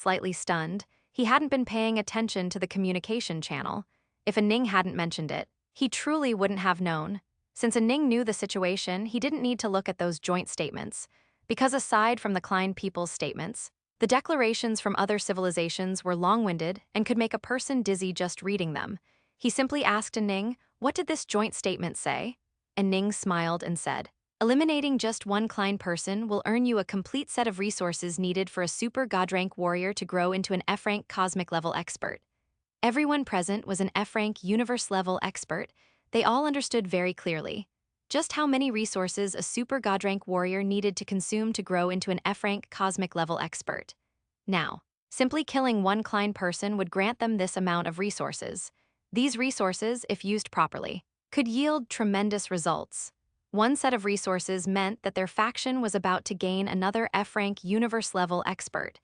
slightly stunned. He hadn't been paying attention to the communication channel. If a Ning hadn't mentioned it, he truly wouldn't have known. Since a Ning knew the situation, he didn't need to look at those joint statements. Because aside from the Klein people's statements, the declarations from other civilizations were long-winded and could make a person dizzy just reading them. He simply asked a Ning, "What did this joint statement say?" And Ning smiled and said, "Eliminating just one Klein person will earn you a complete set of resources needed for a super God-rank warrior to grow into an F-rank cosmic-level expert." Everyone present was an F-rank universe-level expert. They all understood very clearly just how many resources a super God-rank warrior needed to consume to grow into an F-rank cosmic-level expert. Now, simply killing one Klein person would grant them this amount of resources. These resources, if used properly, could yield tremendous results. One set of resources meant that their faction was about to gain another F-rank universe-level expert.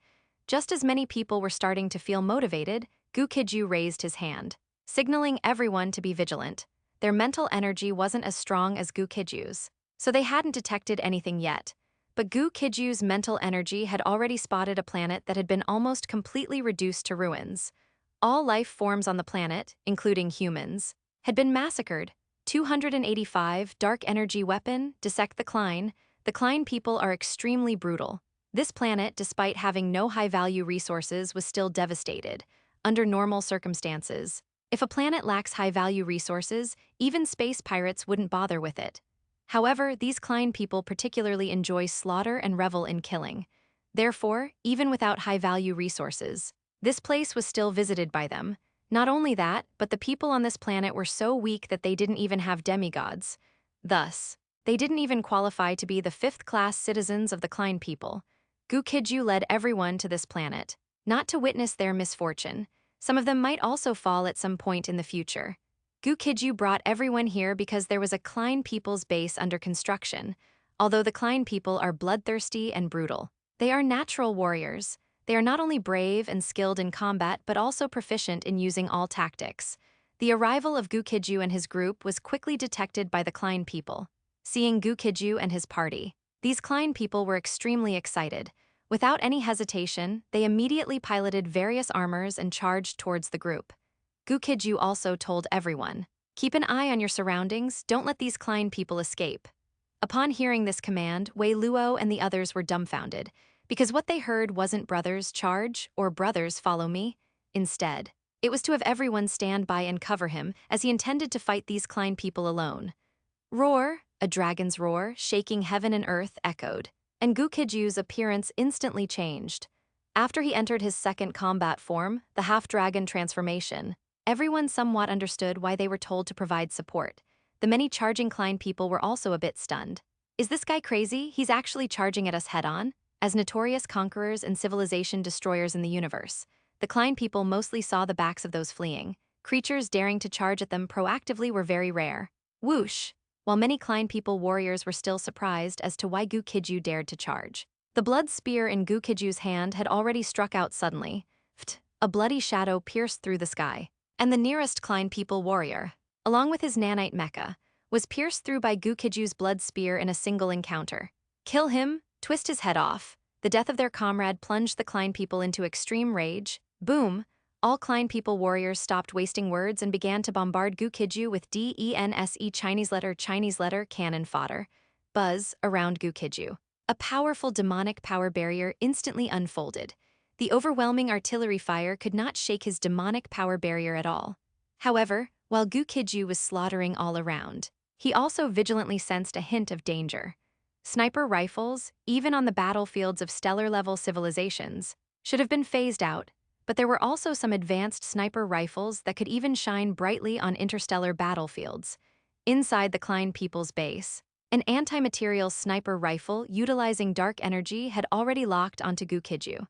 Just as many people were starting to feel motivated, Gu Qijue raised his hand, signaling everyone to be vigilant. Their mental energy wasn't as strong as Gu Qijue's, so they hadn't detected anything yet. But Gu Qijue's mental energy had already spotted a planet that had been almost completely reduced to ruins. All life forms on the planet, including humans, had been massacred. 285 dark energy weapon, dissect the Klein. The Klein people are extremely brutal. This planet, despite having no high-value resources, was still devastated. Under normal circumstances, if a planet lacks high-value resources, even space pirates wouldn't bother with it. However, these Klein people particularly enjoy slaughter and revel in killing. Therefore, even without high-value resources, this place was still visited by them. Not only that, but the people on this planet were so weak that they didn't even have demigods. Thus, they didn't even qualify to be the fifth-class citizens of the Klein people. Gu Qijue led everyone to this planet, not to witness their misfortune. Some of them might also fall at some point in the future. Gu Qijue brought everyone here because there was a Klein people's base under construction. Although the Klein people are bloodthirsty and brutal, they are natural warriors. They are not only brave and skilled in combat but also proficient in using all tactics. The arrival of Gu Qijue and his group was quickly detected by the Klein people. Seeing Gu Qijue and his party, these Klein people were extremely excited. Without any hesitation, they immediately piloted various armors and charged towards the group. Gu Qijue also told everyone, "Keep an eye on your surroundings, don't let these Klein people escape." Upon hearing this command, Wei Luo and the others were dumbfounded, because what they heard wasn't "brothers charge" or "brothers follow me." Instead, it was to have everyone stand by and cover him, as he intended to fight these Klein people alone. Roar, a dragon's roar, shaking heaven and earth, echoed, and Gu Qijue's appearance instantly changed. After he entered his second combat form, the half-dragon transformation, everyone somewhat understood why they were told to provide support. The many charging Klein people were also a bit stunned. Is this guy crazy? He's actually charging at us head-on? As notorious conquerors and civilization destroyers in the universe, the Klein people mostly saw the backs of those fleeing. Creatures daring to charge at them proactively were very rare. Whoosh! While many Klein people warriors were still surprised as to why Gu Qijue dared to charge. The blood spear in Gu Qijue's hand had already struck out suddenly. A bloody shadow pierced through the sky, and the nearest Klein people warrior, along with his nanite mecha, was pierced through by Gu Qijue's blood spear in a single encounter. Kill him, twist his head off. The death of their comrade plunged the Klein people into extreme rage. Boom! All Klein people warriors stopped wasting words and began to bombard Gu Qijue with DENSE Chinese letter cannon fodder. Buzz around Gu Qijue. A powerful demonic power barrier instantly unfolded. The overwhelming artillery fire could not shake his demonic power barrier at all. However, while Gu Qijue was slaughtering all around, he also vigilantly sensed a hint of danger. Sniper rifles, even on the battlefields of stellar-level civilizations, should have been phased out. But there were also some advanced sniper rifles that could even shine brightly on interstellar battlefields. Inside the Klein people's base, an anti-material sniper rifle utilizing dark energy had already locked onto Gu Qijue.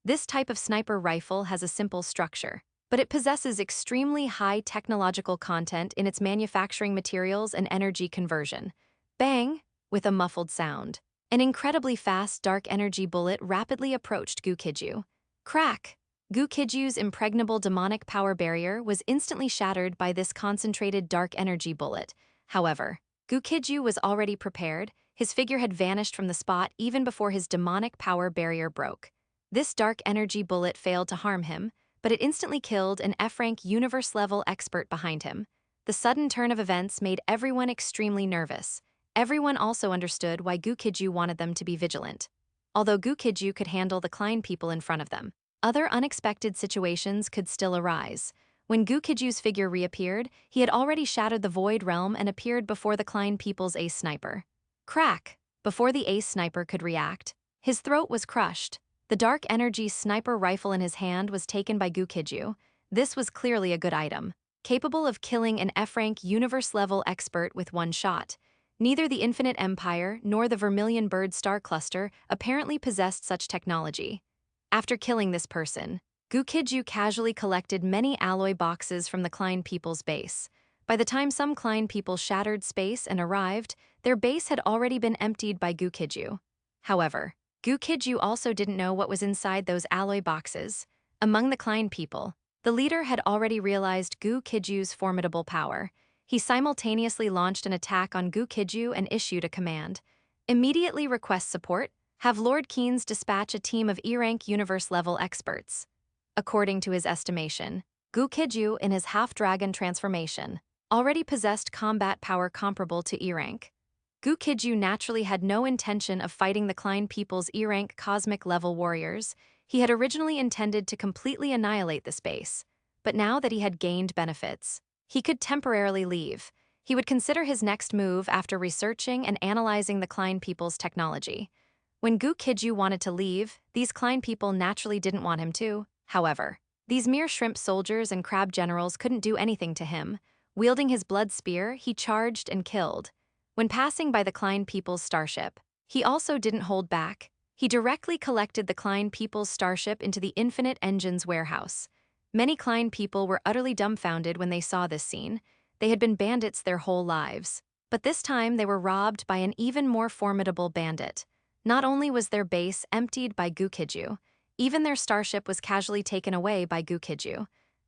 This type of sniper rifle has a simple structure, but it possesses extremely high technological content in its manufacturing materials and energy conversion. Bang! With a muffled sound, an incredibly fast dark energy bullet rapidly approached Gu Qijue. Crack! Gu Qijue's impregnable demonic power barrier was instantly shattered by this concentrated dark energy bullet. However, Gu Qijue was already prepared. His figure had vanished from the spot even before his demonic power barrier broke. This dark energy bullet failed to harm him, but it instantly killed an F-rank universe-level expert behind him. The sudden turn of events made everyone extremely nervous. Everyone also understood why Gu Qijue wanted them to be vigilant. Although Gu Qijue could handle the Klein people in front of them, other unexpected situations could still arise. When Gu Qijue's figure reappeared, he had already shattered the void realm and appeared before the Klein people's ace sniper. Crack! Before the ace sniper could react, his throat was crushed. The dark energy sniper rifle in his hand was taken by Gu Qijue. This was clearly a good item, capable of killing an F-rank universe-level expert with one shot. Neither the Infinite Empire nor the Vermilion Bird Star Cluster apparently possessed such technology. After killing this person, Gu Qijue casually collected many alloy boxes from the Klein people's base. By the time some Klein people shattered space and arrived, their base had already been emptied by Gu Qijue. However, Gu Qijue also didn't know what was inside those alloy boxes. Among the Klein people, the leader had already realized Gu Qijue's formidable power. He simultaneously launched an attack on Gu Qijue and issued a command. Immediately request support, have Lord Keynes dispatch a team of E-rank universe-level experts. According to his estimation, Gu Qijue, in his half-dragon transformation, already possessed combat power comparable to E-rank. Gu Qijue naturally had no intention of fighting the Klein people's E-rank cosmic-level warriors. He had originally intended to completely annihilate the space, but now that he had gained benefits, he could temporarily leave. He would consider his next move after researching and analyzing the Klein people's technology. When Gu Qijue wanted to leave, these Klein people naturally didn't want him to. However, these mere shrimp soldiers and crab generals couldn't do anything to him. Wielding his blood spear, he charged and killed. When passing by the Klein people's starship, he also didn't hold back. He directly collected the Klein people's starship into the Infinite Engine's warehouse. Many Klein people were utterly dumbfounded when they saw this scene. They had been bandits their whole lives. But this time they were robbed by an even more formidable bandit. Not only was their base emptied by Gu Qijue, even their starship was casually taken away by Gu Qijue.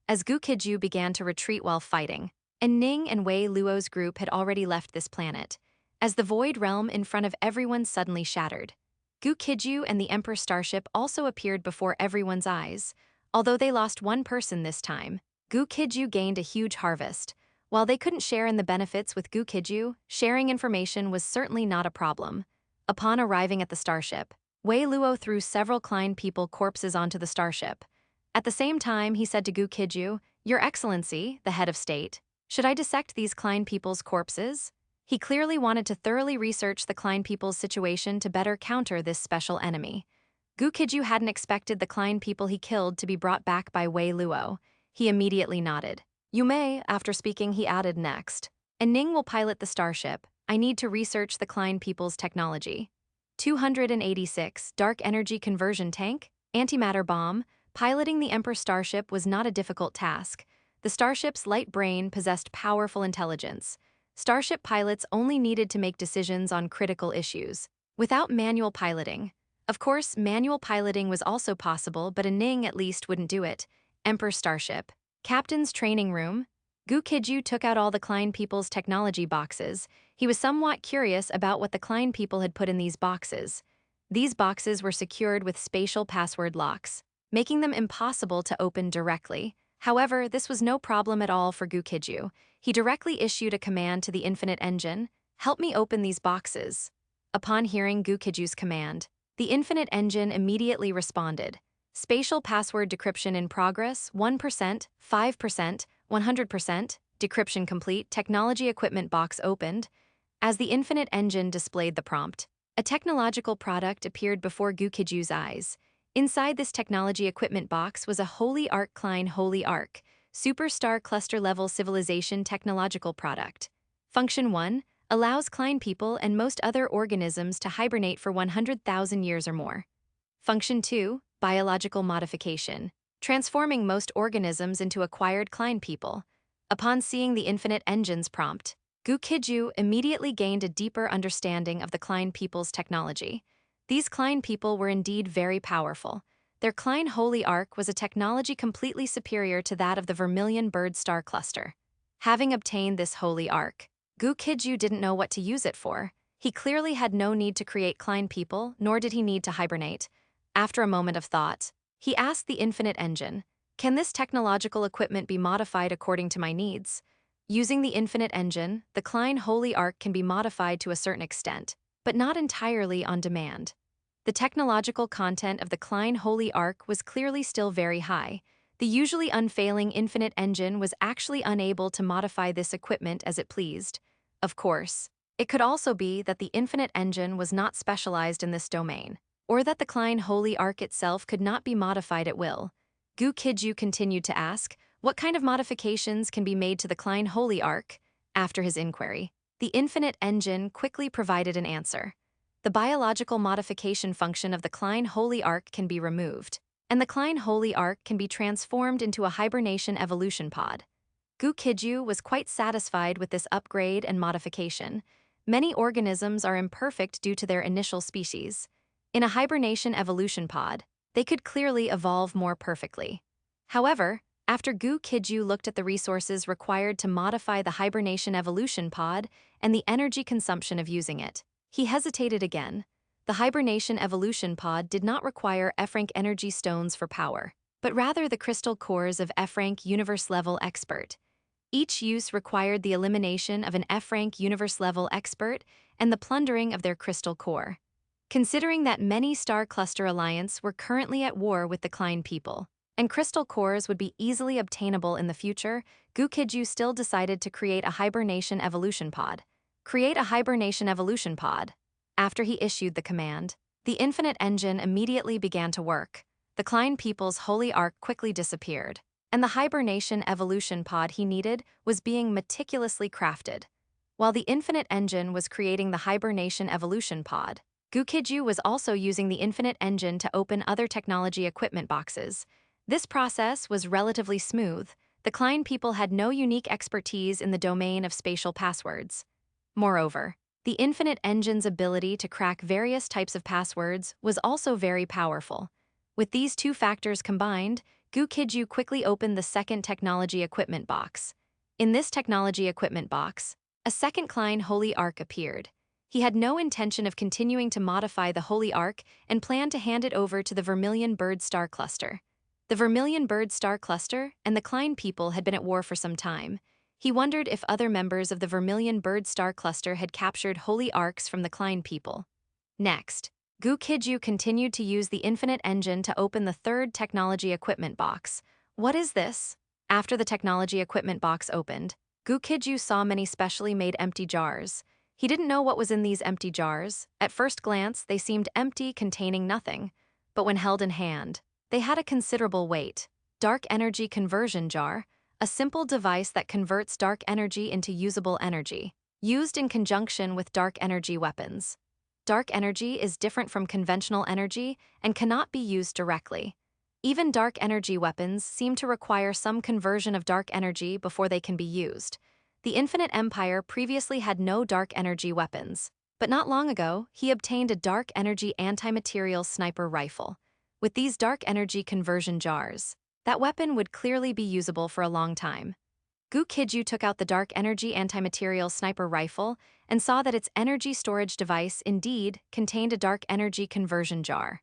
As Gu Qijue began to retreat while fighting, and Ning and Wei Luo's group had already left this planet, as the void realm in front of everyone suddenly shattered. Gu Qijue and the Emperor starship also appeared before everyone's eyes. Although they lost one person this time, Gu Qijue gained a huge harvest. While they couldn't share in the benefits with Gu Qijue, sharing information was certainly not a problem. Upon arriving at the starship, Wei Luo threw several Klein people corpses onto the starship. At the same time, he said to Gu Qijue, "Your Excellency, the head of state, should I dissect these Klein people's corpses?" He clearly wanted to thoroughly research the Klein people's situation to better counter this special enemy. Gu Qijue hadn't expected the Klein people he killed to be brought back by Wei Luo. He immediately nodded. "You may," after speaking, he added next. "And Ning will pilot the starship. I need to research the Klein people's technology." 286 Dark Energy Conversion Tank, Antimatter Bomb. Piloting the Emperor starship was not a difficult task. The starship's light brain possessed powerful intelligence. Starship pilots only needed to make decisions on critical issues, without manual piloting. Of course, manual piloting was also possible, but a Ning at least wouldn't do it. Emperor starship. Captain's training room. Gu Qijue took out all the Klein people's technology boxes. He was somewhat curious about what the Klein people had put in these boxes. These boxes were secured with spatial password locks, making them impossible to open directly. However, this was no problem at all for Gu Qijue. He directly issued a command to the Infinite Engine, "Help me open these boxes." Upon hearing Gu Qijue's command, the Infinite Engine immediately responded. Spatial password decryption in progress, 1%, 5%, 100%, decryption complete, technology equipment box opened. As the Infinite Engine displayed the prompt, a technological product appeared before Gu Qijue's eyes. Inside this technology equipment box was a Holy Ark Klein Holy Ark, Superstar Cluster Level Civilization technological product. Function 1 allows Klein people and most other organisms to hibernate for 100,000 years or more. Function 2 Biological modification, transforming most organisms into acquired Klein people. Upon seeing the Infinite Engine's prompt, Gu Qijue immediately gained a deeper understanding of the Klein people's technology. These Klein people were indeed very powerful. Their Klein Holy Ark was a technology completely superior to that of the Vermilion Bird Star Cluster. Having obtained this Holy Ark, Gu Qijue didn't know what to use it for. He clearly had no need to create Klein people, nor did he need to hibernate. After a moment of thought, he asked the Infinite Engine, "Can this technological equipment be modified according to my needs?" Using the Infinite Engine, the Klein Holy Ark can be modified to a certain extent, but not entirely on demand. The technological content of the Klein Holy Ark was clearly still very high. The usually unfailing Infinite Engine was actually unable to modify this equipment as it pleased. Of course, it could also be that the Infinite Engine was not specialized in this domain, or that the Klein Holy Ark itself could not be modified at will. Gu Qijue continued to ask, "What kind of modifications can be made to the Klein Holy Ark?" After his inquiry, the Infinite Engine quickly provided an answer. The biological modification function of the Klein Holy Ark can be removed, and the Klein Holy Ark can be transformed into a hibernation evolution pod. Gu Qijue was quite satisfied with this upgrade and modification. Many organisms are imperfect due to their initial species. In a hibernation evolution pod, they could clearly evolve more perfectly. However, after Gu Qijue looked at the resources required to modify the hibernation evolution pod and the energy consumption of using it, he hesitated again. The hibernation evolution pod did not require F-rank energy stones for power, but rather the crystal cores of F-rank universe-level expert. Each use required the elimination of an F-rank universe-level expert and the plundering of their crystal core. Considering that many Star Cluster Alliance were currently at war with the Klein people, and crystal cores would be easily obtainable in the future, Gu Qijue still decided to create a hibernation evolution pod. Create a hibernation evolution pod. After he issued the command, the Infinite Engine immediately began to work. The Klein people's holy ark quickly disappeared, and the hibernation evolution pod he needed was being meticulously crafted. While the Infinite Engine was creating the hibernation evolution pod, Gu Qijue was also using the Infinite Engine to open other technology equipment boxes. This process was relatively smooth. The Klein people had no unique expertise in the domain of spatial passwords. Moreover, the Infinite Engine's ability to crack various types of passwords was also very powerful. With these two factors combined, Gu Qijue quickly opened the second technology equipment box. In this technology equipment box, a second Klein Holy Ark appeared. He had no intention of continuing to modify the Holy Ark and planned to hand it over to the Vermilion Bird Star Cluster. The Vermilion Bird Star Cluster and the Klein people had been at war for some time. He wondered if other members of the Vermilion Bird Star Cluster had captured Holy Arks from the Klein people. Next, Gu Qijue continued to use the Infinite Engine to open the third technology equipment box. What is this? After the technology equipment box opened, Gu Qijue saw many specially made empty jars. He didn't know what was in these empty jars. At first glance, they seemed empty, containing nothing. But when held in hand, they had a considerable weight. Dark Energy Conversion Jar, a simple device that converts dark energy into usable energy, used in conjunction with dark energy weapons. Dark energy is different from conventional energy and cannot be used directly. Even dark energy weapons seem to require some conversion of dark energy before they can be used. The Infinite Empire previously had no dark energy weapons, but not long ago, he obtained a dark energy anti-material sniper rifle. With these dark energy conversion jars, that weapon would clearly be usable for a long time. Gu Qijue took out the dark energy anti-material sniper rifle and saw that its energy storage device indeed contained a dark energy conversion jar.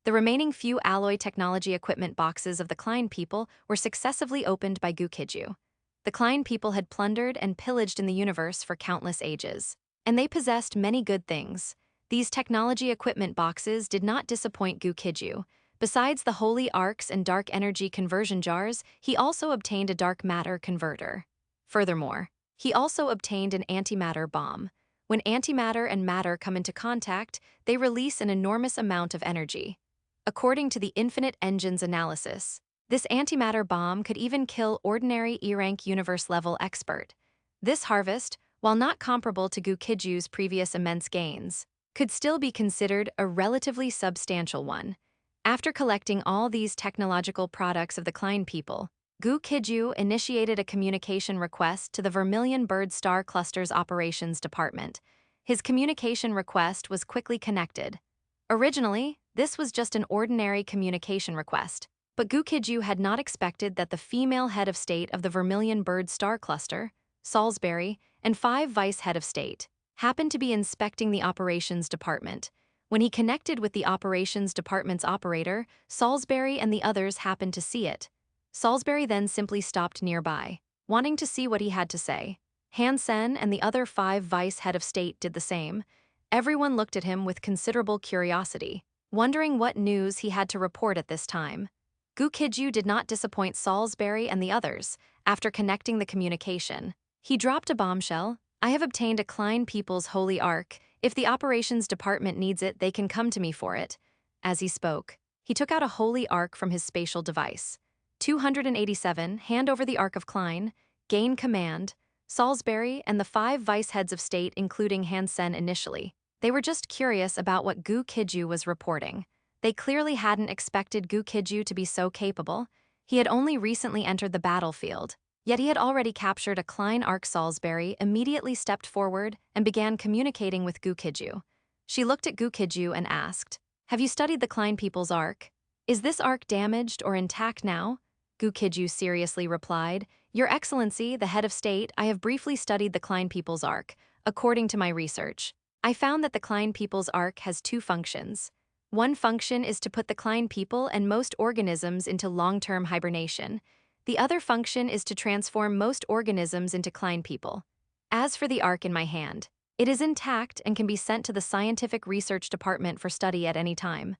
The remaining few alloy technology equipment boxes of the Klein people were successively opened by Gu Qijue. The Klein people had plundered and pillaged in the universe for countless ages, and they possessed many good things. These technology equipment boxes did not disappoint Gu Qijue. Besides the holy arcs and dark energy conversion jars, he also obtained a dark matter converter. Furthermore, he also obtained an antimatter bomb. When antimatter and matter come into contact, they release an enormous amount of energy. According to the Infinite Engine's analysis, this antimatter bomb could even kill ordinary E-rank universe-level expert. This harvest, while not comparable to Gu Qijue's previous immense gains, could still be considered a relatively substantial one. After collecting all these technological products of the Klein people, Gu Qijue initiated a communication request to the Vermilion Bird Star Cluster's operations department. His communication request was quickly connected. Originally, this was just an ordinary communication request, but Gu Qijue had not expected that the female head of state of the Vermilion Bird Star Cluster, Salisbury, and 5 vice head of state happened to be inspecting the operations department. When he connected with the operations department's operator, Salisbury and the others happened to see it. Salisbury then simply stopped nearby, wanting to see what he had to say. Han Sen and the other 5 vice head of state did the same. Everyone looked at him with considerable curiosity, wondering what news he had to report at this time. Gu Qijue did not disappoint Salisbury and the others. After connecting the communication, he dropped a bombshell. I have obtained a Klein People's Holy Ark. If the operations department needs it, they can come to me for it. As he spoke, he took out a Holy Ark from his spatial device. 287, hand over the Ark of Klein, gain command. Salisbury and the 5 vice heads of state, including Han Sen initially. They were just curious about what Gu Qijue was reporting. They clearly hadn't expected Gu Qijue to be so capable. He had only recently entered the battlefield, yet he had already captured a Klein Ark. Salisbury immediately stepped forward and began communicating with Gu Qijue. She looked at Gu Qijue and asked, "Have you studied the Klein People's Ark? Is this Ark damaged or intact now?" Gu Qijue seriously replied, "Your Excellency, the head of state, I have briefly studied the Klein People's Ark. According to my research, I found that the Klein People's Ark has 2 functions. One function is to put the Klein people and most organisms into long-term hibernation. The other function is to transform most organisms into Klein people. As for the Ark in my hand, it is intact and can be sent to the Scientific Research Department for study at any time."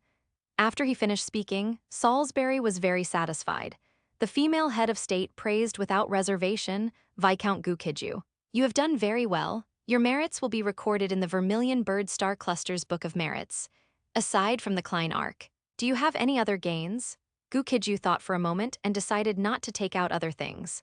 After he finished speaking, Salisbury was very satisfied. The female head of state praised without reservation Viscount Gu Qijue. "You have done very well. Your merits will be recorded in the Vermilion Bird Star Cluster's Book of Merits. Aside from the Klein Ark, do you have any other gains?" Gu Qijue thought for a moment and decided not to take out other things.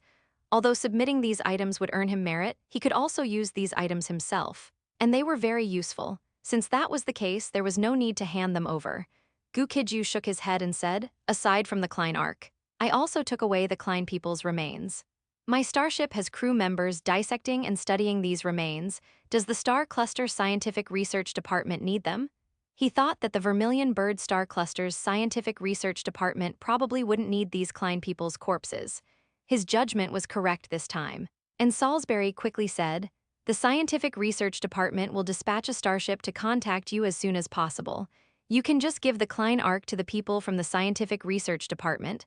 Although submitting these items would earn him merit, he could also use these items himself, and they were very useful. Since that was the case, there was no need to hand them over. Gu Qijue shook his head and said, "Aside from the Klein Ark, I also took away the Klein people's remains. My starship has crew members dissecting and studying these remains. Does the Star Cluster Scientific Research Department need them?" He thought that the Vermilion Bird Star Cluster's Scientific Research Department probably wouldn't need these Klein people's corpses. His judgment was correct this time, and Salisbury quickly said, "The Scientific Research Department will dispatch a starship to contact you as soon as possible. You can just give the Klein Ark to the people from the Scientific Research Department.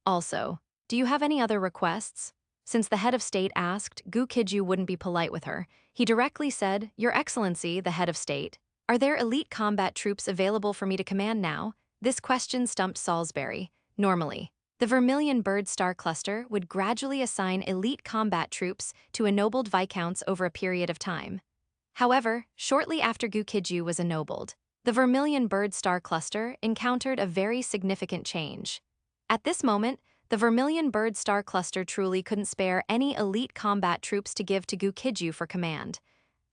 Also, do you have any other requests?" Since the head of state asked, Gu Qijue wouldn't be polite with her. He directly said, "Your Excellency, the head of state, are there elite combat troops available for me to command now?" This question stumped Salisbury. Normally, the Vermilion Bird Star Cluster would gradually assign elite combat troops to ennobled viscounts over a period of time. However, shortly after Gu Qijue was ennobled, the Vermilion Bird Star Cluster encountered a very significant change. At this moment, the Vermilion Bird Star Cluster truly couldn't spare any elite combat troops to give to Gu Qijue for command.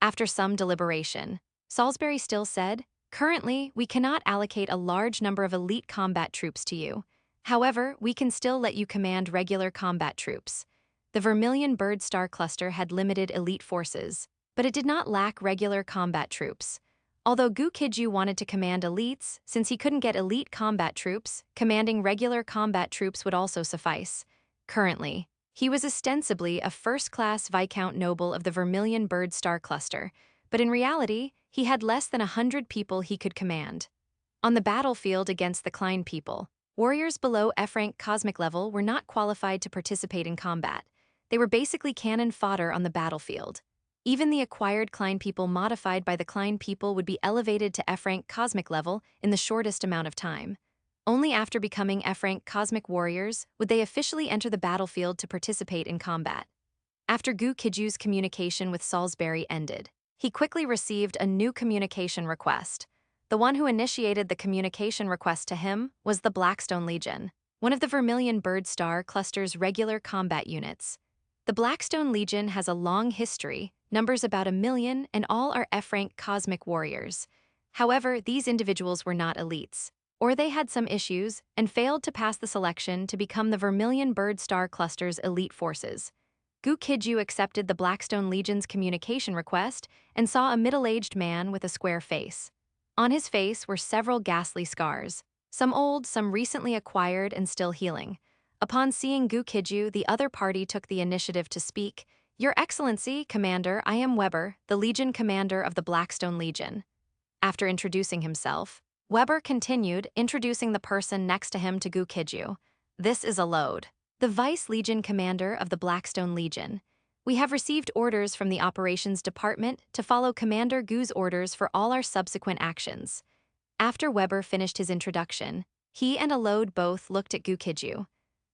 After some deliberation, Salisbury still said, "Currently, we cannot allocate a large number of elite combat troops to you. However, we can still let you command regular combat troops." The Vermilion Bird Star Cluster had limited elite forces, but it did not lack regular combat troops. Although Gu Qijue wanted to command elites, since he couldn't get elite combat troops, commanding regular combat troops would also suffice. Currently, he was ostensibly a first-class Viscount Noble of the Vermilion Bird Star Cluster, but in reality, he had less than 100 people he could command. On the battlefield against the Klein people, warriors below F-rank cosmic level were not qualified to participate in combat. They were basically cannon fodder on the battlefield. Even the acquired Klein people modified by the Klein people would be elevated to F-rank cosmic level in the shortest amount of time. Only after becoming F-rank cosmic warriors would they officially enter the battlefield to participate in combat. After Gu Qijue's communication with Salisbury ended, he quickly received a new communication request. The one who initiated the communication request to him was the Blackstone Legion, one of the Vermilion Bird Star Cluster's regular combat units. The Blackstone Legion has a long history, numbers about 1 million, and all are F-rank cosmic warriors. However, these individuals were not elites, or they had some issues and failed to pass the selection to become the Vermilion Bird Star Cluster's elite forces. Gu Qijue accepted the Blackstone Legion's communication request and saw a middle-aged man with a square face. On his face were several ghastly scars, some old, some recently acquired and still healing. Upon seeing Gu Qijue, the other party took the initiative to speak. "Your Excellency, Commander, I am Weber, the Legion Commander of the Blackstone Legion." After introducing himself, Weber continued, introducing the person next to him to Gu Qijue. This is Alode, the Vice Legion Commander of the Blackstone Legion. We have received orders from the Operations Department to follow Commander Gu's orders for all our subsequent actions. After Weber finished his introduction, he and Alode both looked at Gu Qijue.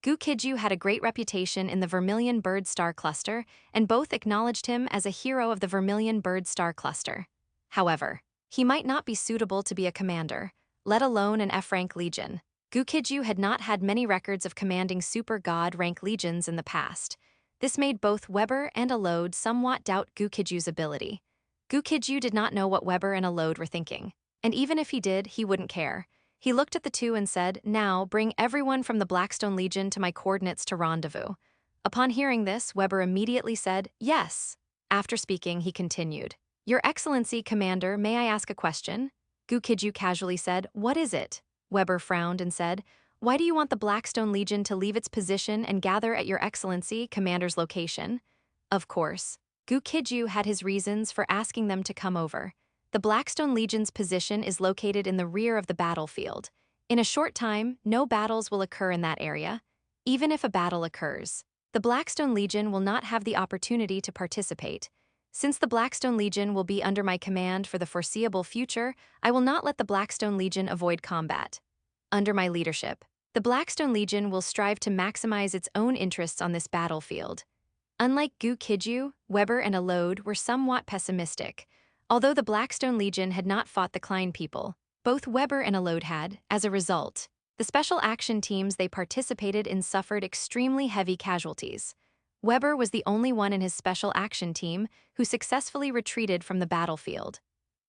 Gu Qijue had a great reputation in the Vermilion Bird Star Cluster, and both acknowledged him as a hero of the Vermilion Bird Star Cluster. However, he might not be suitable to be a commander, let alone an F-rank legion. Gu Qijue had not had many records of commanding super god-rank legions in the past. This made both Weber and Alode somewhat doubt Gu Qijue's ability. Gu Qijue did not know what Weber and Alode were thinking, and even if he did, he wouldn't care. He looked at the two and said, "Now, bring everyone from the Blackstone Legion to my coordinates to rendezvous." Upon hearing this, Weber immediately said, "Yes." After speaking, he continued, "Your Excellency, Commander, may I ask a question?" Gu Qijue casually said, "What is it?" Weber frowned and said, "Why do you want the Blackstone Legion to leave its position and gather at Your Excellency, Commander's location?" Of course, Gu Qijue had his reasons for asking them to come over. The Blackstone Legion's position is located in the rear of the battlefield. In a short time, no battles will occur in that area. Even if a battle occurs, the Blackstone Legion will not have the opportunity to participate. Since the Blackstone Legion will be under my command for the foreseeable future, I will not let the Blackstone Legion avoid combat. Under my leadership, the Blackstone Legion will strive to maximize its own interests on this battlefield. Unlike Gu Qijue, Weber and Alode were somewhat pessimistic. Although the Blackstone Legion had not fought the Klein people, both Weber and Alode had. As a result, the special action teams they participated in suffered extremely heavy casualties. Weber was the only one in his special action team who successfully retreated from the battlefield.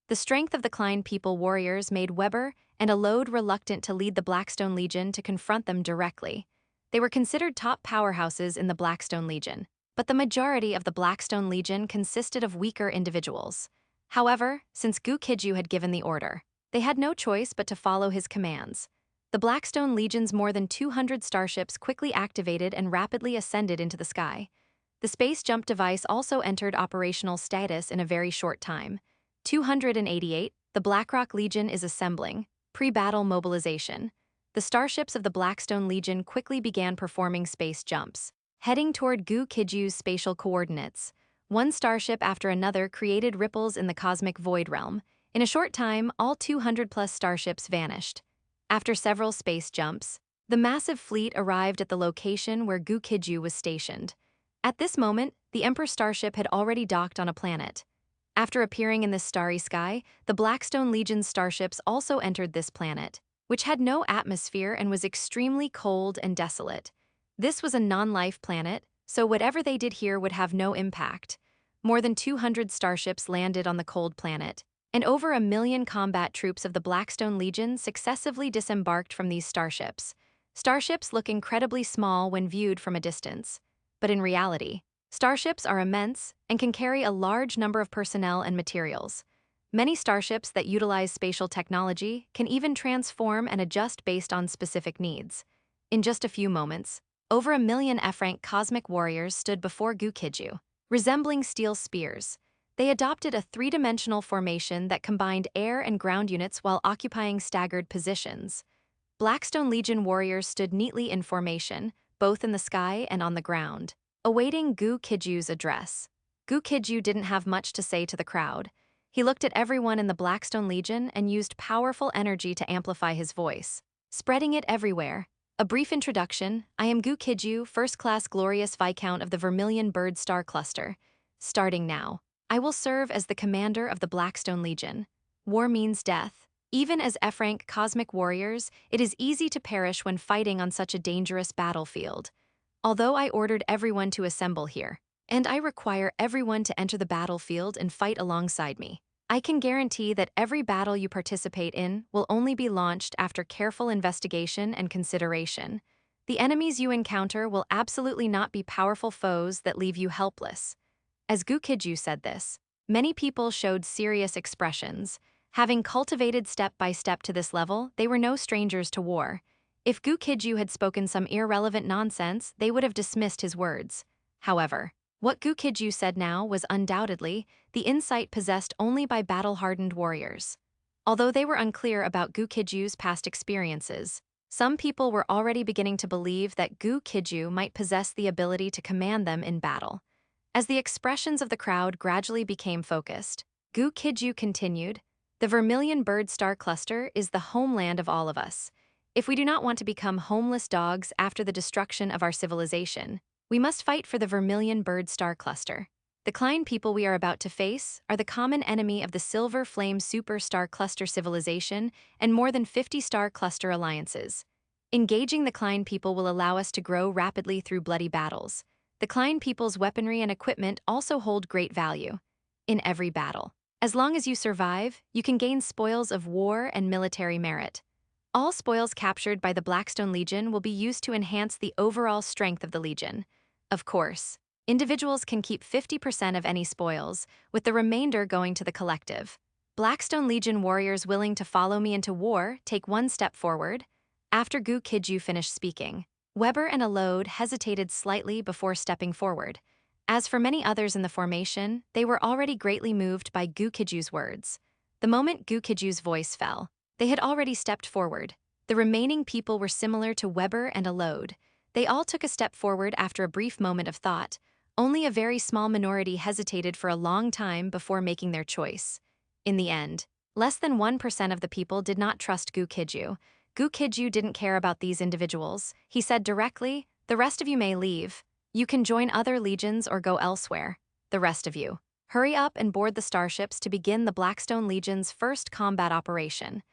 The strength of the Klein people warriors made Weber and Alode reluctant to lead the Blackstone Legion to confront them directly. They were considered top powerhouses in the Blackstone Legion, but the majority of the Blackstone Legion consisted of weaker individuals. However, since Gu Qijue had given the order, they had no choice but to follow his commands. The Blackstone Legion's more than 200 starships quickly activated and rapidly ascended into the sky. The space jump device also entered operational status in a very short time. 288, the Blackrock Legion is assembling. Pre-battle mobilization. The starships of the Blackstone Legion quickly began performing space jumps, heading toward Gu Qijue's spatial coordinates. One starship after another created ripples in the cosmic void realm. In a short time, all 200-plus starships vanished. After several space jumps, the massive fleet arrived at the location where Gu Qijue was stationed. At this moment, the Emperor starship had already docked on a planet. After appearing in this starry sky, the Blackstone Legion's starships also entered this planet, which had no atmosphere and was extremely cold and desolate. This was a non-life planet, so whatever they did here would have no impact. More than 200 starships landed on the cold planet, and over 1 million combat troops of the Blackstone Legion successively disembarked from these starships. Starships look incredibly small when viewed from a distance, but in reality, starships are immense and can carry a large number of personnel and materials. Many starships that utilize spatial technology can even transform and adjust based on specific needs. In just a few moments, over 1 million F-rank cosmic warriors stood before Gu Qijue, resembling steel spears. They adopted a three-dimensional formation that combined air and ground units while occupying staggered positions. Blackstone Legion warriors stood neatly in formation, both in the sky and on the ground, awaiting Gu Qijue's address. Gu Qijue didn't have much to say to the crowd. He looked at everyone in the Blackstone Legion and used powerful energy to amplify his voice, spreading it everywhere. A brief introduction. I am Gu Qijue, first-class glorious Viscount of the Vermilion Bird Star Cluster. Starting now, I will serve as the commander of the Blackstone Legion. War means death. Even as F-rank cosmic warriors, it is easy to perish when fighting on such a dangerous battlefield. Although I ordered everyone to assemble here, and I require everyone to enter the battlefield and fight alongside me, I can guarantee that every battle you participate in will only be launched after careful investigation and consideration. The enemies you encounter will absolutely not be powerful foes that leave you helpless. As Gu Qijue said this, many people showed serious expressions. Having cultivated step by step to this level, they were no strangers to war. If Gu Qijue had spoken some irrelevant nonsense, they would have dismissed his words. However, what Gu Qijue said now was undoubtedly the insight possessed only by battle-hardened warriors. Although they were unclear about Gu Qijue's past experiences, some people were already beginning to believe that Gu Qijue might possess the ability to command them in battle. As the expressions of the crowd gradually became focused, Gu Qijue continued, "The Vermilion Bird Star Cluster is the homeland of all of us. If we do not want to become homeless dogs after the destruction of our civilization, we must fight for the Vermilion Bird Star Cluster. The Klein people we are about to face are the common enemy of the Silver Flame Super Star Cluster civilization and more than 50 star cluster alliances. Engaging the Klein people will allow us to grow rapidly through bloody battles. The Klein people's weaponry and equipment also hold great value. In every battle, as long as you survive, you can gain spoils of war and military merit. All spoils captured by the Blackstone Legion will be used to enhance the overall strength of the Legion. Of course, individuals can keep 50% of any spoils, with the remainder going to the collective. Blackstone Legion warriors willing to follow me into war take one step forward." After Gu Qijue finished speaking, Weber and Alode hesitated slightly before stepping forward. As for many others in the formation, they were already greatly moved by Gu Qijue's words. The moment Gu Qijue's voice fell, they had already stepped forward. The remaining people were similar to Weber and Alode. They all took a step forward after a brief moment of thought. Only a very small minority hesitated for a long time before making their choice. In the end, less than 1% of the people did not trust Gu Qijue. Gu Qijue didn't care about these individuals. He said directly, "The rest of you may leave. You can join other legions or go elsewhere. The rest of you, hurry up and board the starships to begin the Blackstone Legion's first combat operation."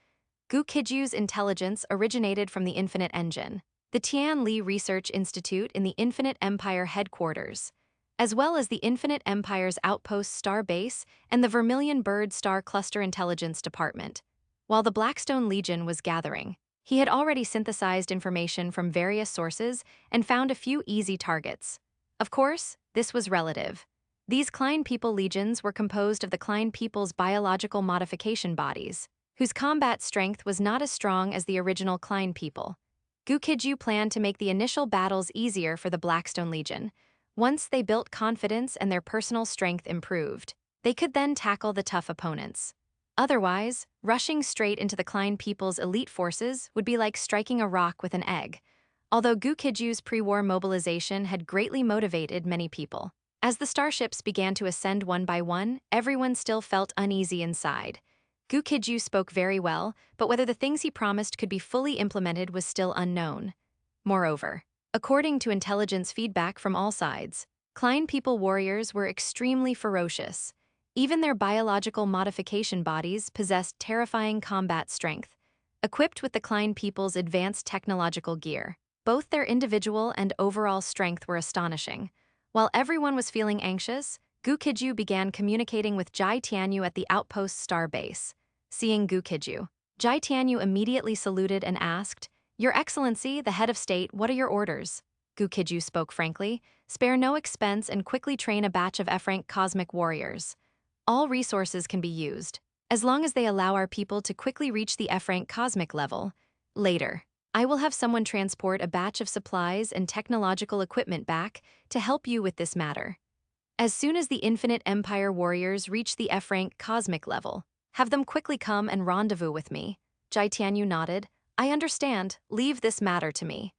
Gu Qijue's intelligence originated from the Infinite Engine, the Tian Li Research Institute in the Infinite Empire headquarters, as well as the Infinite Empire's Outpost Star Base and the Vermilion Bird Star Cluster Intelligence Department. While the Blackstone Legion was gathering, he had already synthesized information from various sources and found a few easy targets. Of course, this was relative. These Klein people legions were composed of the Klein people's biological modification bodies, whose combat strength was not as strong as the original Klein people. Gu Qijue planned to make the initial battles easier for the Blackstone Legion. Once they built confidence and their personal strength improved, they could then tackle the tough opponents. Otherwise, rushing straight into the Klein people's elite forces would be like striking a rock with an egg. Although Gu Qijue's pre-war mobilization had greatly motivated many people, as the starships began to ascend one by one, everyone still felt uneasy inside. Gu Qijue spoke very well, but whether the things he promised could be fully implemented was still unknown. Moreover, according to intelligence feedback from all sides, Klein people warriors were extremely ferocious. Even their biological modification bodies possessed terrifying combat strength. Equipped with the Klein people's advanced technological gear, both their individual and overall strength were astonishing. While everyone was feeling anxious, Gu Qijue began communicating with Jai Tianyu at the Outpost Star Base. Seeing Gu Qijue, Jai Tianyu immediately saluted and asked, "Your Excellency, the head of state, what are your orders?" Gu Qijue spoke frankly, "Spare no expense and quickly train a batch of F-rank cosmic warriors. All resources can be used, as long as they allow our people to quickly reach the F-rank cosmic level. Later, I will have someone transport a batch of supplies and technological equipment back to help you with this matter. As soon as the Infinite Empire warriors reach the F-rank cosmic level, have them quickly come and rendezvous with me." Jai Tianyu nodded. "I understand. Leave this matter to me."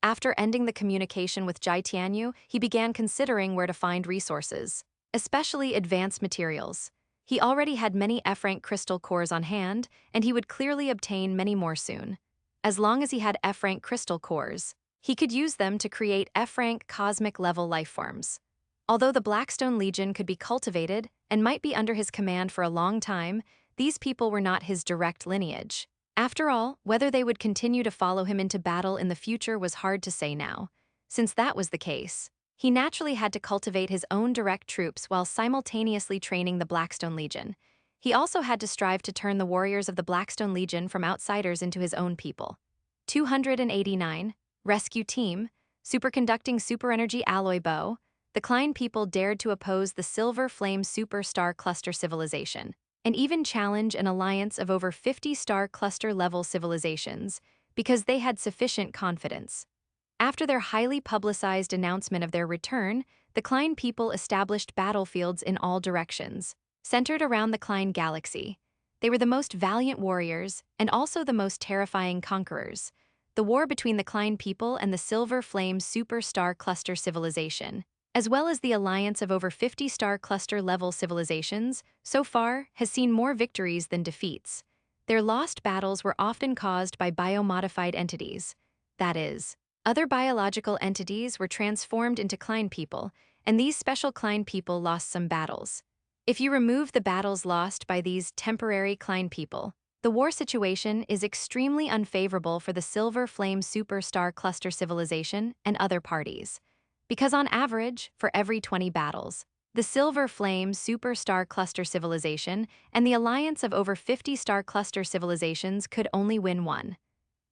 After ending the communication with Jai Tianyu, he began considering where to find resources, especially advanced materials. He already had many F-rank crystal cores on hand, and he would clearly obtain many more soon. As long as he had F-rank crystal cores, he could use them to create F-rank cosmic-level lifeforms. Although the Blackstone Legion could be cultivated and might be under his command for a long time, these people were not his direct lineage. After all, whether they would continue to follow him into battle in the future was hard to say now. Since that was the case, he naturally had to cultivate his own direct troops while simultaneously training the Blackstone Legion. He also had to strive to turn the warriors of the Blackstone Legion from outsiders into his own people. 289. Rescue Team, Superconducting Super-Energy Alloy Bow. The Klein people dared to oppose the Silver Flame Super-Star Cluster civilization, and even challenge an alliance of over 50 star cluster-level civilizations, because they had sufficient confidence. After their highly publicized announcement of their return, the Klein people established battlefields in all directions, centered around the Klein galaxy. They were the most valiant warriors and also the most terrifying conquerors. The war between the Klein people and the Silver Flame Superstar Cluster civilization, as well as the alliance of over 50 star cluster-level civilizations, so far has seen more victories than defeats. Their lost battles were often caused by biomodified entities. That is, other biological entities were transformed into Klein people, and these special Klein people lost some battles. If you remove the battles lost by these temporary Klein people, the war situation is extremely unfavorable for the Silver Flame Superstar Cluster civilization and other parties. Because on average, for every 20 battles, the Silver Flame Superstar Cluster civilization and the alliance of over 50 star cluster civilizations could only win one.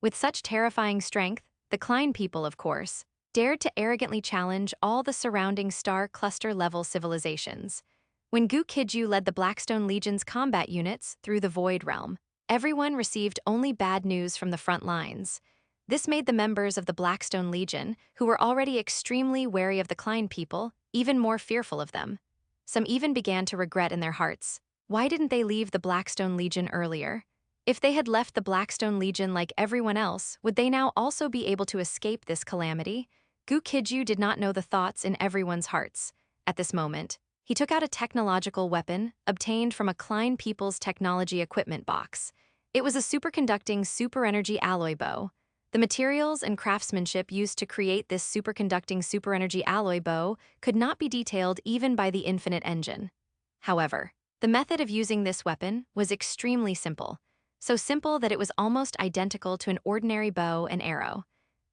With such terrifying strength, the Klein people, of course, dared to arrogantly challenge all the surrounding star cluster-level civilizations. When Gu Qijue led the Blackstone Legion's combat units through the Void Realm, everyone received only bad news from the front lines. This made the members of the Blackstone Legion, who were already extremely wary of the Klein people, even more fearful of them. Some even began to regret in their hearts. Why didn't they leave the Blackstone Legion earlier? If they had left the Blackstone Legion like everyone else, would they now also be able to escape this calamity? Gu Qijue did not know the thoughts in everyone's hearts. At this moment, he took out a technological weapon obtained from a Klein people's technology equipment box. It was a superconducting superenergy alloy bow. The materials and craftsmanship used to create this superconducting superenergy alloy bow could not be detailed even by the infinite engine. However, the method of using this weapon was extremely simple, so simple that it was almost identical to an ordinary bow and arrow.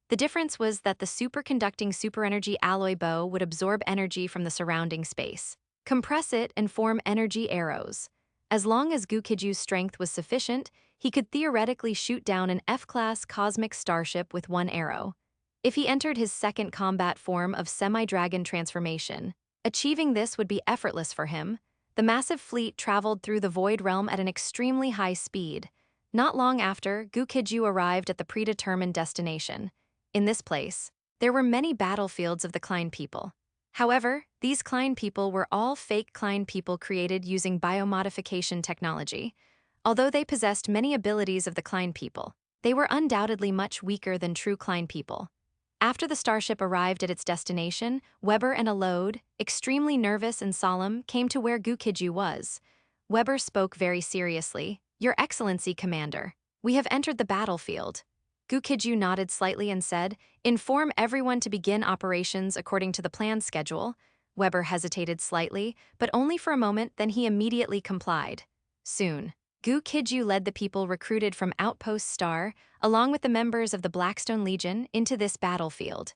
The difference was that the superconducting superenergy alloy bow would absorb energy from the surrounding space, compress it, and form energy arrows. As long as Gu Qijue's strength was sufficient, he could theoretically shoot down an F-class cosmic starship with one arrow. If he entered his second combat form of semi-dragon transformation, achieving this would be effortless for him. The massive fleet traveled through the Void Realm at an extremely high speed. Not long after, Gu Qijue arrived at the predetermined destination. In this place, there were many battlefields of the Klein people. However, these Klein people were all fake Klein people created using biomodification technology. Although they possessed many abilities of the Klein people, they were undoubtedly much weaker than true Klein people. After the starship arrived at its destination, Weber and Alode, extremely nervous and solemn, came to where Gu Qijue was. Weber spoke very seriously. "Your Excellency, Commander, we have entered the battlefield." Gu Qijue nodded slightly and said, "Inform everyone to begin operations according to the planned schedule." Weber hesitated slightly, but only for a moment, then he immediately complied. Soon, Gu Qijue led the people recruited from Outpost Star, along with the members of the Blackstone Legion, into this battlefield.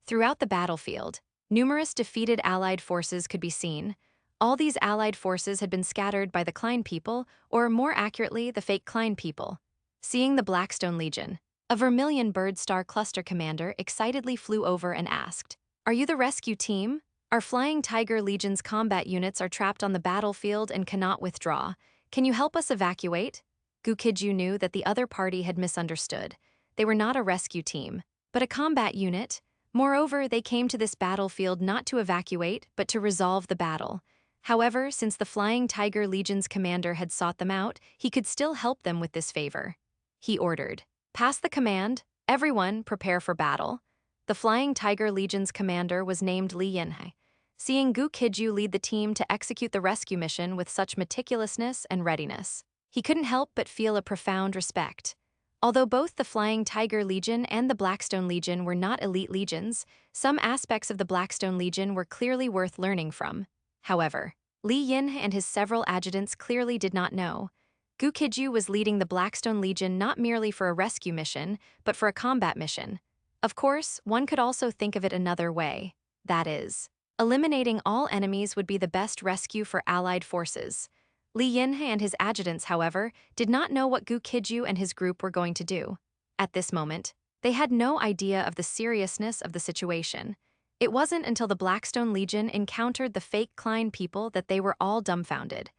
Throughout the battlefield, numerous defeated Allied forces could be seen. All these Allied forces had been scattered by the Klein people, or more accurately, the fake Klein people. Seeing the Blackstone Legion, a Vermilion Bird Star Cluster commander excitedly flew over and asked, "Are you the rescue team? Our Flying Tiger Legion's combat units are trapped on the battlefield and cannot withdraw. Can you help us evacuate?" Gu Qijue knew that the other party had misunderstood. They were not a rescue team, but a combat unit. Moreover, they came to this battlefield not to evacuate, but to resolve the battle. However, since the Flying Tiger Legion's commander had sought them out, he could still help them with this favor. He ordered, "Pass the command. Everyone, prepare for battle." The Flying Tiger Legion's commander was named Li Yinhe. Seeing Gu Qijue lead the team to execute the rescue mission with such meticulousness and readiness, he couldn't help but feel a profound respect. Although both the Flying Tiger Legion and the Blackstone Legion were not elite legions, some aspects of the Blackstone Legion were clearly worth learning from. However, Li Yinhe and his several adjutants clearly did not know. Gu Qijue was leading the Blackstone Legion not merely for a rescue mission, but for a combat mission. Of course, one could also think of it another way. That is, eliminating all enemies would be the best rescue for Allied forces. Li Yinhe and his adjutants, however, did not know what Gu Qijue and his group were going to do. At this moment, they had no idea of the seriousness of the situation. It wasn't until the Blackstone Legion encountered the fake Klein people that they were all dumbfounded.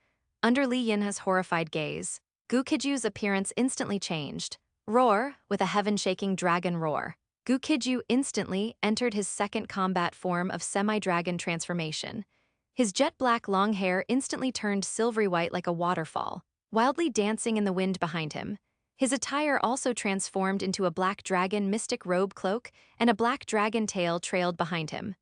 Under Li Yinhe's horrified gaze, Gu Qijue's appearance instantly changed. Roar, with a heaven-shaking dragon roar, Gu Qijue instantly entered his second combat form of semi-dragon transformation. His jet-black long hair instantly turned silvery white like a waterfall. wildly dancing in the wind behind him. His attire also transformed into a black dragon mystic robe cloak, and a black dragon tail trailed behind him.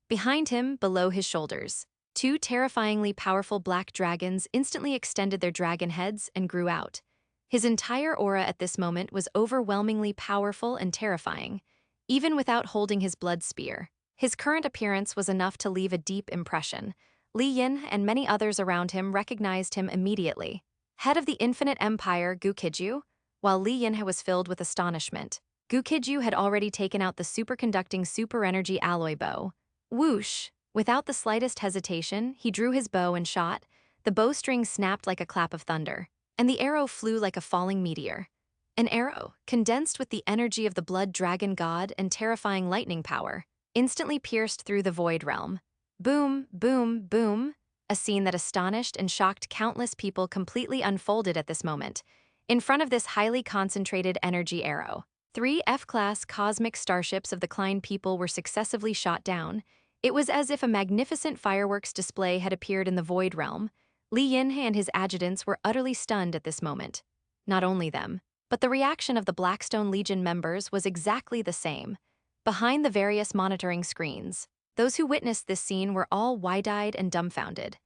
Behind him, below his shoulders, two terrifyingly powerful black dragons instantly extended their dragon heads and grew out. His entire aura at this moment was overwhelmingly powerful and terrifying, even without holding his blood spear. His current appearance was enough to leave a deep impression. Li Yin and many others around him recognized him immediately. Head of the Infinite Empire, Gu Qijue, while Li Yin was filled with astonishment. Gu Qijue had already taken out the superconducting super-energy alloy bow. Whoosh! Without the slightest hesitation, he drew his bow and shot. The bowstring snapped like a clap of thunder, and the arrow flew like a falling meteor. An arrow, condensed with the energy of the blood dragon god and terrifying lightning power, instantly pierced through the void realm. Boom, boom, boom. A scene that astonished and shocked countless people completely unfolded at this moment. In front of this highly concentrated energy arrow, 3 F-class cosmic starships of the Klein people were successively shot down. It was as if a magnificent fireworks display had appeared in the void realm. Li Yin and his adjutants were utterly stunned at this moment. Not only them, but the reaction of the Blackstone Legion members was exactly the same. Behind the various monitoring screens, those who witnessed this scene were all wide-eyed and dumbfounded.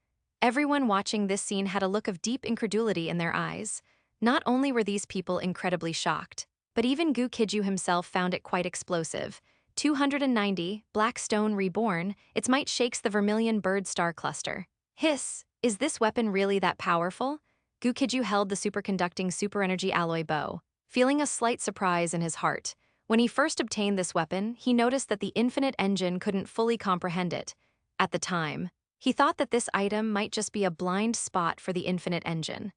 Everyone watching this scene had a look of deep incredulity in their eyes. Not only were these people incredibly shocked, but even Gu Qijue himself found it quite explosive. 290, Blackstone Reborn, its might shakes the Vermilion Bird Star Cluster. Hiss, is this weapon really that powerful? Gu Qijue held the superconducting super-energy alloy bow, feeling a slight surprise in his heart. When he first obtained this weapon, he noticed that the infinite engine couldn't fully comprehend it. At the time, he thought that this item might just be a blind spot for the infinite engine.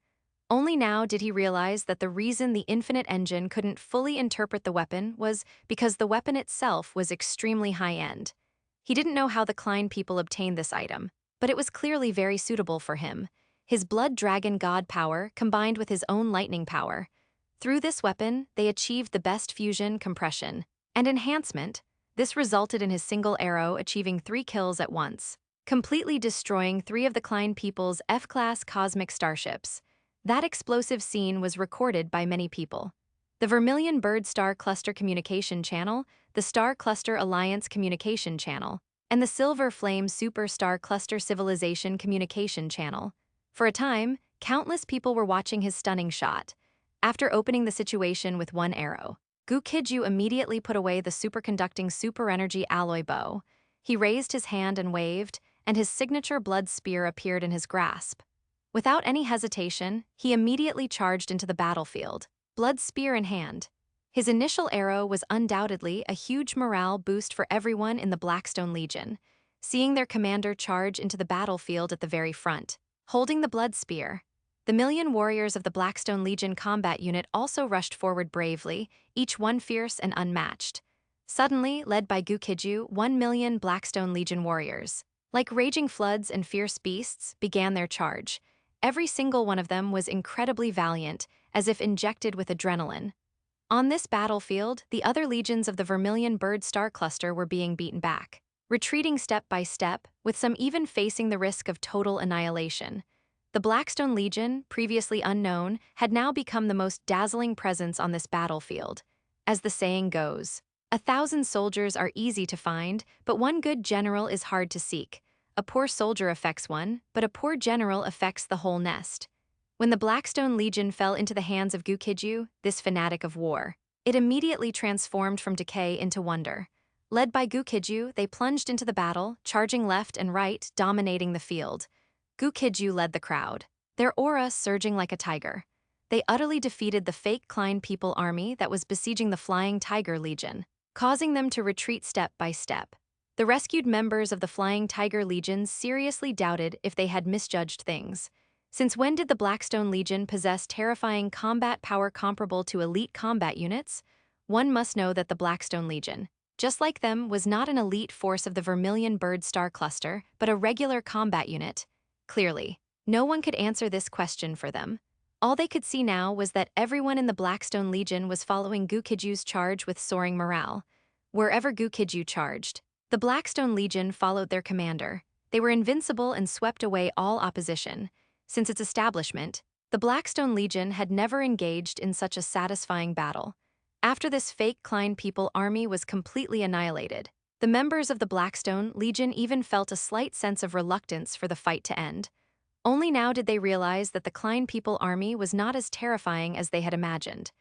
Only now did he realize that the reason the infinite engine couldn't fully interpret the weapon was because the weapon itself was extremely high-end. He didn't know how the Klein people obtained this item, but it was clearly very suitable for him. His blood dragon god power combined with his own lightning power. Through this weapon, they achieved the best fusion, compression, and enhancement. This resulted in his single arrow achieving 3 kills at once, completely destroying 3 of the Klein people's F-class cosmic starships. That explosive scene was recorded by many people. The Vermilion Bird Star Cluster Communication Channel, the Star Cluster Alliance Communication Channel, and the Silver Flame Super Star Cluster Civilization Communication Channel. For a time, countless people were watching his stunning shot. After opening the situation with 1 arrow, Gu Qijue immediately put away the superconducting super-energy alloy bow. He raised his hand and waved, and his signature blood spear appeared in his grasp. Without any hesitation, he immediately charged into the battlefield, blood spear in hand. His initial arrow was undoubtedly a huge morale boost for everyone in the Blackstone Legion, seeing their commander charge into the battlefield at the very front, holding the blood spear. The million warriors of the Blackstone Legion combat unit also rushed forward bravely, each one fierce and unmatched. Suddenly, led by Gu Qijue, 1 million Blackstone Legion warriors, like raging floods and fierce beasts, began their charge. Every single one of them was incredibly valiant, as if injected with adrenaline. On this battlefield, the other legions of the Vermilion Bird Star Cluster were being beaten back, retreating step by step, with some even facing the risk of total annihilation. The Blackstone Legion, previously unknown, had now become the most dazzling presence on this battlefield. As the saying goes, 1,000 soldiers are easy to find, but 1 good general is hard to seek. A poor soldier affects one, but a poor general affects the whole nest. When the Blackstone Legion fell into the hands of Gu Qijue, this fanatic of war, it immediately transformed from decay into wonder. Led by Gu Qijue, they plunged into the battle, charging left and right, dominating the field. Gu Qijue led the crowd, their aura surging like a tiger. They utterly defeated the fake Klein people army that was besieging the Flying Tiger Legion, causing them to retreat step by step. The rescued members of the Flying Tiger Legion seriously doubted if they had misjudged things. Since when did the Blackstone Legion possess terrifying combat power comparable to elite combat units? One must know that the Blackstone Legion, just like them, was not an elite force of the Vermilion Bird Star Cluster, but a regular combat unit. Clearly, no one could answer this question for them. All they could see now was that everyone in the Blackstone Legion was following Gu Qijue's charge with soaring morale. Wherever Gu Qijue charged, the Blackstone Legion followed their commander. They were invincible and swept away all opposition. Since its establishment, the The Blackstone Legion had never engaged in such a satisfying battle. After this fake Klein people army was completely annihilated, the members of the Blackstone Legion even felt a slight sense of reluctance for the fight to end. Only now did they realize that the Klein people army was not as terrifying as they had imagined.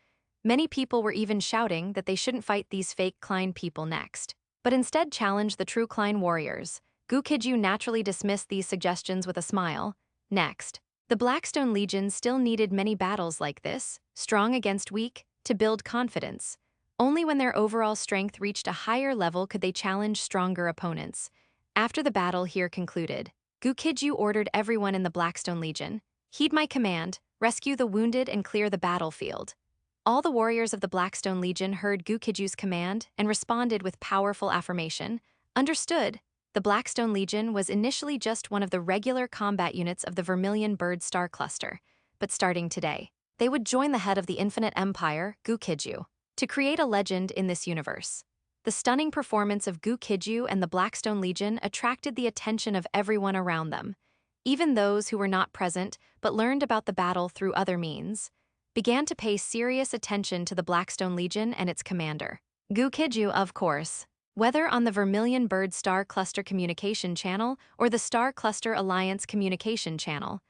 Many people were even shouting that they shouldn't fight these fake Klein people next, but instead challenged the true Klein warriors. Gu Qijue naturally dismissed these suggestions with a smile. Next, the Blackstone Legion still needed many battles like this, strong against weak, to build confidence. Only when their overall strength reached a higher level could they challenge stronger opponents. After the battle here concluded, Gu Qijue ordered everyone in the Blackstone Legion, "Heed my command, rescue the wounded and clear the battlefield." All the warriors of the Blackstone Legion heard Gu Qijue's command and responded with powerful affirmation. Understood. The Blackstone Legion was initially just one of the regular combat units of the Vermilion Bird Star Cluster, but starting today, they would join the head of the Infinite Empire, Gu Qijue, to create a legend in this universe. The stunning performance of Gu Qijue and the Blackstone Legion attracted the attention of everyone around them. Even those who were not present but learned about the battle through other means began to pay serious attention to the Blackstone Legion and its commander. Gu Qijue, of course. Whether on the Vermilion Bird Star Cluster Communication Channel or the Star Cluster Alliance Communication Channel,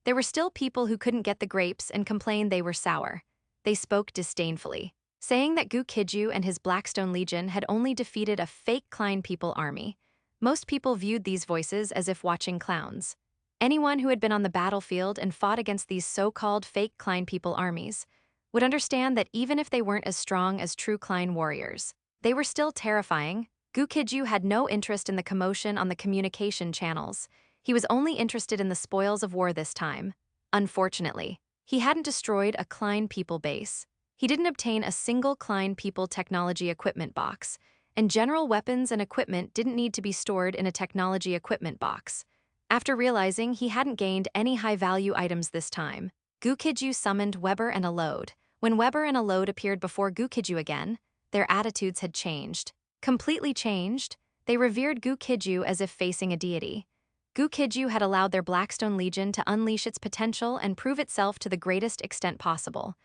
there were still people who couldn't get the grapes and complained they were sour. They spoke disdainfully, saying that Gu Qijue and his Blackstone Legion had only defeated a fake Klein people army. Most people viewed these voices as if watching clowns. Anyone who had been on the battlefield and fought against these so-called fake Klein people armies would understand that even if they weren't as strong as true Klein warriors, they were still terrifying. Gu Qijue had no interest in the commotion on the communication channels. He was only interested in the spoils of war this time. Unfortunately, he hadn't destroyed a Klein people base. He didn't obtain a single Klein people technology equipment box, and general weapons and equipment didn't need to be stored in a technology equipment box. After realizing he hadn't gained any high-value items this time, Gu Qijue summoned Weber and Alode. When Weber and Alode appeared before Gu Qijue again, their attitudes had changed. Completely changed. They revered Gu Qijue as if facing a deity. Gu Qijue had allowed their Blackstone Legion to unleash its potential and prove itself to the greatest extent possible.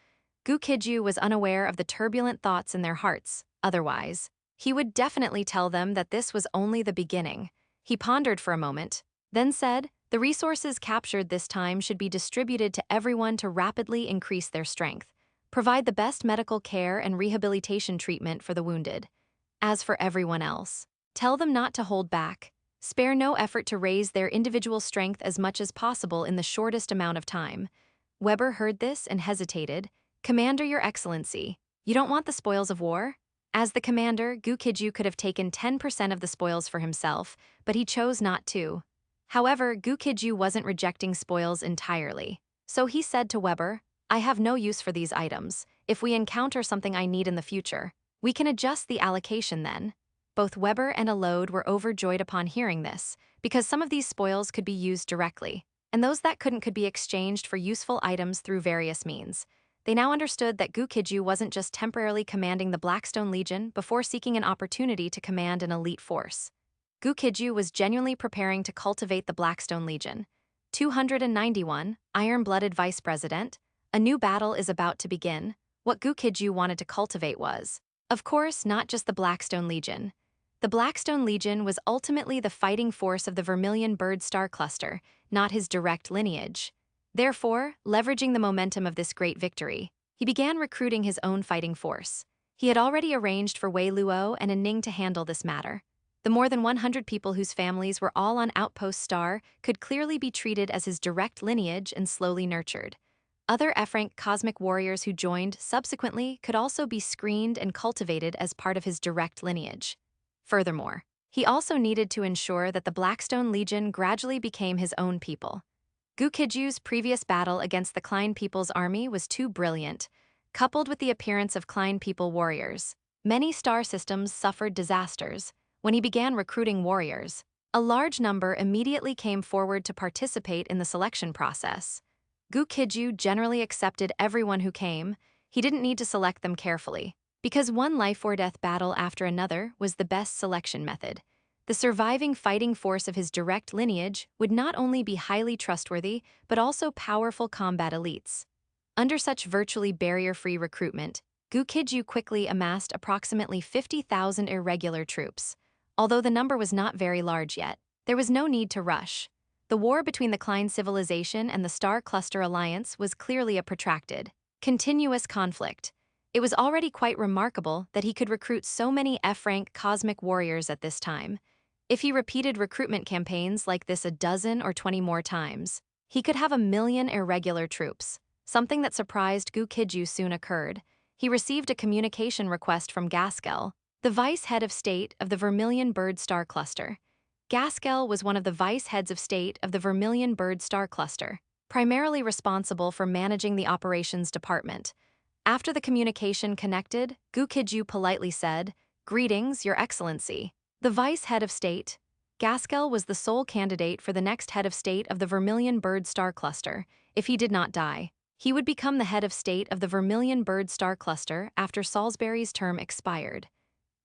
Gu Qijue was unaware of the turbulent thoughts in their hearts. Otherwise, he would definitely tell them that this was only the beginning. He pondered for a moment, then said, "The resources captured this time should be distributed to everyone to rapidly increase their strength. Provide the best medical care and rehabilitation treatment for the wounded. As for everyone else, tell them not to hold back. Spare no effort to raise their individual strength as much as possible in the shortest amount of time." Weber heard this and hesitated. "Commander, Your Excellency, you don't want the spoils of war?" As the commander, Gu Qijue could have taken 10% of the spoils for himself, but he chose not to. However, Gu Qijue wasn't rejecting spoils entirely. So he said to Weber, "I have no use for these items. If we encounter something I need in the future, we can adjust the allocation then." Both Weber and Alode were overjoyed upon hearing this, because some of these spoils could be used directly, and those that couldn't could be exchanged for useful items through various means. They now understood that Gu Qijue wasn't just temporarily commanding the Blackstone Legion before seeking an opportunity to command an elite force. Gu Qijue was genuinely preparing to cultivate the Blackstone Legion. 291, Iron-Blooded Vice President. A new battle is about to begin. What Gu Qijue wanted to cultivate was, of course, not just the Blackstone Legion. The Blackstone Legion was ultimately the fighting force of the Vermilion Bird Star Cluster, not his direct lineage. Therefore, leveraging the momentum of this great victory, he began recruiting his own fighting force. He had already arranged for Wei Luo and Ning to handle this matter. The more than 100 people whose families were all on Outpost Star could clearly be treated as his direct lineage and slowly nurtured. Other F-rank cosmic warriors who joined subsequently could also be screened and cultivated as part of his direct lineage. Furthermore, he also needed to ensure that the Blackstone Legion gradually became his own people. Gu Qijue's previous battle against the Klein people's army was too brilliant. Coupled with the appearance of Klein people warriors, many star systems suffered disasters. When he began recruiting warriors, a large number immediately came forward to participate in the selection process. Gu Qijue generally accepted everyone who came. He didn't need to select them carefully, because one life-or-death battle after another was the best selection method. The surviving fighting force of his direct lineage would not only be highly trustworthy, but also powerful combat elites. Under such virtually barrier-free recruitment, Gu Qijue quickly amassed approximately 50,000 irregular troops. Although the number was not very large yet, there was no need to rush. The war between the Klein civilization and the Star Cluster Alliance was clearly a protracted, continuous conflict. It was already quite remarkable that he could recruit so many F-rank cosmic warriors at this time. If he repeated recruitment campaigns like this a dozen or 20 more times, he could have 1,000,000 irregular troops. Something that surprised Gu Qijue soon occurred. He received a communication request from Gaskel, the vice head of state of the Vermilion Bird Star Cluster. Gaskel was one of the vice heads of state of the Vermilion Bird Star Cluster, primarily responsible for managing the operations department. After the communication connected, Gu Qijue politely said, "Greetings, Your Excellency." The vice head of state, Gaskel was the sole candidate for the next head of state of the Vermilion Bird Star Cluster. If he did not die, he would become the head of state of the Vermilion Bird Star Cluster after Salisbury's term expired.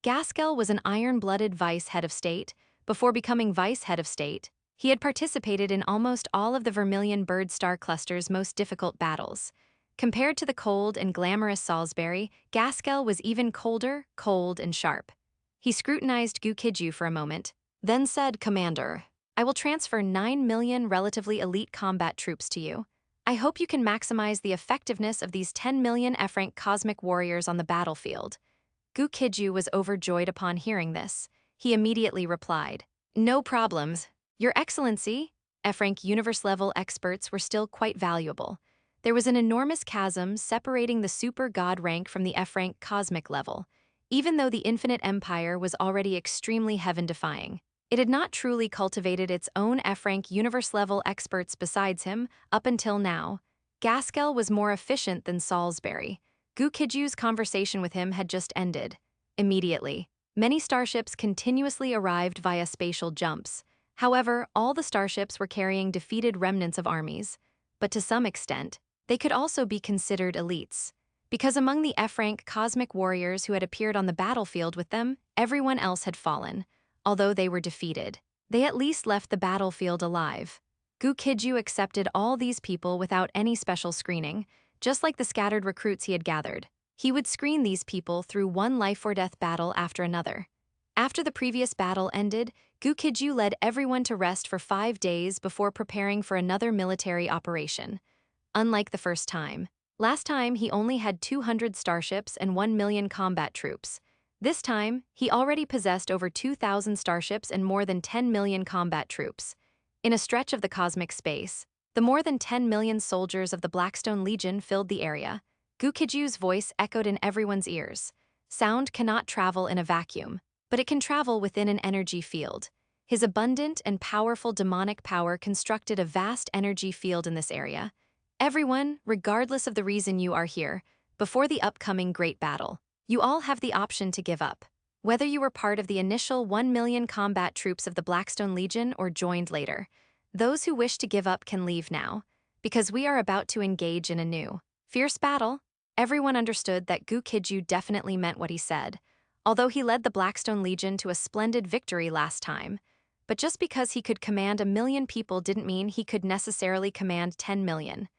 Gaskel was an iron-blooded vice head of state. Before becoming vice head of state, he had participated in almost all of the Vermilion Bird Star Cluster's most difficult battles. Compared to the cold and glamorous Salisbury, Gaskel was even colder, cold, and sharp. He scrutinized Gu Qijue for a moment, then said, "Commander, I will transfer 9,000,000 relatively elite combat troops to you. I hope you can maximize the effectiveness of these 10,000,000 F-rank cosmic warriors on the battlefield." Gu Qijue was overjoyed upon hearing this. He immediately replied, "No problems. Your Excellency." F-rank universe-level experts were still quite valuable. There was an enormous chasm separating the super god rank from the F-rank cosmic level. Even though the Infinite Empire was already extremely heaven-defying, it had not truly cultivated its own F-rank universe-level experts besides him up until now. Gaskel was more efficient than Salisbury. Gu Qijue's conversation with him had just ended. Immediately, many starships continuously arrived via spatial jumps. However, all the starships were carrying defeated remnants of armies. But to some extent, they could also be considered elites. Because among the F-rank cosmic warriors who had appeared on the battlefield with them, everyone else had fallen. Although they were defeated, they at least left the battlefield alive. Gu Qijue accepted all these people without any special screening, just like the scattered recruits he had gathered. He would screen these people through one life-or-death battle after another. After the previous battle ended, Gu Qijue led everyone to rest for 5 days before preparing for another military operation. Unlike the first time, last time he only had 200 starships and 1,000,000 combat troops. This time, he already possessed over 2,000 starships and more than 10,000,000 combat troops. In a stretch of the cosmic space, the more than 10,000,000 soldiers of the Blackstone Legion filled the area. Gu Qijue's voice echoed in everyone's ears. Sound cannot travel in a vacuum, but it can travel within an energy field. His abundant and powerful demonic power constructed a vast energy field in this area. Everyone, regardless of the reason you are here, before the upcoming great battle, you all have the option to give up. Whether you were part of the initial 1,000,000 combat troops of the Blackstone Legion or joined later, those who wish to give up can leave now, because we are about to engage in a new, fierce battle. Everyone understood that Gu Qijue definitely meant what he said, although he led the Blackstone Legion to a splendid victory last time. But just because he could command 1,000,000 people didn't mean he could necessarily command 10,000,000.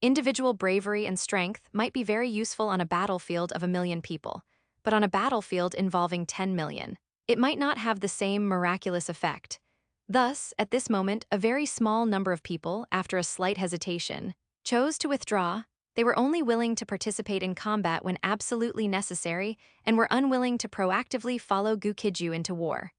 Individual bravery and strength might be very useful on a battlefield of 1,000,000 people, but on a battlefield involving 10,000,000, it might not have the same miraculous effect. Thus, at this moment, a very small number of people, after a slight hesitation, chose to withdraw. They were only willing to participate in combat when absolutely necessary and were unwilling to proactively follow Gu Qijue into war.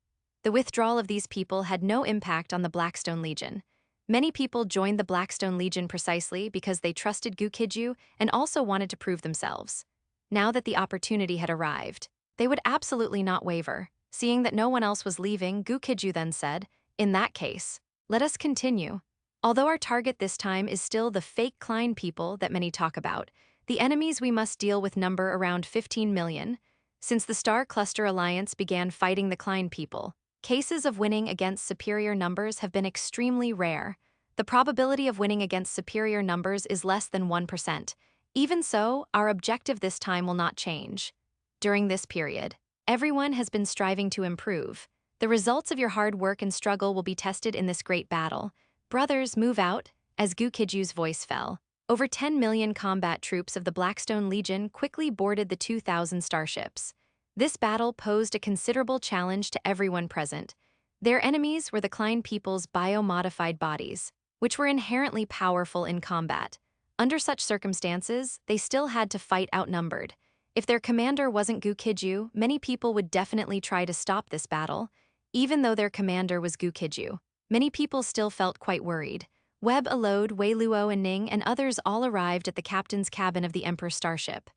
The withdrawal of these people had no impact on the Blackstone Legion. Many people joined the Blackstone Legion precisely because they trusted Gu Qijue and also wanted to prove themselves. Now that the opportunity had arrived, they would absolutely not waver. Seeing that no one else was leaving, Gu Qijue then said, "In that case, let us continue. Although our target this time is still the fake Klein people that many talk about, the enemies we must deal with number around 15,000,000. Since the Star Cluster Alliance began fighting the Klein people, cases of winning against superior numbers have been extremely rare. The probability of winning against superior numbers is less than 1%. Even so, our objective this time will not change. During this period, everyone has been striving to improve. The results of your hard work and struggle will be tested in this great battle. Brothers, move out, as Gu Qijue's voice fell. Over 10 million combat troops of the Blackstone Legion quickly boarded the 2,000 starships. This battle posed a considerable challenge to everyone present. Their enemies were the Klein people's biomodified bodies, which were inherently powerful in combat. Under such circumstances, they still had to fight outnumbered. If their commander wasn't Gu Qijue, many people would definitely try to stop this battle. Even though their commander was Gu Qijue, many people still felt quite worried. Webb, Alode, Wei Luo, and Ning and others all arrived at the captain's cabin of the Emperor's starship.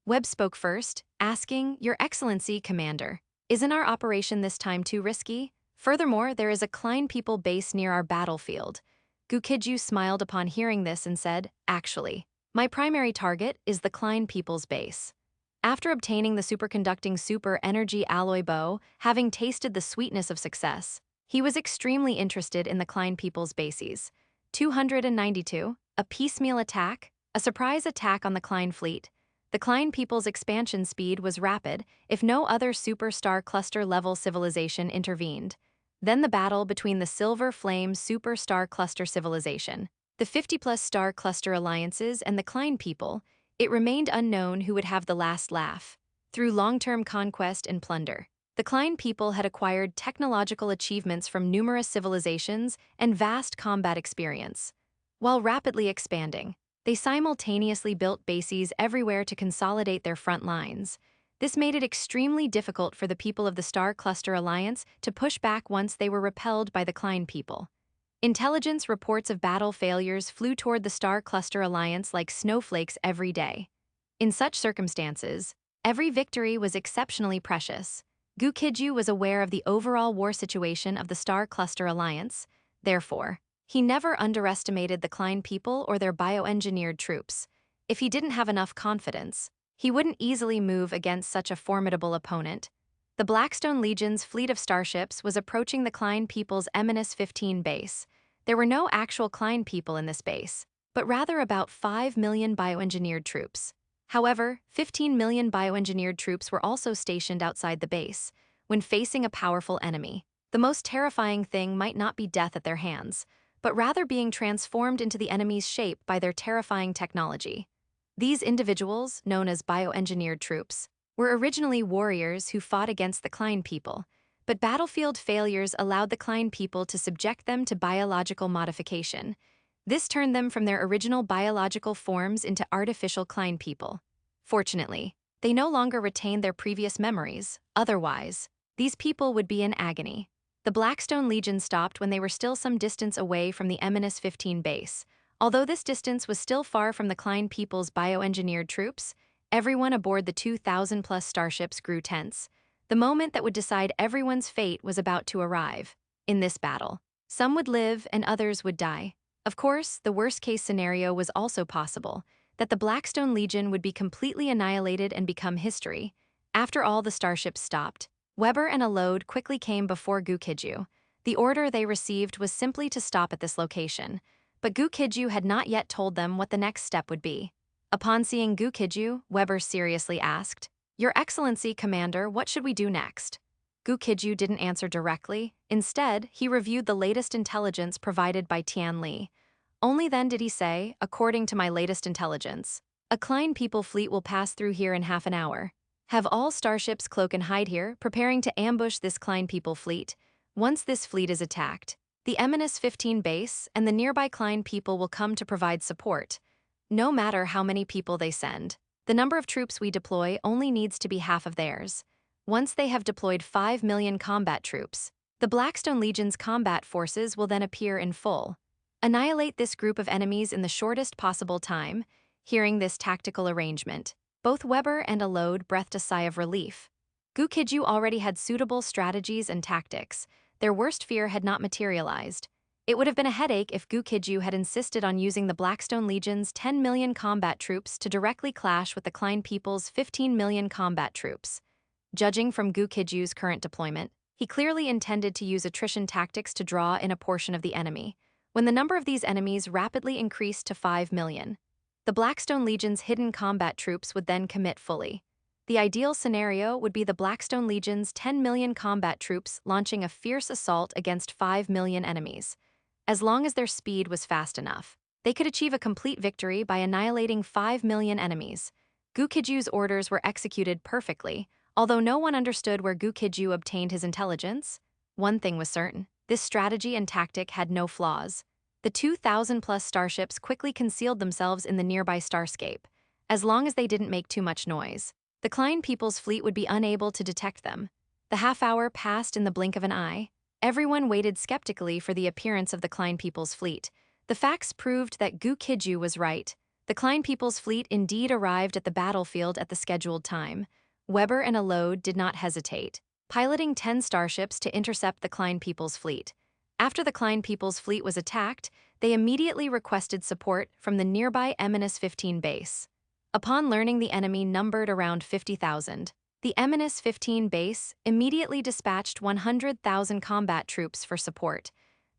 Webb spoke first, asking, "Your Excellency, Commander, isn't our operation this time too risky? Furthermore, there is a Klein people base near our battlefield." Gu Qijue smiled upon hearing this and said, "Actually, my primary target is the Klein people's base." After obtaining the superconducting super energy alloy bow, having tasted the sweetness of success, he was extremely interested in the Klein people's bases. 292, a piecemeal attack, a surprise attack on the Klein fleet. The Klein people's expansion speed was rapid if no other superstar cluster-level civilization intervened. Then the battle between the Silver Flame superstar cluster civilization, the 50-plus star cluster alliances, and the Klein people. It remained unknown who would have the last laugh. Through long-term conquest and plunder, the Klein people had acquired technological achievements from numerous civilizations and vast combat experience. While rapidly expanding, they simultaneously built bases everywhere to consolidate their front lines. This made it extremely difficult for the people of the Star Cluster Alliance to push back once they were repelled by the Klein people. Intelligence reports of battle failures flew toward the Star Cluster Alliance like snowflakes every day. In such circumstances, every victory was exceptionally precious. Gu Qijue was aware of the overall war situation of the Star Cluster Alliance. Therefore, he never underestimated the Klein people or their bioengineered troops. If he didn't have enough confidence, he wouldn't easily move against such a formidable opponent. The Blackstone Legion's fleet of starships was approaching the Klein people's -15 base. There were no actual Klein people in this base, but rather about 5 million bioengineered troops. However, 15 million bioengineered troops were also stationed outside the base. When facing a powerful enemy, the most terrifying thing might not be death at their hands, but rather being transformed into the enemy's shape by their terrifying technology. These individuals, known as bioengineered troops, were originally warriors who fought against the Klein people, but battlefield failures allowed the Klein people to subject them to biological modification. This turned them from their original biological forms into artificial Klein people. Fortunately, they no longer retained their previous memories. Otherwise, these people would be in agony. The Blackstone Legion stopped when they were still some distance away from the -15 base. Although this distance was still far from the Klein people's bioengineered troops, everyone aboard the 2,000-plus starships grew tense. The moment that would decide everyone's fate was about to arrive. In this battle, some would live and others would die. Of course, the worst-case scenario was also possible, that the Blackstone Legion would be completely annihilated and become history. After all the starships stopped, Weber and Alode quickly came before Gu Qijue. The order they received was simply to stop at this location, but Gu Qijue had not yet told them what the next step would be. Upon seeing Gu Qijue, Weber seriously asked, "Your Excellency, Commander, what should we do next?" Gu Qijue didn't answer directly. Instead, he reviewed the latest intelligence provided by Tian Li. Only then did he say, "According to my latest intelligence, a Klein people fleet will pass through here in half an hour. Have all starships cloak and hide here, preparing to ambush this Klein people fleet. Once this fleet is attacked, the -15 base and the nearby Klein people will come to provide support. No matter how many people they send, the number of troops we deploy only needs to be half of theirs. Once they have deployed 5 million combat troops, the Blackstone Legion's combat forces will then appear in full. Annihilate this group of enemies in the shortest possible time." Hearing this tactical arrangement, both Weber and Alode breathed a sigh of relief. Gu Qijue already had suitable strategies and tactics. Their worst fear had not materialized. It would have been a headache if Gu Qijue had insisted on using the Blackstone Legion's 10 million combat troops to directly clash with the Klein people's 15 million combat troops. Judging from Gu Qijue's current deployment, he clearly intended to use attrition tactics to draw in a portion of the enemy. When the number of these enemies rapidly increased to 5 million, the Blackstone Legion's hidden combat troops would then commit fully. The ideal scenario would be the Blackstone Legion's 10 million combat troops launching a fierce assault against 5 million enemies. As long as their speed was fast enough, they could achieve a complete victory by annihilating 5 million enemies. Gu Qijue's orders were executed perfectly, although no one understood where Gu Qijue obtained his intelligence. One thing was certain: this strategy and tactic had no flaws. The 2,000-plus starships quickly concealed themselves in the nearby starscape. As long as they didn't make too much noise, the Klein people's fleet would be unable to detect them. The half-hour passed in the blink of an eye. Everyone waited skeptically for the appearance of the Klein people's fleet. The facts proved that Gu Qijue was right. The Klein people's fleet indeed arrived at the battlefield at the scheduled time. Weber and Alode did not hesitate, piloting 10 starships to intercept the Klein people's fleet. After the Klein people's fleet was attacked, they immediately requested support from the nearby -15 base. Upon learning the enemy numbered around 50,000, the -15 base immediately dispatched 100,000 combat troops for support.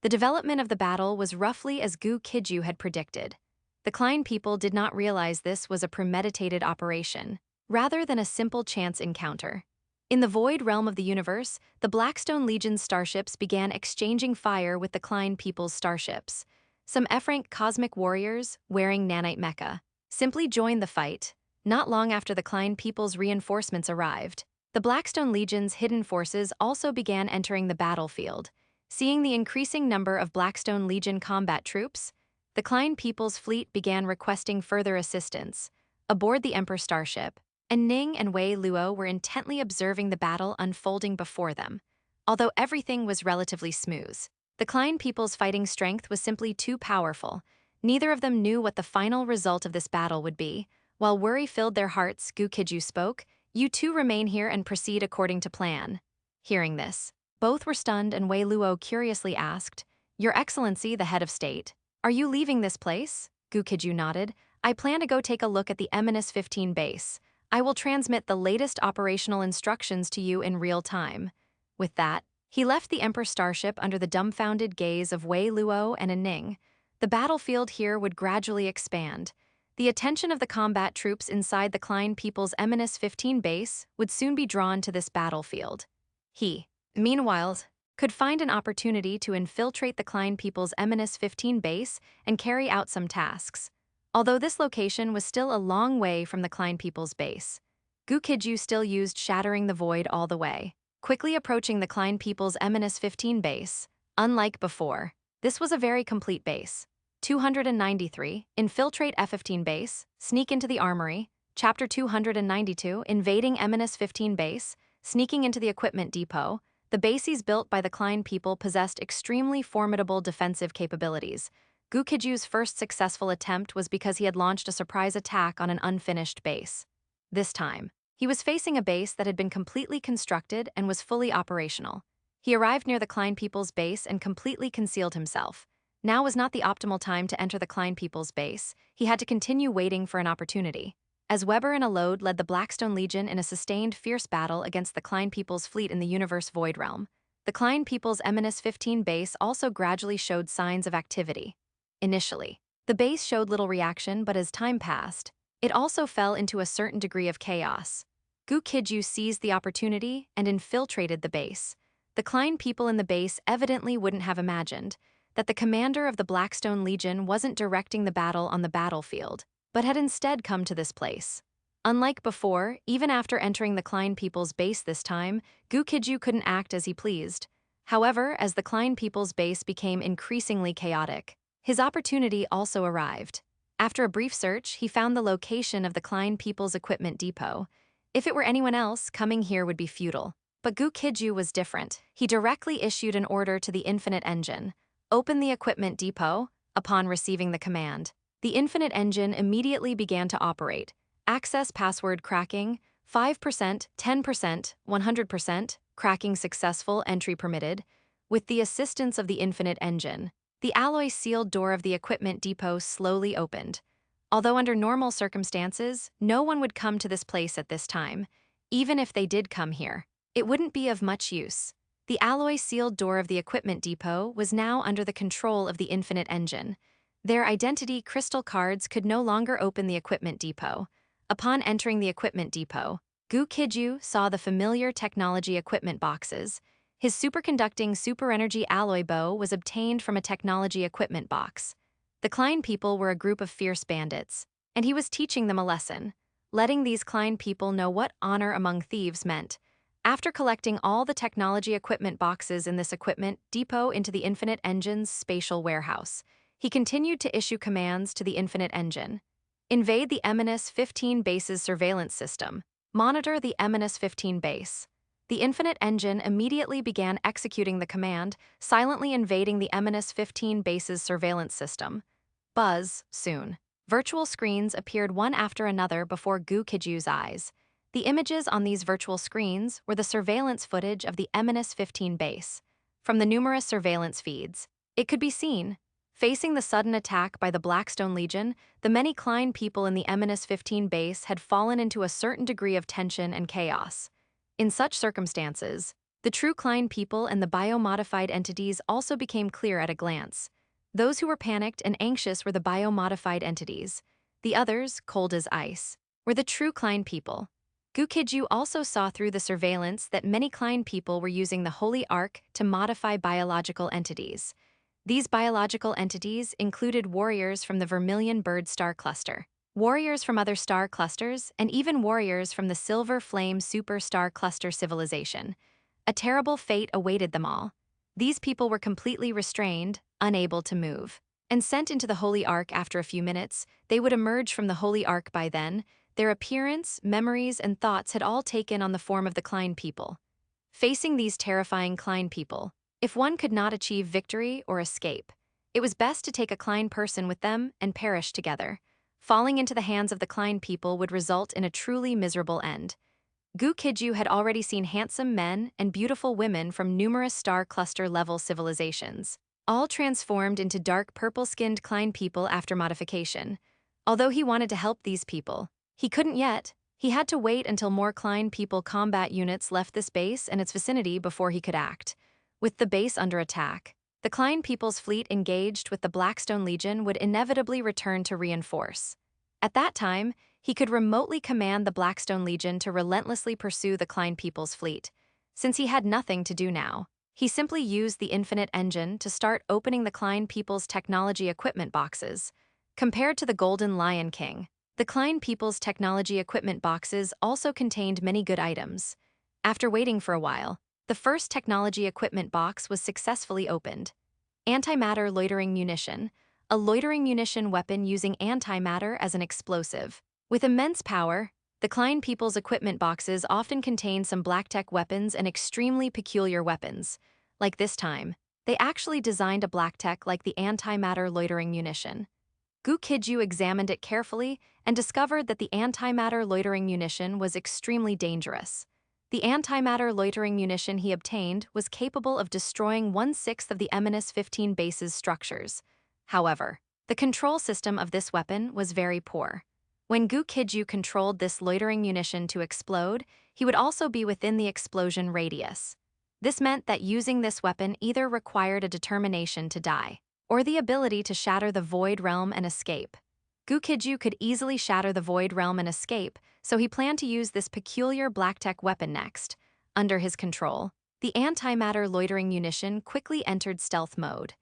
The development of the battle was roughly as Gu Qijue had predicted. The Klein people did not realize this was a premeditated operation, rather than a simple chance encounter. In the void realm of the universe, the Blackstone Legion's starships began exchanging fire with the Klein people's starships. Some F-rank cosmic warriors, wearing nanite mecha, simply joined the fight. Not long after the Klein people's reinforcements arrived, the Blackstone Legion's hidden forces also began entering the battlefield. Seeing the increasing number of Blackstone Legion combat troops, the Klein people's fleet began requesting further assistance. Aboard the Emperor starship, and Ning and Wei Luo were intently observing the battle unfolding before them. Although everything was relatively smooth, the Klein people's fighting strength was simply too powerful. Neither of them knew what the final result of this battle would be. While worry filled their hearts, Gu Qijue spoke, "You two remain here and proceed according to plan." Hearing this, both were stunned, and Wei Luo curiously asked, "Your Excellency, the head of state, are you leaving this place?" Gu Qijue nodded. "I plan to go take a look at the -15 base. I will transmit the latest operational instructions to you in real time." With that, he left the Emperor starship under the dumbfounded gaze of Wei Luo and Ning. The battlefield here would gradually expand. The attention of the combat troops inside the Klein people's -15 base would soon be drawn to this battlefield. He, meanwhile, could find an opportunity to infiltrate the Klein people's -15 base and carry out some tasks. Although this location was still a long way from the Klein people's base, Gu Qijue still used Shattering the Void all the way, quickly approaching the Klein people's -15 base. Unlike before, this was a very complete base. 293, Infiltrate F-15 base, Sneak into the armory. Chapter 292, Invading -15 base, Sneaking into the equipment depot. The bases built by the Klein people possessed extremely formidable defensive capabilities. Gu Qijue's first successful attempt was because he had launched a surprise attack on an unfinished base. This time, he was facing a base that had been completely constructed and was fully operational. He arrived near the Klein people's base and completely concealed himself. Now was not the optimal time to enter the Klein people's base. He had to continue waiting for an opportunity. As Weber and Alode led the Blackstone Legion in a sustained, fierce battle against the Klein people's fleet in the universe void realm, the Klein people's -15 base also gradually showed signs of activity. Initially, the base showed little reaction, but as time passed, it also fell into a certain degree of chaos. Gu Qijue seized the opportunity and infiltrated the base. The Klein people in the base evidently wouldn't have imagined that the commander of the Blackstone Legion wasn't directing the battle on the battlefield, but had instead come to this place. Unlike before, even after entering the Klein people's base this time, Gu Qijue couldn't act as he pleased. However, as the Klein people's base became increasingly chaotic, his opportunity also arrived. After a brief search, he found the location of the Klein people's equipment depot. If it were anyone else, coming here would be futile. But Gu Qijue was different. He directly issued an order to the Infinite Engine. "Open the equipment depot." Upon receiving the command, the Infinite Engine immediately began to operate. Access password cracking, 5%, 10%, 100%, cracking successful, entry permitted. With the assistance of the Infinite Engine, the alloy-sealed door of the equipment depot slowly opened. Although under normal circumstances, no one would come to this place at this time. Even if they did come here, it wouldn't be of much use. The alloy-sealed door of the equipment depot was now under the control of the Infinite Engine. Their identity crystal cards could no longer open the equipment depot. Upon entering the equipment depot, Gu Qijue saw the familiar technology equipment boxes. His superconducting super-energy alloy bow was obtained from a technology equipment box. The Klein people were a group of fierce bandits, and he was teaching them a lesson, letting these Klein people know what honor among thieves meant. After collecting all the technology equipment boxes in this equipment depot into the Infinite Engine's spatial warehouse, he continued to issue commands to the Infinite Engine. Invade the -15 base's surveillance system. Monitor the -15 base. The Infinite Engine immediately began executing the command, silently invading the -15 base's surveillance system. Buzz, soon. Virtual screens appeared one after another before Gu Qijue's eyes. The images on these virtual screens were the surveillance footage of the -15 base. From the numerous surveillance feeds, it could be seen. Facing the sudden attack by the Blackstone Legion, the many Klein people in the -15 base had fallen into a certain degree of tension and chaos. In such circumstances, the true Klein people and the biomodified entities also became clear at a glance. Those who were panicked and anxious were the biomodified entities. The others, cold as ice, were the true Klein people. Gu Qijue also saw through the surveillance that many Klein people were using the Holy Ark to modify biological entities. These biological entities included warriors from the Vermilion Bird star cluster, warriors from other star clusters, and even warriors from the Silver Flame super star cluster civilization. A terrible fate awaited them all. These people were completely restrained, unable to move, and sent into the Holy Ark after a few minutes. They would emerge from the Holy Ark by then. Their appearance, memories, and thoughts had all taken on the form of the Klein people. Facing these terrifying Klein people, if one could not achieve victory or escape, it was best to take a Klein person with them and perish together. Falling into the hands of the Klein people would result in a truly miserable end. Gu Qijue had already seen handsome men and beautiful women from numerous star cluster-level civilizations, all transformed into dark purple-skinned Klein people after modification. Although he wanted to help these people, he couldn't yet. He had to wait until more Klein people combat units left this base and its vicinity before he could act. With the base under attack, the Klein people's fleet engaged with the Blackstone Legion would inevitably return to reinforce. At that time, he could remotely command the Blackstone Legion to relentlessly pursue the Klein people's fleet. Since he had nothing to do now, he simply used the Infinite Engine to start opening the Klein people's technology equipment boxes. Compared to the Golden Lion King, the Klein people's technology equipment boxes also contained many good items. After waiting for a while, the first technology equipment box was successfully opened. Antimatter loitering munition, a loitering munition weapon using antimatter as an explosive. With immense power, the Klein people's equipment boxes often contain some black-tech weapons and extremely peculiar weapons. Like this time, they actually designed a black-tech like the antimatter loitering munition. Gu Qijue examined it carefully and discovered that the antimatter loitering munition was extremely dangerous. The antimatter loitering munition he obtained was capable of destroying 1/6 of the -15 base's structures. However, the control system of this weapon was very poor. When Gu Qijue controlled this loitering munition to explode, he would also be within the explosion radius. This meant that using this weapon either required a determination to die, or the ability to shatter the Void Realm and escape. Gu Qijue could easily shatter the Void Realm and escape, so he planned to use this peculiar black-tech weapon next. Under his control, the antimatter loitering munition quickly entered stealth mode.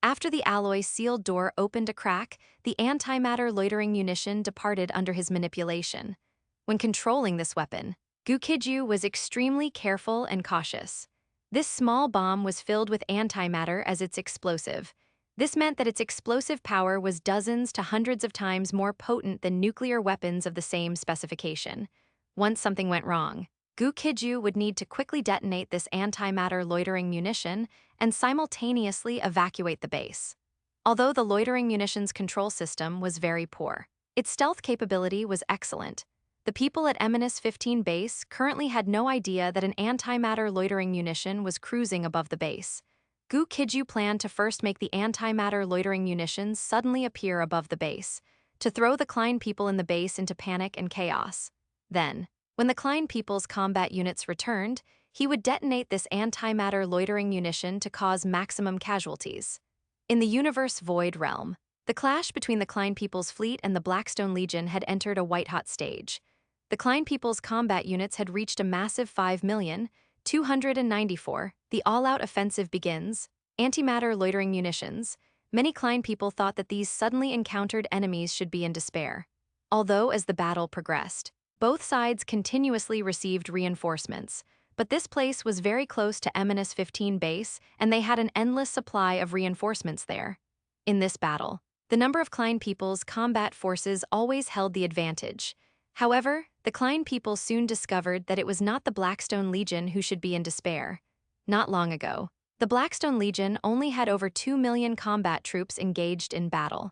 After the alloy sealed door opened a crack, the antimatter loitering munition departed under his manipulation. When controlling this weapon, Gu Qijue was extremely careful and cautious. This small bomb was filled with antimatter as its explosive. This meant that its explosive power was dozens to hundreds of times more potent than nuclear weapons of the same specification. Once something went wrong, Gu Qijue would need to quickly detonate this antimatter loitering munition and simultaneously evacuate the base. Although the loitering munition's control system was very poor, its stealth capability was excellent. The people at -15 base currently had no idea that an antimatter loitering munition was cruising above the base. Gu Qijue planned to first make the antimatter loitering munitions suddenly appear above the base, to throw the Klein people in the base into panic and chaos. Then, when the Klein people's combat units returned, he would detonate this antimatter loitering munition to cause maximum casualties. In the universe Void Realm, the clash between the Klein people's fleet and the Blackstone Legion had entered a white-hot stage. The Klein People's combat units had reached a massive 5,294,000. The all-out offensive begins. Antimatter loitering munitions. Many Klein people thought that these suddenly encountered enemies should be in despair. Although, as the battle progressed, both sides continuously received reinforcements, but this place was very close to -15 base, and they had an endless supply of reinforcements there. In this battle, the number of Klein people's combat forces always held the advantage. However, the Klein people soon discovered that it was not the Blackstone Legion who should be in despair. Not long ago, the Blackstone Legion only had over 2 million combat troops engaged in battle.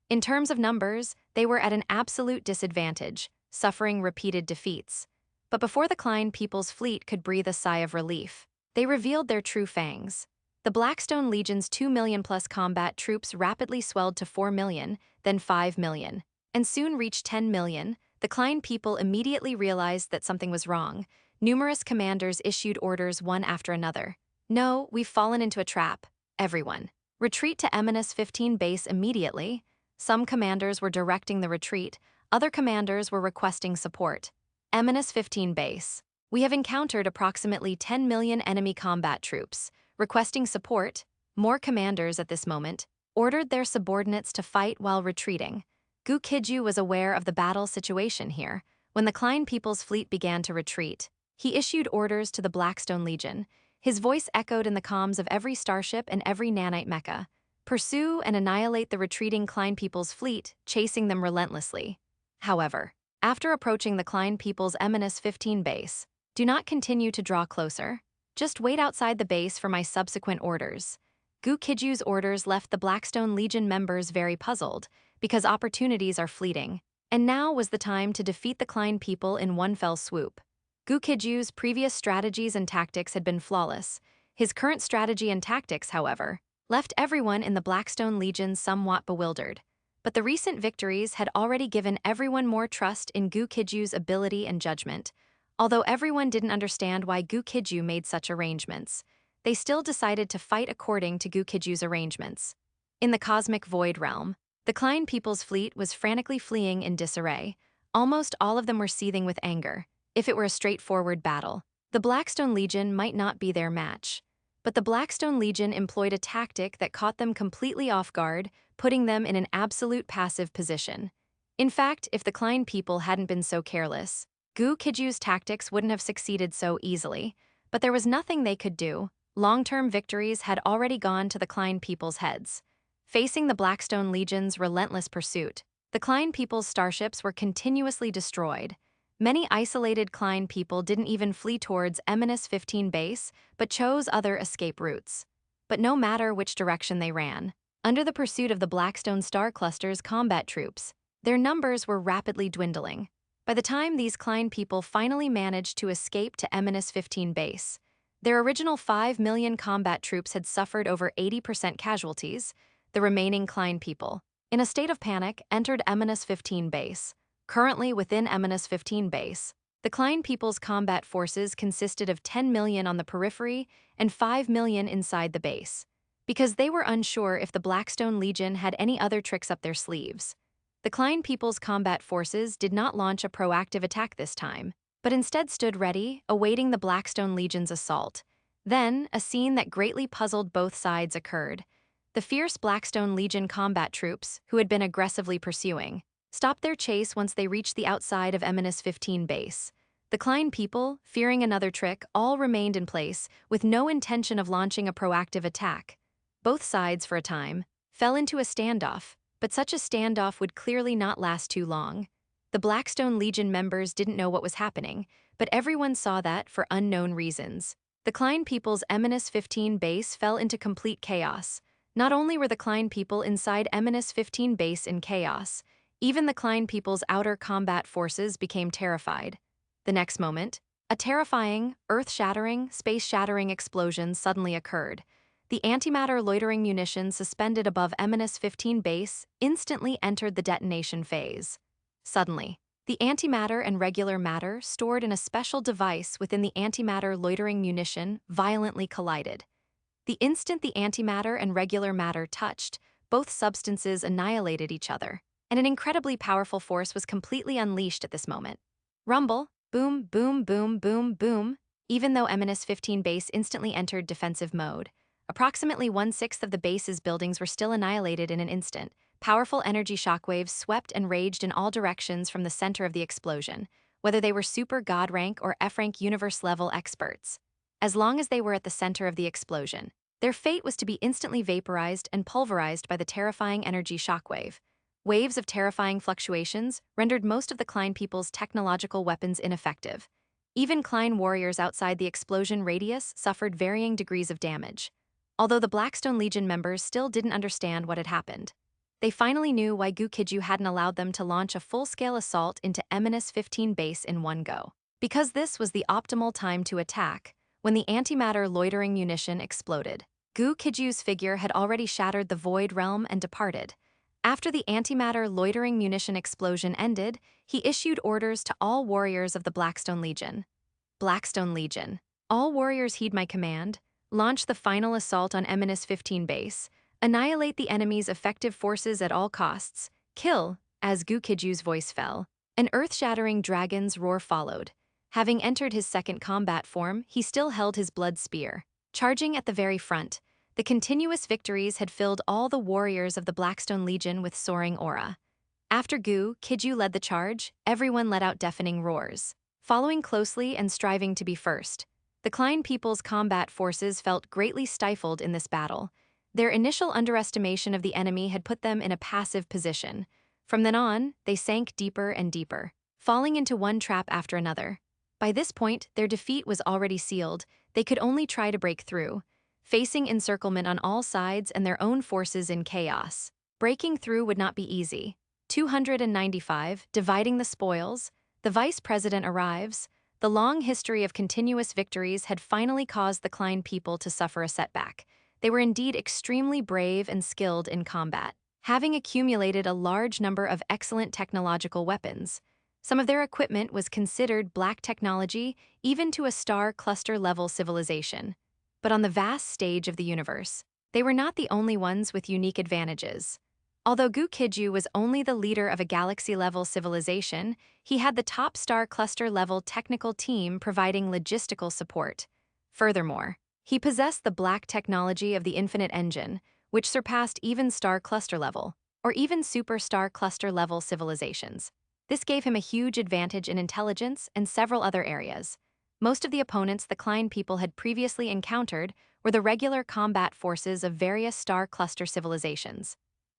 In terms of numbers, they were at an absolute disadvantage, suffering repeated defeats. But before the Klein people's fleet could breathe a sigh of relief, they revealed their true fangs. The Blackstone Legion's 2 million-plus combat troops rapidly swelled to 4 million, then 5 million, and soon reached 10 million. The Klein people immediately realized that something was wrong. Numerous commanders issued orders one after another. "No, we've fallen into a trap. Everyone, retreat to -15 base immediately." Some commanders were directing the retreat, other commanders were requesting support. -15 base. "We have encountered approximately 10 million enemy combat troops. Requesting support." More commanders at this moment ordered their subordinates to fight while retreating. Gu Qijue was aware of the battle situation here. When the Klein people's fleet began to retreat, he issued orders to the Blackstone Legion. His voice echoed in the comms of every starship and every nanite mecha. Pursue and annihilate the retreating Klein people's fleet, chasing them relentlessly. However, after approaching the Klein people's -15 base, do not continue to draw closer. Just wait outside the base for my subsequent orders. Gu Qijue's orders left the Blackstone Legion members very puzzled, because opportunities are fleeting, and now was the time to defeat the Klein people in one fell swoop. Gu Qijue's previous strategies and tactics had been flawless. His current strategy and tactics, however, left everyone in the Blackstone Legion somewhat bewildered. But the recent victories had already given everyone more trust in Gu Qijue's ability and judgment. Although everyone didn't understand why Gu Qijue made such arrangements, they still decided to fight according to Gu Qijue's arrangements. In the cosmic void realm, the Klein people's fleet was frantically fleeing in disarray. Almost all of them were seething with anger. If it were a straightforward battle, the Blackstone Legion might not be their match. But the Blackstone Legion employed a tactic that caught them completely off guard, putting them in an absolute passive position. In fact, if the Klein people hadn't been so careless, Gu Qijue's tactics wouldn't have succeeded so easily. But there was nothing they could do. Long-term victories had already gone to the Klein people's heads. Facing the Blackstone Legion's relentless pursuit, the Klein people's starships were continuously destroyed. Many isolated Klein people didn't even flee towards -15 base, but chose other escape routes. But no matter which direction they ran, under the pursuit of the Blackstone Star Cluster's combat troops, their numbers were rapidly dwindling. By the time these Klein people finally managed to escape to -15 base, their original 5 million combat troops had suffered over 80% casualties. The remaining Klein people, in a state of panic, entered -15 base. Currently within -15 base, the Klein people's combat forces consisted of 10 million on the periphery and 5 million inside the base, because they were unsure if the Blackstone Legion had any other tricks up their sleeves. The Klein people's combat forces did not launch a proactive attack this time, but instead stood ready, awaiting the Blackstone Legion's assault. Then, a scene that greatly puzzled both sides occurred. The fierce Blackstone Legion combat troops, who had been aggressively pursuing, stopped their chase once they reached the outside of -15 base. The Klein people, fearing another trick, all remained in place, with no intention of launching a proactive attack. Both sides, for a time, fell into a standoff, but such a standoff would clearly not last too long. The Blackstone Legion members didn't know what was happening, but everyone saw that for unknown reasons. The Klein people's -15 base fell into complete chaos. Not only were the Klein people inside -15 base in chaos, even the Klein people's outer combat forces became terrified. The next moment, a terrifying, earth-shattering, space-shattering explosion suddenly occurred. The antimatter loitering munitions suspended above -15 base instantly entered the detonation phase. Suddenly, the antimatter and regular matter stored in a special device within the antimatter loitering munition violently collided. The instant the antimatter and regular matter touched, both substances annihilated each other, and an incredibly powerful force was completely unleashed at this moment. Rumble, boom, boom, boom, boom, boom. Even though -15 base instantly entered defensive mode, approximately 1/6 of the base's buildings were still annihilated in an instant. Powerful energy shockwaves swept and raged in all directions from the center of the explosion, whether they were super god rank or F rank universe level experts. As long as they were at the center of the explosion, their fate was to be instantly vaporized and pulverized by the terrifying energy shockwave. Waves of terrifying fluctuations rendered most of the Klein people's technological weapons ineffective. Even Klein warriors outside the explosion radius suffered varying degrees of damage. Although the Blackstone Legion members still didn't understand what had happened, they finally knew why Gu Qijue hadn't allowed them to launch a full-scale assault into -15 base in one go. Because this was the optimal time to attack, when the antimatter loitering munition exploded. Gu Qijue's figure had already shattered the void realm and departed. After the antimatter loitering munition explosion ended, he issued orders to all warriors of the Blackstone Legion. Blackstone Legion. All warriors heed my command. Launch the final assault on -15 base. Annihilate the enemy's effective forces at all costs. Kill, as Gu Qijue's voice fell. An earth-shattering dragon's roar followed. Having entered his second combat form, he still held his blood spear. Charging at the very front, the continuous victories had filled all the warriors of the Blackstone Legion with soaring aura. After Gu Qijue led the charge, everyone let out deafening roars. Following closely and striving to be first, the Klein people's combat forces felt greatly stifled in this battle. Their initial underestimation of the enemy had put them in a passive position. From then on, they sank deeper and deeper, falling into one trap after another. By this point, their defeat was already sealed. They could only try to break through, facing encirclement on all sides and their own forces in chaos. Breaking through would not be easy. 295, dividing the spoils. The vice president arrives. The long history of continuous victories had finally caused the Klein people to suffer a setback. They were indeed extremely brave and skilled in combat, having accumulated a large number of excellent technological weapons. Some of their equipment was considered black technology, even to a star cluster-level civilization. But on the vast stage of the universe, they were not the only ones with unique advantages. Although Gu Qijue was only the leader of a galaxy-level civilization, he had the top star cluster-level technical team providing logistical support. Furthermore, he possessed the black technology of the infinite engine, which surpassed even star cluster-level, or even super-star cluster-level civilizations. This gave him a huge advantage in intelligence and several other areas. Most of the opponents the Klein people had previously encountered were the regular combat forces of various star cluster civilizations.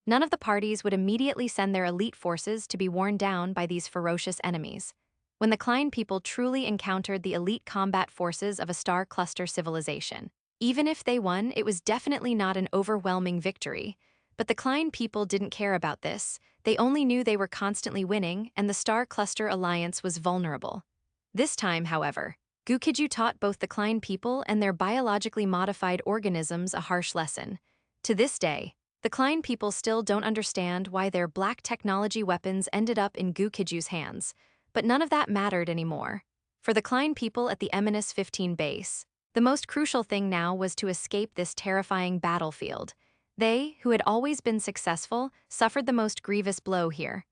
None of the parties would immediately send their elite forces to be worn down by these ferocious enemies. When the Klein people truly encountered the elite combat forces of a star cluster civilization, even if they won, it was definitely not an overwhelming victory. But the Klein people didn't care about this. They only knew they were constantly winning, and the Star Cluster Alliance was vulnerable. This time, however, Gu Qijue taught both the Klein people and their biologically modified organisms a harsh lesson. To this day, the Klein people still don't understand why their black technology weapons ended up in Gu Qijue's hands, but none of that mattered anymore. For the Klein people at the -15 base, the most crucial thing now was to escape this terrifying battlefield. They, who had always been successful, suffered the most grievous blow here.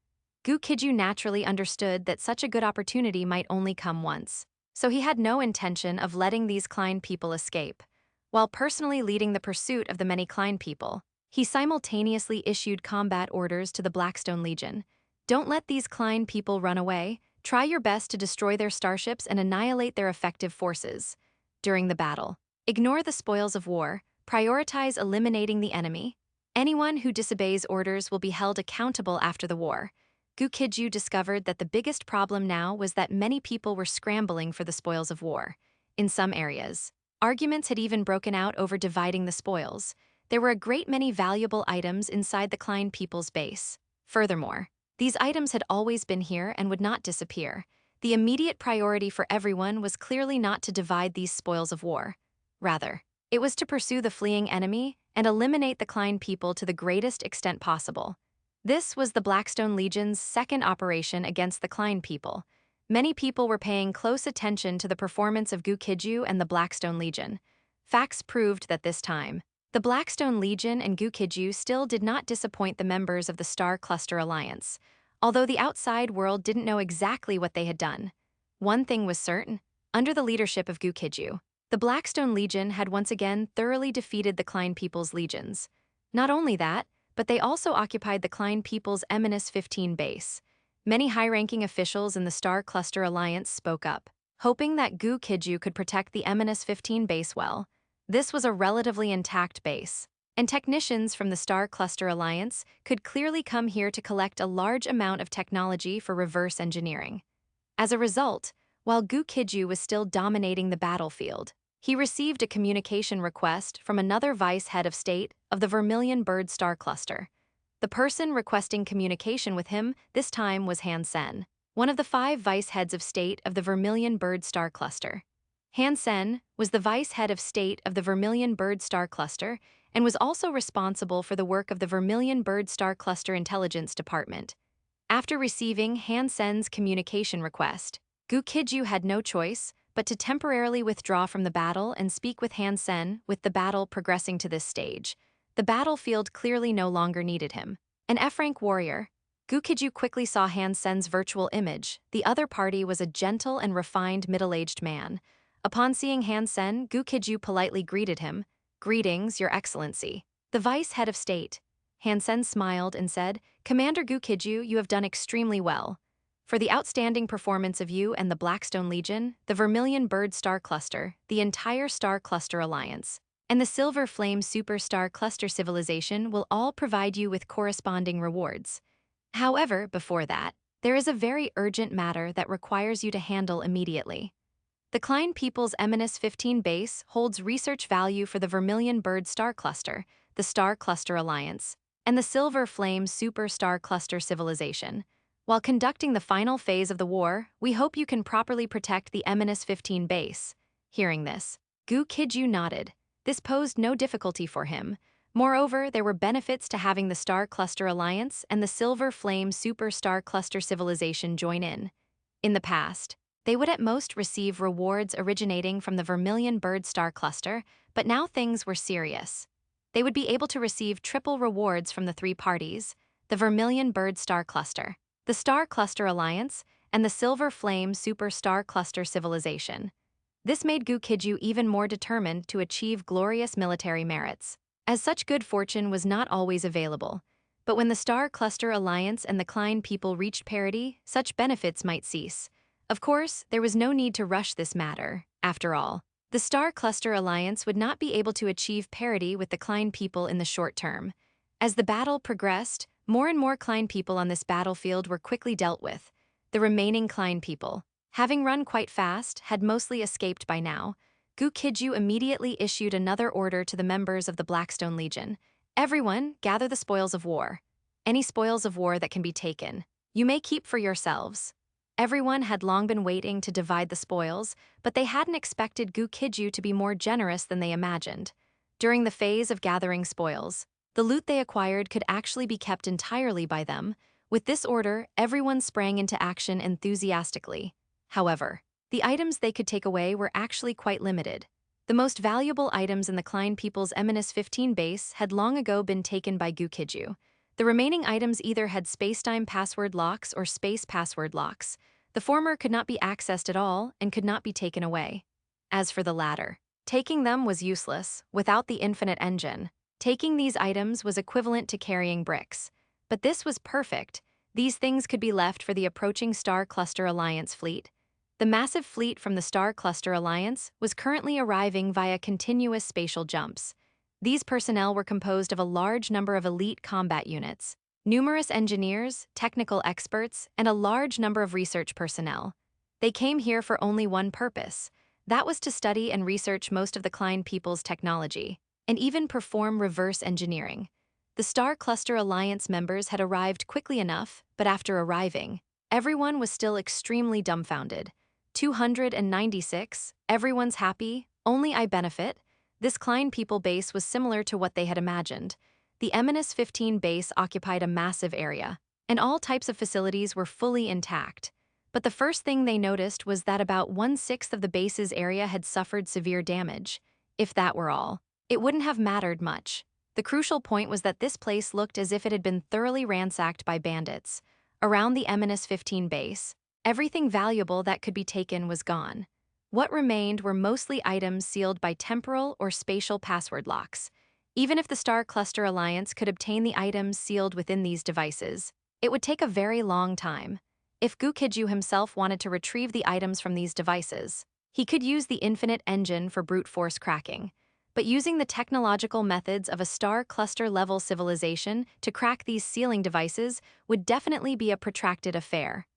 Gu Qijue naturally understood that such a good opportunity might only come once, so he had no intention of letting these Klein people escape. While personally leading the pursuit of the many Klein people, he simultaneously issued combat orders to the Blackstone Legion. Don't let these Klein people run away. Try your best to destroy their starships and annihilate their effective forces. During the battle, ignore the spoils of war. Prioritize eliminating the enemy. Anyone who disobeys orders will be held accountable after the war. Gu Qijue discovered that the biggest problem now was that many people were scrambling for the spoils of war. In some areas, arguments had even broken out over dividing the spoils. There were a great many valuable items inside the Klein people's base. Furthermore, these items had always been here and would not disappear. The immediate priority for everyone was clearly not to divide these spoils of war. Rather, it was to pursue the fleeing enemy and eliminate the Klein people to the greatest extent possible. This was the Blackstone Legion's second operation against the Klein people. Many people were paying close attention to the performance of Gu Qijue and the Blackstone Legion. Facts proved that this time, the Blackstone Legion and Gu Qijue still did not disappoint the members of the Star Cluster Alliance. Although the outside world didn't know exactly what they had done, one thing was certain: under the leadership of Gu Qijue, the Blackstone Legion had once again thoroughly defeated the Klein People's legions. Not only that, but they also occupied the Klein People's -15 base. Many high-ranking officials in the Star Cluster Alliance spoke up, hoping that Gu Qijue could protect the -15 base well. This was a relatively intact base, and technicians from the Star Cluster Alliance could clearly come here to collect a large amount of technology for reverse engineering. As a result, while Gu Qijue was still dominating the battlefield, he received a communication request from another vice head of state of the Vermilion Bird Star Cluster. The person requesting communication with him this time was Han Sen, one of the 5 vice heads of state of the Vermilion Bird Star Cluster. Han Sen was the vice head of state of the Vermilion Bird Star Cluster and was also responsible for the work of the Vermilion Bird Star Cluster Intelligence Department. After receiving Han Sen's communication request, Gu Qijue had no choice but to temporarily withdraw from the battle and speak with Han Sen. With the battle progressing to this stage, the battlefield clearly no longer needed him. An F-rank warrior, Gu Qijue quickly saw Han Sen's virtual image. The other party was a gentle and refined middle-aged man. Upon seeing Han Sen, Gu Qijue politely greeted him. "Greetings, Your Excellency." The vice head of state, Han Sen, smiled and said, "Commander Gu Qijue, you have done extremely well. For the outstanding performance of you and the Blackstone Legion, the Vermilion Bird Star Cluster, the entire Star Cluster Alliance, and the Silver Flame Super Star Cluster Civilization will all provide you with corresponding rewards. However, before that, there is a very urgent matter that requires you to handle immediately. The Klein People's -15 base holds research value for the Vermilion Bird Star Cluster, the Star Cluster Alliance, and the Silver Flame Super Star Cluster Civilization. While conducting the final phase of the war, we hope you can properly protect the -15 base." Hearing this, Gu Qijue nodded. This posed no difficulty for him. Moreover, there were benefits to having the Star Cluster Alliance and the Silver Flame Super Star Cluster Civilization join in. In the past, they would at most receive rewards originating from the Vermilion Bird Star Cluster, but now things were serious. They would be able to receive triple rewards from the 3 parties: the Vermilion Bird Star Cluster, the Star Cluster Alliance, and the Silver Flame Super Star Cluster Civilization. This made Gu Qijue even more determined to achieve glorious military merits, as such good fortune was not always available. But when the Star Cluster Alliance and the Klein people reached parity, such benefits might cease. Of course, there was no need to rush this matter. After all, the Star Cluster Alliance would not be able to achieve parity with the Klein people in the short term. As the battle progressed, more and more Klein people on this battlefield were quickly dealt with. The remaining Klein people, having run quite fast, had mostly escaped by now. Gu Qijue immediately issued another order to the members of the Blackstone Legion. "Everyone, gather the spoils of war. Any spoils of war that can be taken, you may keep for yourselves." Everyone had long been waiting to divide the spoils, but they hadn't expected Gu Qijue to be more generous than they imagined. During the phase of gathering spoils, the loot they acquired could actually be kept entirely by them. With this order, everyone sprang into action enthusiastically. However, the items they could take away were actually quite limited. The most valuable items in the Klein People's -15 base had long ago been taken by Gu Qijue. The remaining items either had spacetime password locks or space password locks. The former could not be accessed at all and could not be taken away. As for the latter, taking them was useless. Without the infinite engine, taking these items was equivalent to carrying bricks. But this was perfect. These things could be left for the approaching Star Cluster Alliance fleet. The massive fleet from the Star Cluster Alliance was currently arriving via continuous spatial jumps. These personnel were composed of a large number of elite combat units, numerous engineers, technical experts, and a large number of research personnel. They came here for only one purpose. That was to study and research most of the Klein people's technology, and even perform reverse engineering. The Star Cluster Alliance members had arrived quickly enough, but after arriving, everyone was still extremely dumbfounded. 296, everyone's happy, only I benefit. This Klein people base was similar to what they had imagined. The -15 base occupied a massive area, and all types of facilities were fully intact. But the first thing they noticed was that about 1/6 of the base's area had suffered severe damage. If that were all, it wouldn't have mattered much. The crucial point was that this place looked as if it had been thoroughly ransacked by bandits. Around the -15 base, Everything valuable that could be taken was gone. What remained were mostly items sealed by temporal or spatial password locks. Even if the Star Cluster Alliance could obtain the items sealed within these devices, it would take a very long time. If Gu Qijue himself wanted to retrieve the items from these devices, he could use the infinite engine for brute force cracking. But using the technological methods of a star cluster-level civilization to crack these sealing devices would definitely be a protracted affair.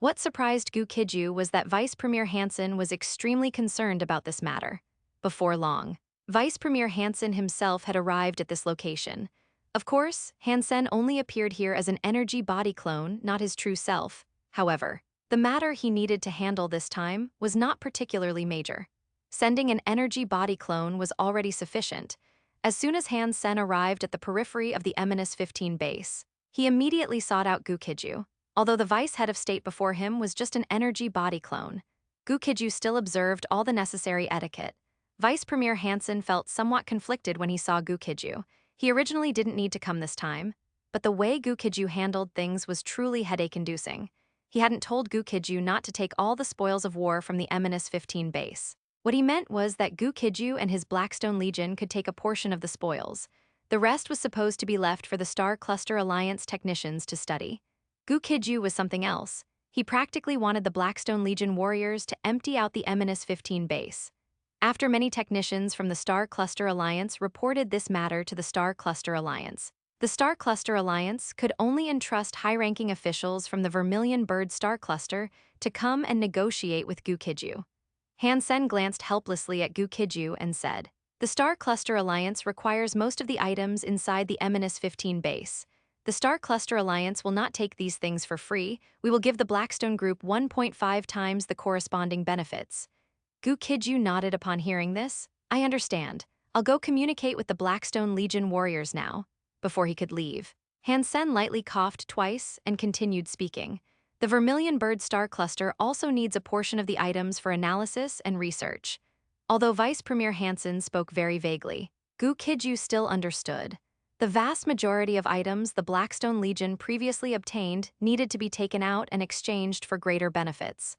What surprised Gu Qijue was that Vice Premier Hansen was extremely concerned about this matter. Before long, Vice Premier Hansen himself had arrived at this location. Of course, Hansen only appeared here as an energy body clone, not his true self. However, the matter he needed to handle this time was not particularly major. Sending an energy body clone was already sufficient. As soon as Hansen arrived at the periphery of the -15 base, he immediately sought out Gu Qijue. Although the vice head of state before him was just an energy body clone, Gu Qijue still observed all the necessary etiquette. Vice Premier Hansen felt somewhat conflicted when he saw Gu Qijue. He originally didn't need to come this time, but the way Gu Qijue handled things was truly headache-inducing. He hadn't told Gu Qijue not to take all the spoils of war from the -15 base. What he meant was that Gu Qijue and his Blackstone Legion could take a portion of the spoils. The rest was supposed to be left for the Star Cluster Alliance technicians to study. Gu Qijue was something else. He practically wanted the Blackstone Legion warriors to empty out the -15 base. After many technicians from the Star Cluster Alliance reported this matter to the Star Cluster Alliance, the Star Cluster Alliance could only entrust high-ranking officials from the Vermilion Bird Star Cluster to come and negotiate with Gu Qijue. Hansen glanced helplessly at Gu Qijue and said, "The Star Cluster Alliance requires most of the items inside the -15 base. The Star Cluster Alliance will not take these things for free. We will give the Blackstone Group 1.5 times the corresponding benefits." Gu Qijue nodded upon hearing this. "I understand. I'll go communicate with the Blackstone Legion warriors now." Before he could leave, Hansen lightly coughed twice and continued speaking. "The Vermilion Bird Star Cluster also needs a portion of the items for analysis and research." Although Vice Premier Hansen spoke very vaguely, Gu Qijue still understood. The vast majority of items the Blackstone Legion previously obtained needed to be taken out and exchanged for greater benefits.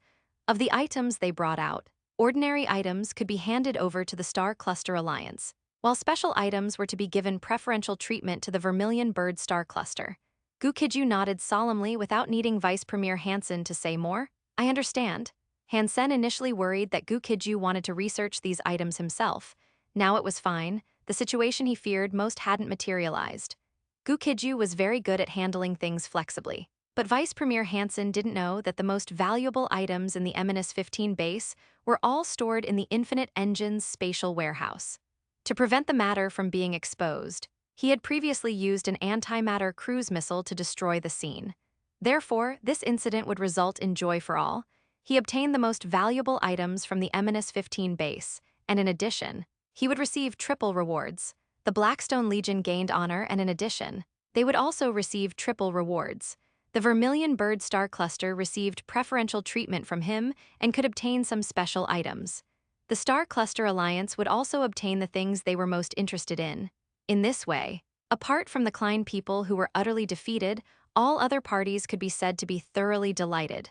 Of the items they brought out, ordinary items could be handed over to the Star Cluster Alliance, while special items were to be given preferential treatment to the Vermilion Bird Star Cluster. Gu Qijue nodded solemnly without needing Vice Premier Hansen to say more. "I understand." Hansen initially worried that Gu Qijue wanted to research these items himself. Now it was fine. The situation he feared most hadn't materialized. Gu Qijue was very good at handling things flexibly. But Vice Premier Hansen didn't know that the most valuable items in the -15 base were all stored in the Infinite Engine's spatial warehouse. To prevent the matter from being exposed, he had previously used an antimatter cruise missile to destroy the scene. Therefore, this incident would result in joy for all. He obtained the most valuable items from the -15 base, and in addition, he would receive triple rewards. The Blackstone Legion gained honor, and in addition, they would also receive triple rewards. The Vermilion Bird Star Cluster received preferential treatment from him and could obtain some special items. The Star Cluster Alliance would also obtain the things they were most interested in. In this way, apart from the Klein people who were utterly defeated, all other parties could be said to be thoroughly delighted.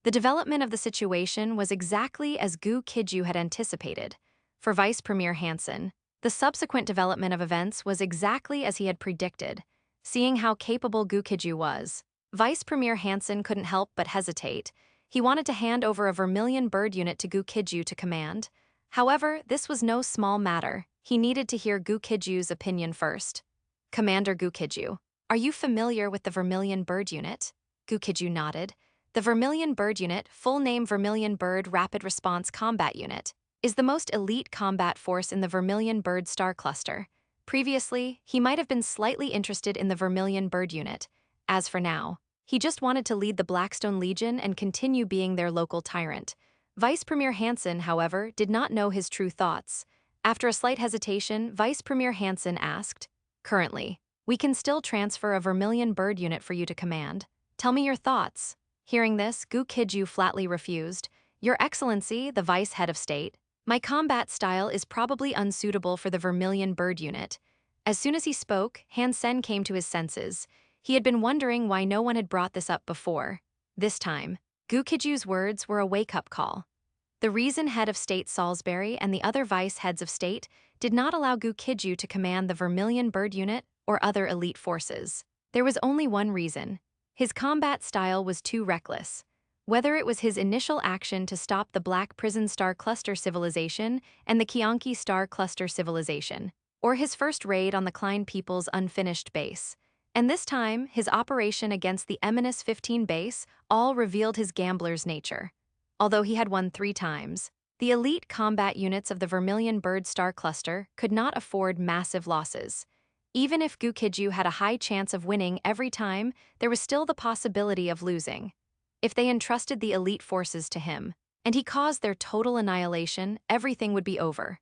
The development of the situation was exactly as Gu Qijue had anticipated. For Vice Premier Hansen, the subsequent development of events was exactly as he had predicted. Seeing how capable Gu Qijue was, Vice Premier Hansen couldn't help but hesitate. He wanted to hand over a Vermilion Bird unit to Gu Qijue to command. However, this was no small matter. He needed to hear Gu Qijue's opinion first. "Commander Gu Qijue, are you familiar with the Vermilion Bird unit?" Gu Qijue nodded. "The Vermilion Bird unit, full name Vermilion Bird Rapid Response Combat Unit, is the most elite combat force in the Vermilion Bird Star Cluster. Previously, he might have been slightly interested in the Vermilion Bird unit. As for now, he just wanted to lead the Blackstone Legion and continue being their local tyrant." Vice Premier Hansen, however, did not know his true thoughts. After a slight hesitation, Vice Premier Hansen asked, "Currently, we can still transfer a Vermilion Bird unit for you to command. Tell me your thoughts." Hearing this, Gu Qijue flatly refused. "Your Excellency, the Vice Head of State, my combat style is probably unsuitable for the Vermilion Bird unit." As soon as he spoke, Hansen came to his senses. He had been wondering why no one had brought this up before. This time, Gu Qijue's words were a wake-up call. The reason head of state Salisbury and the other vice heads of state did not allow Gu Qijue to command the Vermilion Bird Unit or other elite forces. There was only one reason. His combat style was too reckless. Whether it was his initial action to stop the Black Prison Star Cluster civilization and the Qianqi Star Cluster civilization, or his first raid on the Klein people's unfinished base. And this time, his operation against the -15 base all revealed his gambler's nature. Although he had won 3 times, the elite combat units of the Vermilion Bird Star Cluster could not afford massive losses. Even if Gu Qijue had a high chance of winning every time, there was still the possibility of losing. If they entrusted the elite forces to him, and he caused their total annihilation, everything would be over.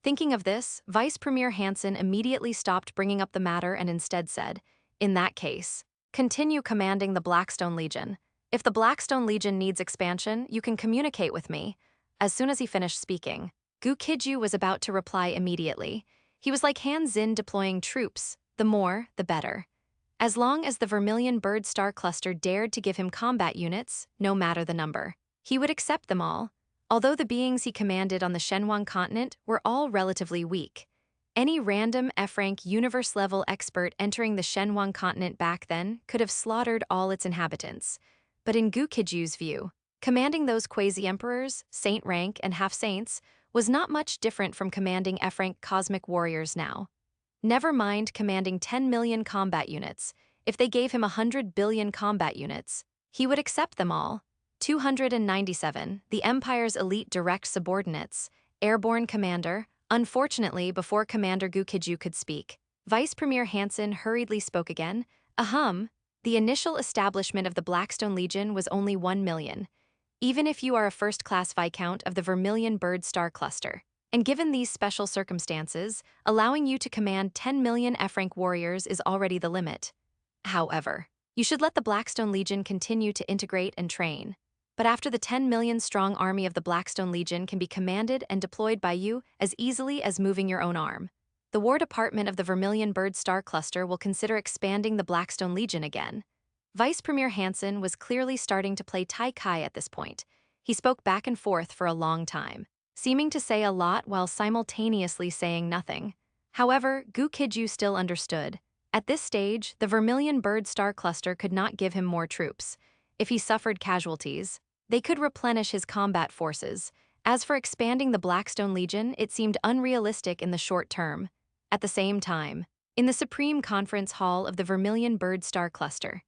Thinking of this, Vice Premier Hansen immediately stopped bringing up the matter and instead said, "In that case, continue commanding the Blackstone Legion. If the Blackstone Legion needs expansion, you can communicate with me." As soon as he finished speaking, Gu Qijue was about to reply immediately. He was like Han Xin deploying troops, the more, the better. As long as the Vermilion Bird Star Cluster dared to give him combat units, no matter the number, he would accept them all. Although the beings he commanded on the Shenhuang continent were all relatively weak, any random F-rank universe-level expert entering the Shenhuang continent back then could have slaughtered all its inhabitants. But in Gu Qijue's view, commanding those quasi-emperors, saint rank and half-saints, was not much different from commanding F-rank cosmic warriors now. Never mind commanding 10 million combat units. If they gave him 100 billion combat units, he would accept them all. 297, the Empire's elite direct subordinates, airborne commander. Unfortunately, before Commander Gu Qijue could speak, Vice Premier Hansen hurriedly spoke again. The initial establishment of the Blackstone Legion was only 1 million. Even if you are a first-class Viscount of the Vermilion Bird Star Cluster, and given these special circumstances, allowing you to command 10 million F-rank warriors is already the limit. However, you should let the Blackstone Legion continue to integrate and train. But after the 10 million-strong army of the Blackstone Legion can be commanded and deployed by you as easily as moving your own arm, the War Department of the Vermilion Bird Star Cluster will consider expanding the Blackstone Legion again. Vice Premier Hansen was clearly starting to play Tai Kai at this point. He spoke back and forth for a long time, seeming to say a lot while simultaneously saying nothing. However, Gu Qijue still understood. At this stage, the Vermilion Bird Star Cluster could not give him more troops. If he suffered casualties, they could replenish his combat forces. As for expanding the Blackstone Legion, it seemed unrealistic in the short term. At the same time, in the Supreme Conference Hall of the Vermilion Bird Star Cluster,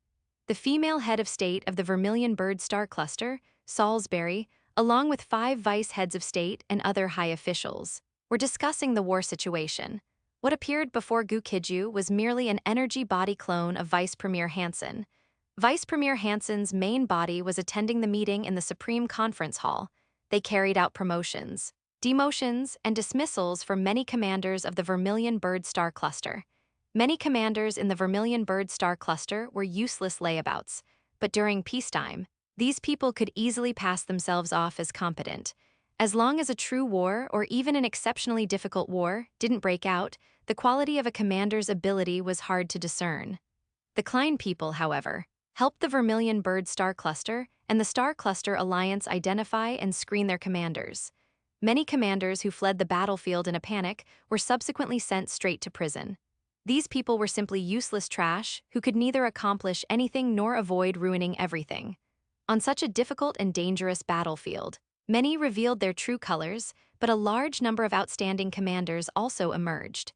the female head of state of the Vermilion Bird Star Cluster, Salisbury, along with 5 vice heads of state and other high officials, were discussing the war situation. What appeared before Gu Qijue was merely an energy body clone of Vice Premier Hansen. Vice Premier Hansen's main body was attending the meeting in the Supreme Conference Hall. They carried out promotions, demotions, and dismissals for many commanders of the Vermilion Bird Star Cluster. Many commanders in the Vermilion Bird Star Cluster were useless layabouts, but during peacetime, these people could easily pass themselves off as competent. As long as a true war, or even an exceptionally difficult war, didn't break out, the quality of a commander's ability was hard to discern. The Klein people, however, helped the Vermilion Bird Star Cluster and the Star Cluster Alliance identify and screen their commanders. Many commanders who fled the battlefield in a panic were subsequently sent straight to prison. These people were simply useless trash who could neither accomplish anything nor avoid ruining everything. On such a difficult and dangerous battlefield, many revealed their true colors, but a large number of outstanding commanders also emerged.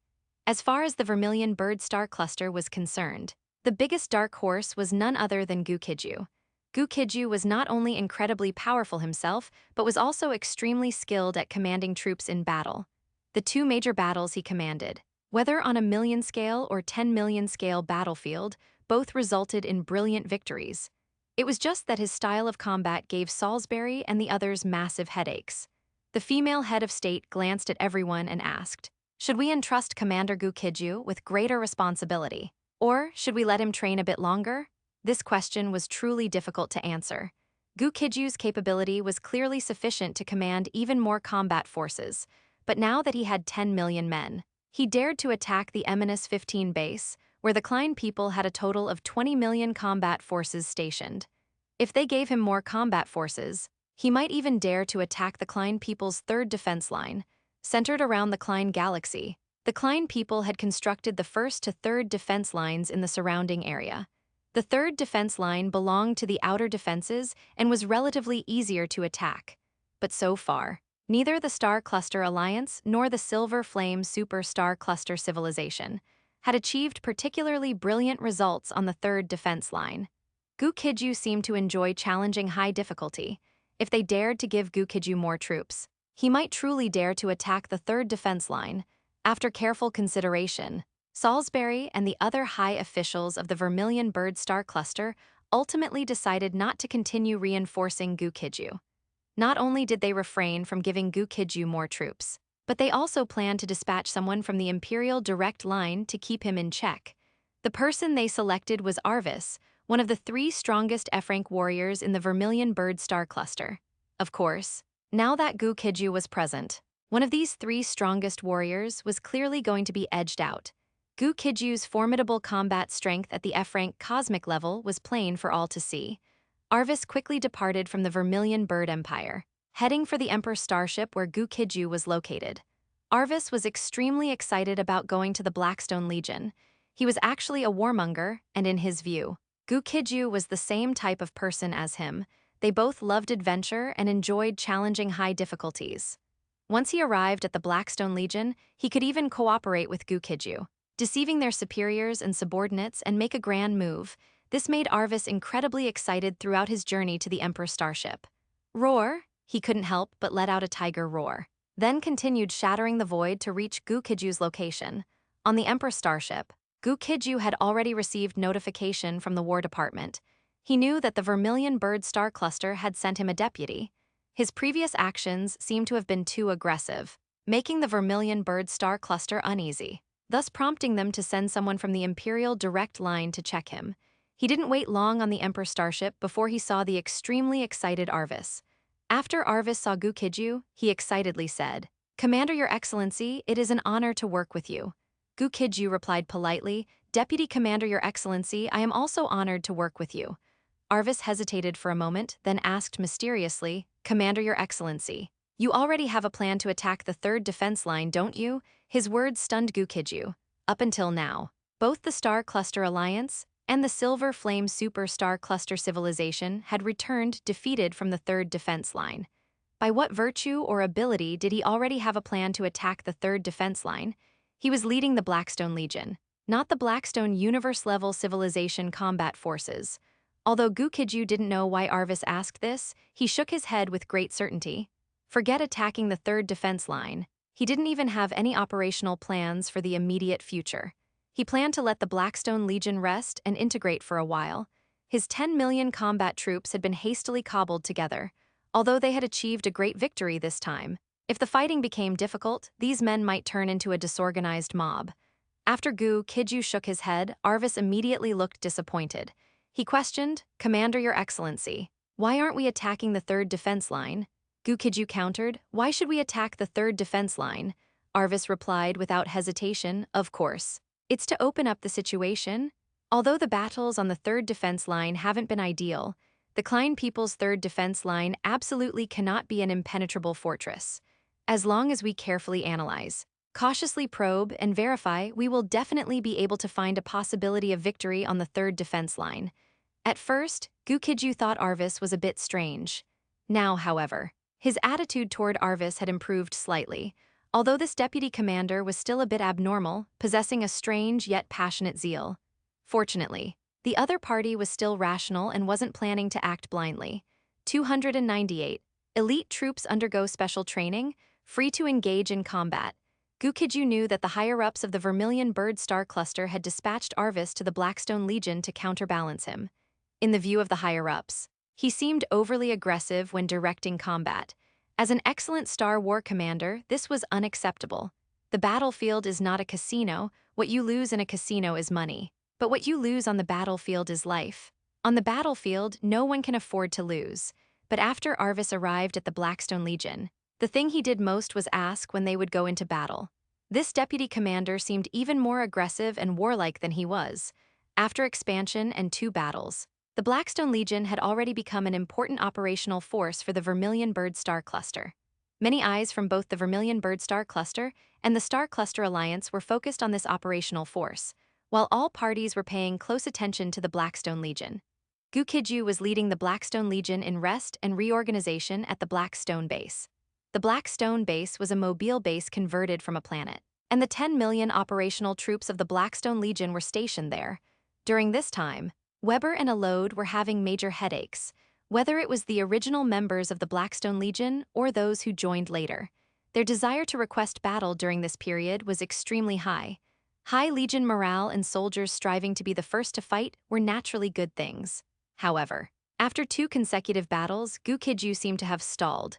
As far as the Vermilion Bird Star Cluster was concerned, the biggest dark horse was none other than Gu Qijue. Gu Qijue was not only incredibly powerful himself, but was also extremely skilled at commanding troops in battle. The 2 major battles he commanded, whether on a 1 million scale or 10 million scale battlefield, both resulted in brilliant victories. It was just that his style of combat gave Salisbury and the others massive headaches. The female head of state glanced at everyone and asked, "Should we entrust Commander Gu Qijue with greater responsibility? Or should we let him train a bit longer?" This question was truly difficult to answer. Gu Qijue's capability was clearly sufficient to command even more combat forces, but now that he had 10 million men, he dared to attack the -15 base, where the Klein people had a total of 20 million combat forces stationed. If they gave him more combat forces, he might even dare to attack the Klein people's third defense line, centered around the Klein galaxy. The Klein people had constructed the first to third defense lines in the surrounding area. The third defense line belonged to the outer defenses and was relatively easier to attack. But so far, neither the Star Cluster Alliance nor the Silver Flame Super Star Cluster Civilization had achieved particularly brilliant results on the third defense line. Gu Qijue seemed to enjoy challenging high difficulty. If they dared to give Gu Qijue more troops, he might truly dare to attack the third defense line. After careful consideration, Salisbury and the other high officials of the Vermilion Bird Star Cluster ultimately decided not to continue reinforcing Gu Qijue. Not only did they refrain from giving Gu Qijue more troops, but they also planned to dispatch someone from the Imperial Direct Line to keep him in check. The person they selected was Arvis, one of the 3 strongest F-rank warriors in the Vermilion Bird Star Cluster. Of course, now that Gu Qijue was present, one of these 3 strongest warriors was clearly going to be edged out. Gu Qijue's formidable combat strength at the F-rank cosmic level was plain for all to see. Arvis quickly departed from the Vermilion Bird Empire, heading for the Emperor starship where Gu Qijue was located. Arvis was extremely excited about going to the Blackstone Legion. He was actually a warmonger, and in his view, Gu Qijue was the same type of person as him. They both loved adventure and enjoyed challenging high difficulties. Once he arrived at the Blackstone Legion, he could even cooperate with Gu Qijue, deceiving their superiors and subordinates and make a grand move. This made Arvis incredibly excited throughout his journey to the Emperor starship. Roar! He couldn't help but let out a tiger roar, then continued shattering the void to reach Gu Qijue's location. On the Emperor starship, Gu Qijue had already received notification from the War Department. He knew that the Vermilion Bird Star Cluster had sent him a deputy. His previous actions seemed to have been too aggressive, making the Vermilion Bird Star Cluster uneasy, thus prompting them to send someone from the Imperial Direct Line to check him. He didn't wait long on the Emperor starship before he saw the extremely excited Arvis. After Arvis saw Gu Qijue, he excitedly said, "Commander, Your Excellency, it is an honor to work with you." Gu Qijue replied politely, "Deputy Commander, Your Excellency, I am also honored to work with you." Arvis hesitated for a moment, then asked mysteriously, "Commander, Your Excellency, you already have a plan to attack the third defense line, don't you?" His words stunned Gu Qijue. Up until now, both the Star Cluster Alliance and the Silver Flame Super Star Cluster Civilization had returned defeated from the third defense line. By what virtue or ability did he already have a plan to attack the third defense line? He was leading the Blackstone Legion, not the Blackstone Universe-level civilization combat forces. Although Gu Qijue didn't know why Arvis asked this, he shook his head with great certainty. Forget attacking the third defense line. He didn't even have any operational plans for the immediate future. He planned to let the Blackstone Legion rest and integrate for a while. His 10 million combat troops had been hastily cobbled together, although they had achieved a great victory this time. If the fighting became difficult, these men might turn into a disorganized mob. After Gu Qijue shook his head, Arvis immediately looked disappointed. He questioned, "Commander, Your Excellency, why aren't we attacking the third defense line?" Gu Qijue countered, "Why should we attack the third defense line?" Arvis replied without hesitation, "Of course. It's to open up the situation. Although the battles on the third defense line haven't been ideal, the Klein people's third defense line absolutely cannot be an impenetrable fortress. As long as we carefully analyze, cautiously probe, and verify, we will definitely be able to find a possibility of victory on the third defense line." At first, Gu Qijue thought Arvis was a bit strange. Now, however, his attitude toward Arvis had improved slightly. Although this deputy commander was still a bit abnormal, possessing a strange yet passionate zeal. Fortunately, the other party was still rational and wasn't planning to act blindly. 298. Elite troops undergo special training, free to engage in combat. Gu Qijue knew that the higher-ups of the Vermilion Bird Star Cluster had dispatched Arvis to the Blackstone Legion to counterbalance him. In the view of the higher-ups, he seemed overly aggressive when directing combat. As an excellent Star War commander, this was unacceptable. The battlefield is not a casino. What you lose in a casino is money. But what you lose on the battlefield is life. On the battlefield, no one can afford to lose. But after Arvis arrived at the Blackstone Legion, the thing he did most was ask when they would go into battle. This deputy commander seemed even more aggressive and warlike than he was. After expansion and 2 battles, The Blackstone Legion had already become an important operational force for the Vermilion Bird Star Cluster. Many eyes from both the Vermilion Bird Star Cluster and the Star Cluster Alliance were focused on this operational force, while all parties were paying close attention to the Blackstone Legion. Gu Qijue was leading the Blackstone Legion in rest and reorganization at the Blackstone Base. The Blackstone Base was a mobile base converted from a planet, and the 10 million operational troops of the Blackstone Legion were stationed there. During this time, Weber and Alode were having major headaches, whether it was the original members of the Blackstone Legion or those who joined later. Their desire to request battle during this period was extremely high. High Legion morale and soldiers striving to be the first to fight were naturally good things. However, after 2 consecutive battles, Gu Qijue seemed to have stalled.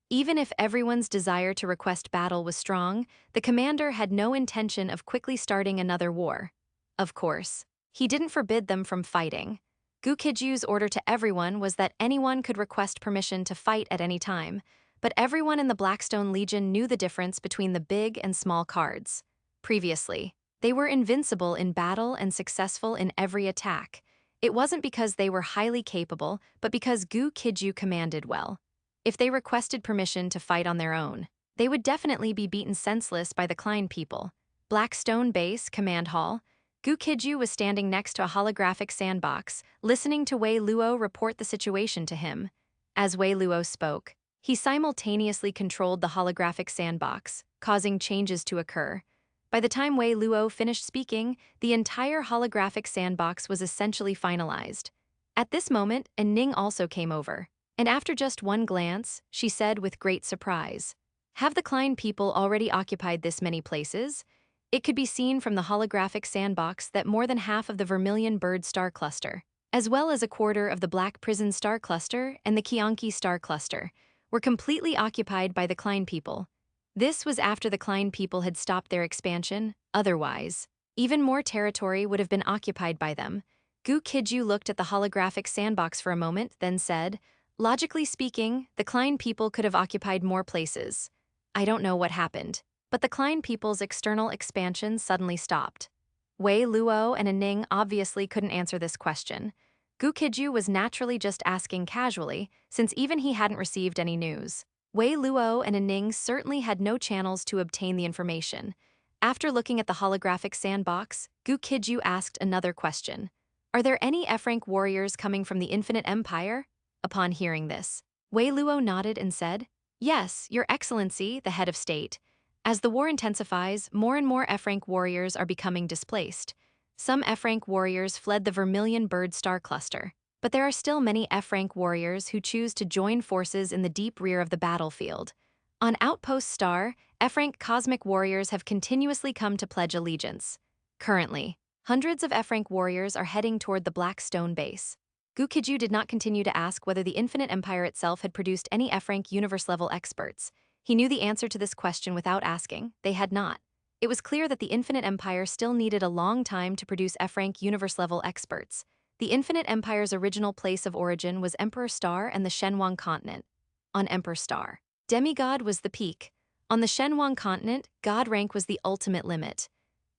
Even if everyone's desire to request battle was strong, the commander had no intention of quickly starting another war. Of course, he didn't forbid them from fighting. Gu Qijue's order to everyone was that anyone could request permission to fight at any time, but everyone in the Blackstone Legion knew the difference between the big and small cards. Previously, they were invincible in battle and successful in every attack. It wasn't because they were highly capable, but because Gu Qijue commanded well. If they requested permission to fight on their own, they would definitely be beaten senseless by the Klein people. Blackstone Base, Command Hall. Gu Qijue was standing next to a holographic sandbox, listening to Wei Luo report the situation to him. As Wei Luo spoke, he simultaneously controlled the holographic sandbox, causing changes to occur. By the time Wei Luo finished speaking, the entire holographic sandbox was essentially finalized. At this moment, Ning also came over, and after just one glance, she said with great surprise, "Have the Klein people already occupied this many places?" It could be seen from the holographic sandbox that more than half of the Vermilion Bird Star Cluster, as well as a quarter of the Black Prison Star Cluster and the Qianqi Star Cluster, were completely occupied by the Klein people. This was after the Klein people had stopped their expansion. Otherwise, even more territory would have been occupied by them. Gu Qijue looked at the holographic sandbox for a moment, then said, "Logically speaking, the Klein people could have occupied more places. I don't know what happened, but the Klein people's external expansion suddenly stopped." Wei Luo and Ning obviously couldn't answer this question. Gu Qijue was naturally just asking casually, since even he hadn't received any news. Wei Luo and Ning certainly had no channels to obtain the information. After looking at the holographic sandbox, Gu Qijue asked another question. "Are there any F-rank warriors coming from the Infinite Empire?" Upon hearing this, Wei Luo nodded and said, "Yes, Your Excellency, the head of state. As the war intensifies, more and more F-rank warriors are becoming displaced. Some F-rank warriors fled the Vermilion Bird Star Cluster, but there are still many F-rank warriors who choose to join forces in the deep rear of the battlefield. On Outpost Star, F-rank cosmic warriors have continuously come to pledge allegiance. Currently, hundreds of F-rank warriors are heading toward the Blackstone Base." Gu Qijue did not continue to ask whether the Infinite Empire itself had produced any F-rank universe-level experts. He knew the answer to this question without asking. They had not. It was clear that the Infinite Empire still needed a long time to produce F-rank universe-level experts. The Infinite Empire's original place of origin was Emperor Star and the Shenhuang continent. On Emperor Star, demigod was the peak. On the Shenhuang continent, god rank was the ultimate limit.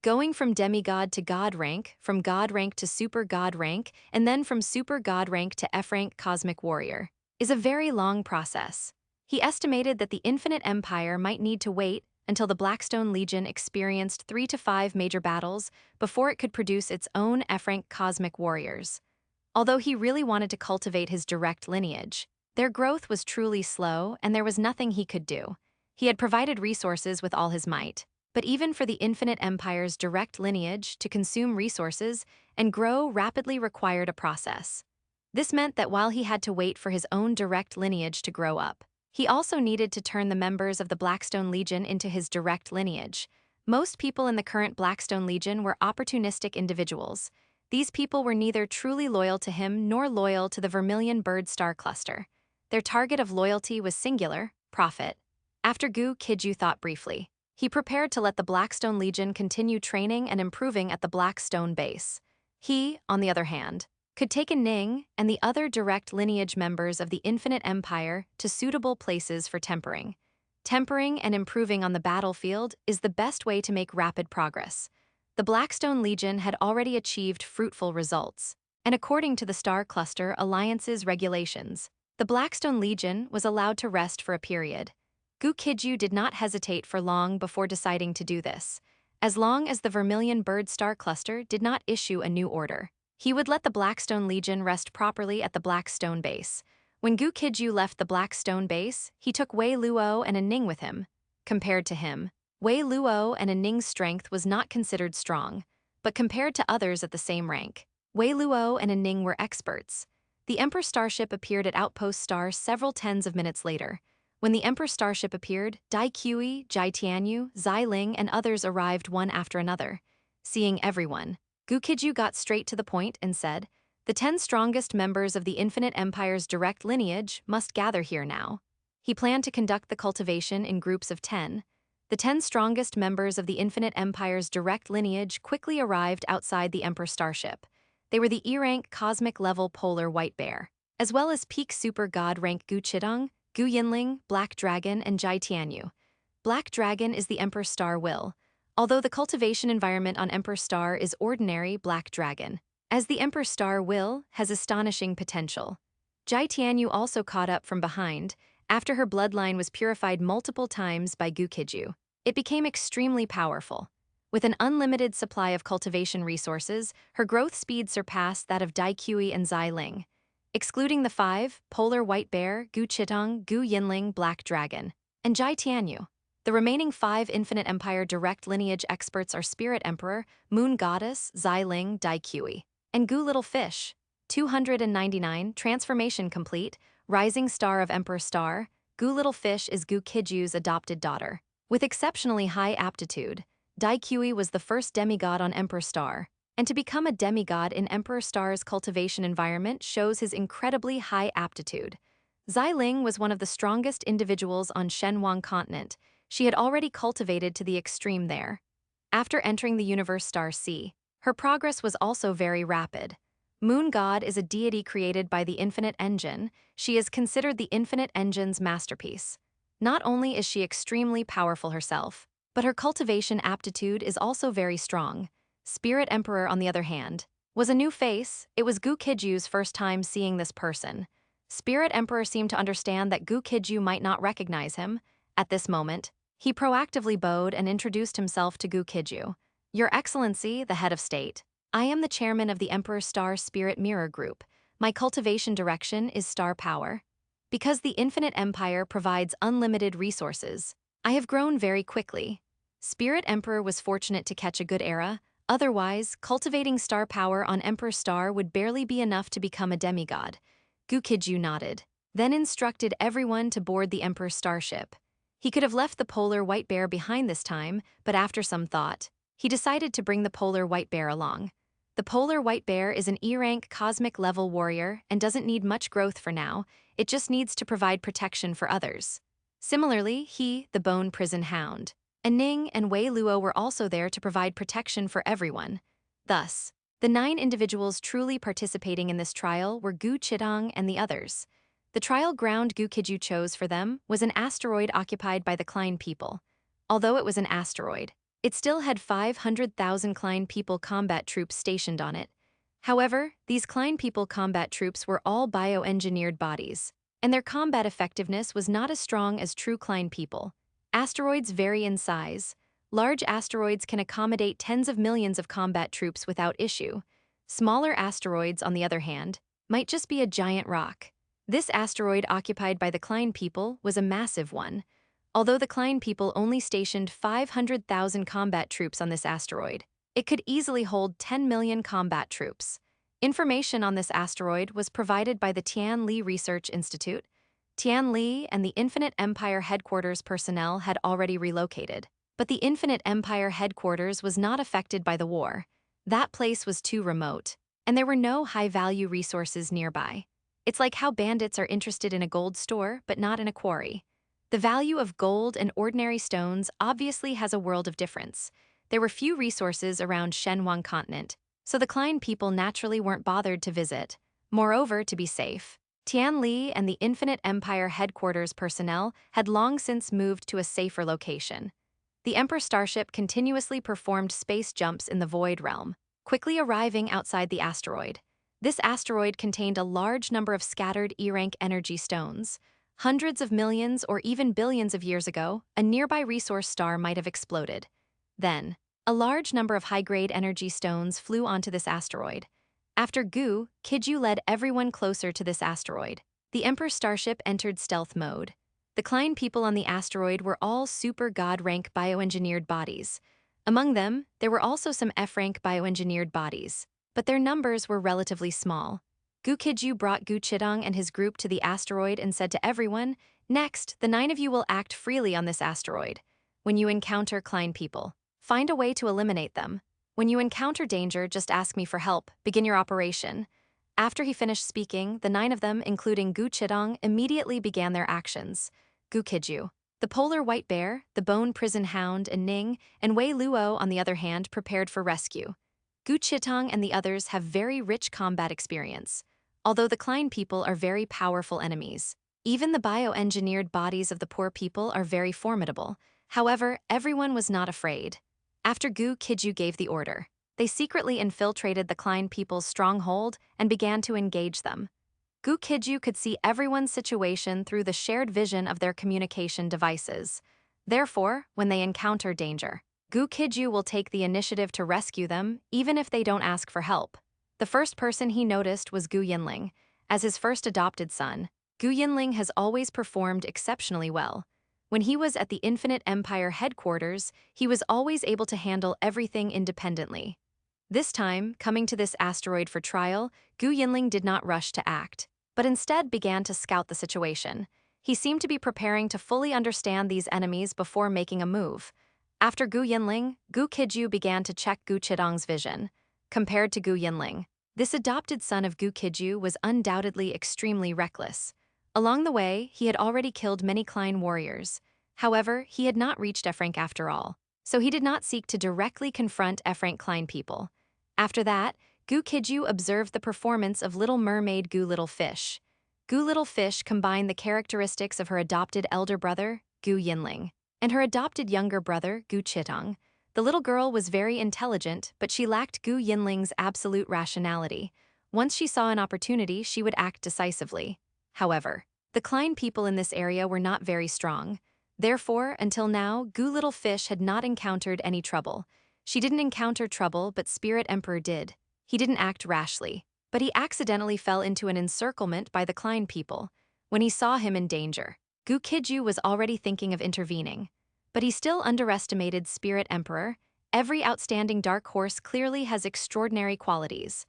Going from demigod to god rank, from god rank to super god rank, and then from super god rank to F-rank cosmic warrior, is a very long process. He estimated that the Infinite Empire might need to wait until the Blackstone Legion experienced 3 to 5 major battles before it could produce its own F-rank cosmic warriors. Although he really wanted to cultivate his direct lineage, their growth was truly slow and there was nothing he could do. He had provided resources with all his might, but even for the Infinite Empire's direct lineage to consume resources and grow rapidly required a process. This meant that while he had to wait for his own direct lineage to grow up, he also needed to turn the members of the Blackstone Legion into his direct lineage. Most people in the current Blackstone Legion were opportunistic individuals. These people were neither truly loyal to him nor loyal to the Vermilion Bird Star Cluster. Their target of loyalty was singular: profit. After Gu Qijue thought briefly, he prepared to let the Blackstone Legion continue training and improving at the Blackstone base. He, on the other hand, could take Ning and the other direct lineage members of the Infinite Empire to suitable places for tempering. Tempering and improving on the battlefield is the best way to make rapid progress. The Blackstone Legion had already achieved fruitful results. and according to the Star Cluster Alliance's regulations, the Blackstone Legion was allowed to rest for a period. Gu Qijue did not hesitate for long before deciding to do this, as long as the Vermilion Bird Star Cluster did not issue a new order. He would let the Blackstone Legion rest properly at the Blackstone base. When Gu Qijue left the Blackstone base, he took Wei Luo and a Ning with him. Compared to him, Wei Luo and a Ning's strength was not considered strong, but compared to others at the same rank, Wei Luo and a Ning were experts. The Emperor Starship appeared at Outpost Star several tens of minutes later. When the Emperor Starship appeared, Dai Qi, Jai Tianyu, Zai Ling, and others arrived one after another. Seeing everyone, Gu Qijue got straight to the point and said, "The 10 strongest members of the Infinite Empire's direct lineage must gather here now." He planned to conduct the cultivation in groups of 10. The 10 strongest members of the Infinite Empire's direct lineage quickly arrived outside the Emperor Starship. They were the E-rank cosmic level polar white bear, as well as peak super god rank Gu Qijue, Gu Yinling, Black Dragon, and Jai Tianyu. Black Dragon is the Emperor Star Will, although the cultivation environment on Emperor Star is ordinary Black Dragon, as the Emperor Star Will has astonishing potential. Jai Tianyu also caught up from behind, after her bloodline was purified multiple times by Gu Qijue. It became extremely powerful. With an unlimited supply of cultivation resources, her growth speed surpassed that of Dai Qi and Zai Ling. Excluding the 5, Polar White Bear, Gu Qijue, Gu Yinling, Black Dragon, and Jai Tianyu, the remaining 5 Infinite Empire direct lineage experts are Spirit Emperor, Moon Goddess, Zai Ling, Dai Qi, and Gu Little Fish. 299, transformation complete, Rising Star of Emperor Star. Gu Little Fish is Gu Qijue's adopted daughter. With exceptionally high aptitude, Dai Qi was the first demigod on Emperor Star, and to become a demigod in Emperor Star's cultivation environment shows his incredibly high aptitude. Zai Ling was one of the strongest individuals on Shenhuang continent. She had already cultivated to the extreme there. After entering the universe Star C, her progress was also very rapid. Moon God is a deity created by the Infinite Engine. She is considered the Infinite Engine's masterpiece. Not only is she extremely powerful herself, but her cultivation aptitude is also very strong. Spirit Emperor, on the other hand, was a new face. It was Gu Qijue's first time seeing this person. Spirit Emperor seemed to understand that Gu Qijue might not recognize him. At this moment, he proactively bowed and introduced himself to Gu Qijue. "Your Excellency, the head of state. I am the chairman of the Emperor Star Spirit Mirror Group. My cultivation direction is star power. Because the Infinite Empire provides unlimited resources, I have grown very quickly." Spirit Emperor was fortunate to catch a good era. Otherwise, cultivating star power on Emperor Star would barely be enough to become a demigod. Gu Qijue nodded, then instructed everyone to board the Emperor Starship. He could have left the Polar White Bear behind this time, but after some thought, he decided to bring the Polar White Bear along. The Polar White Bear is an E-rank cosmic level warrior and doesn't need much growth for now. It just needs to provide protection for others. Similarly, he, the Bone Prison Hound, and Ning and Wei Luo were also there to provide protection for everyone. Thus, the 9 individuals truly participating in this trial were Gu Qijue and the others. The trial ground Gu Qijue chose for them was an asteroid occupied by the Klein people. Although it was an asteroid, it still had 500,000 Klein people combat troops stationed on it. However, these Klein people combat troops were all bioengineered bodies, and their combat effectiveness was not as strong as true Klein people. Asteroids vary in size. Large asteroids can accommodate tens of millions of combat troops without issue. Smaller asteroids, on the other hand, might just be a giant rock. This asteroid occupied by the Klein people was a massive one. Although the Klein people only stationed 500,000 combat troops on this asteroid, it could easily hold 10 million combat troops. Information on this asteroid was provided by the Tian Li Research Institute. Tian Li and the Infinite Empire headquarters personnel had already relocated, but the Infinite Empire headquarters was not affected by the war. That place was too remote, and there were no high-value resources nearby. It's like how bandits are interested in a gold store but not in a quarry. The value of gold and ordinary stones obviously has a world of difference. There were few resources around Shenhuang continent, so the Klein people naturally weren't bothered to visit. Moreover, to be safe, Tian Li and the Infinite Empire headquarters personnel had long since moved to a safer location. The Emperor Starship continuously performed space jumps in the Void Realm, quickly arriving outside the asteroid. This asteroid contained a large number of scattered E-rank energy stones. Hundreds of millions or even billions of years ago, a nearby resource star might have exploded. Then, a large number of high-grade energy stones flew onto this asteroid. After Gu Qijue led everyone closer to this asteroid, the Emperor starship entered stealth mode. The Klein people on the asteroid were all super god-rank bioengineered bodies. Among them, there were also some F-rank bioengineered bodies, but their numbers were relatively small. Gu Qijue brought Gu Qijue and his group to the asteroid and said to everyone, "Next, the 9 of you will act freely on this asteroid. When you encounter Klein people, find a way to eliminate them. When you encounter danger, just ask me for help. Begin your operation." After he finished speaking, the 9 of them, including Gu Qijue, immediately began their actions. Gu Qijue, the polar white bear, the bone prison hound, and Ning, and Wei Luo, on the other hand, prepared for rescue. Gu Qijue and the others have very rich combat experience. Although the Klein people are very powerful enemies, even the bioengineered bodies of the poor people are very formidable. However, everyone was not afraid. After Gu Qijue gave the order, they secretly infiltrated the Klein people's stronghold and began to engage them. Gu Qijue could see everyone's situation through the shared vision of their communication devices. Therefore, when they encounter danger, Gu Qijue will take the initiative to rescue them, even if they don't ask for help. The first person he noticed was Gu Yinling. As his first adopted son, Gu Yinling has always performed exceptionally well. When he was at the Infinite Empire headquarters, he was always able to handle everything independently. This time, coming to this asteroid for trial, Gu Yinling did not rush to act, but instead began to scout the situation. He seemed to be preparing to fully understand these enemies before making a move. After Gu Yinling, Gu Qijue began to check Gu Qijue's vision. Compared to Gu Yinling, this adopted son of Gu Qijue was undoubtedly extremely reckless. Along the way, he had already killed many Klein warriors. However, he had not reached F-rank after all, so he did not seek to directly confront F-rank Klein people. After that, Gu Qijue observed the performance of Little Mermaid Gu Little Fish. Gu Little Fish combined the characteristics of her adopted elder brother, Gu Yinling, and her adopted younger brother, Gu Qijue. The little girl was very intelligent, but she lacked Gu Yinling's absolute rationality. Once she saw an opportunity, she would act decisively. However, the Klein people in this area were not very strong. Therefore, until now, Gu Little Fish had not encountered any trouble. She didn't encounter trouble, but Spirit Emperor did. He didn't act rashly, but he accidentally fell into an encirclement by the Klein people. When he saw him in danger, Gu Qijue was already thinking of intervening. But he still underestimated Spirit Emperor. Every outstanding dark horse clearly has extraordinary qualities.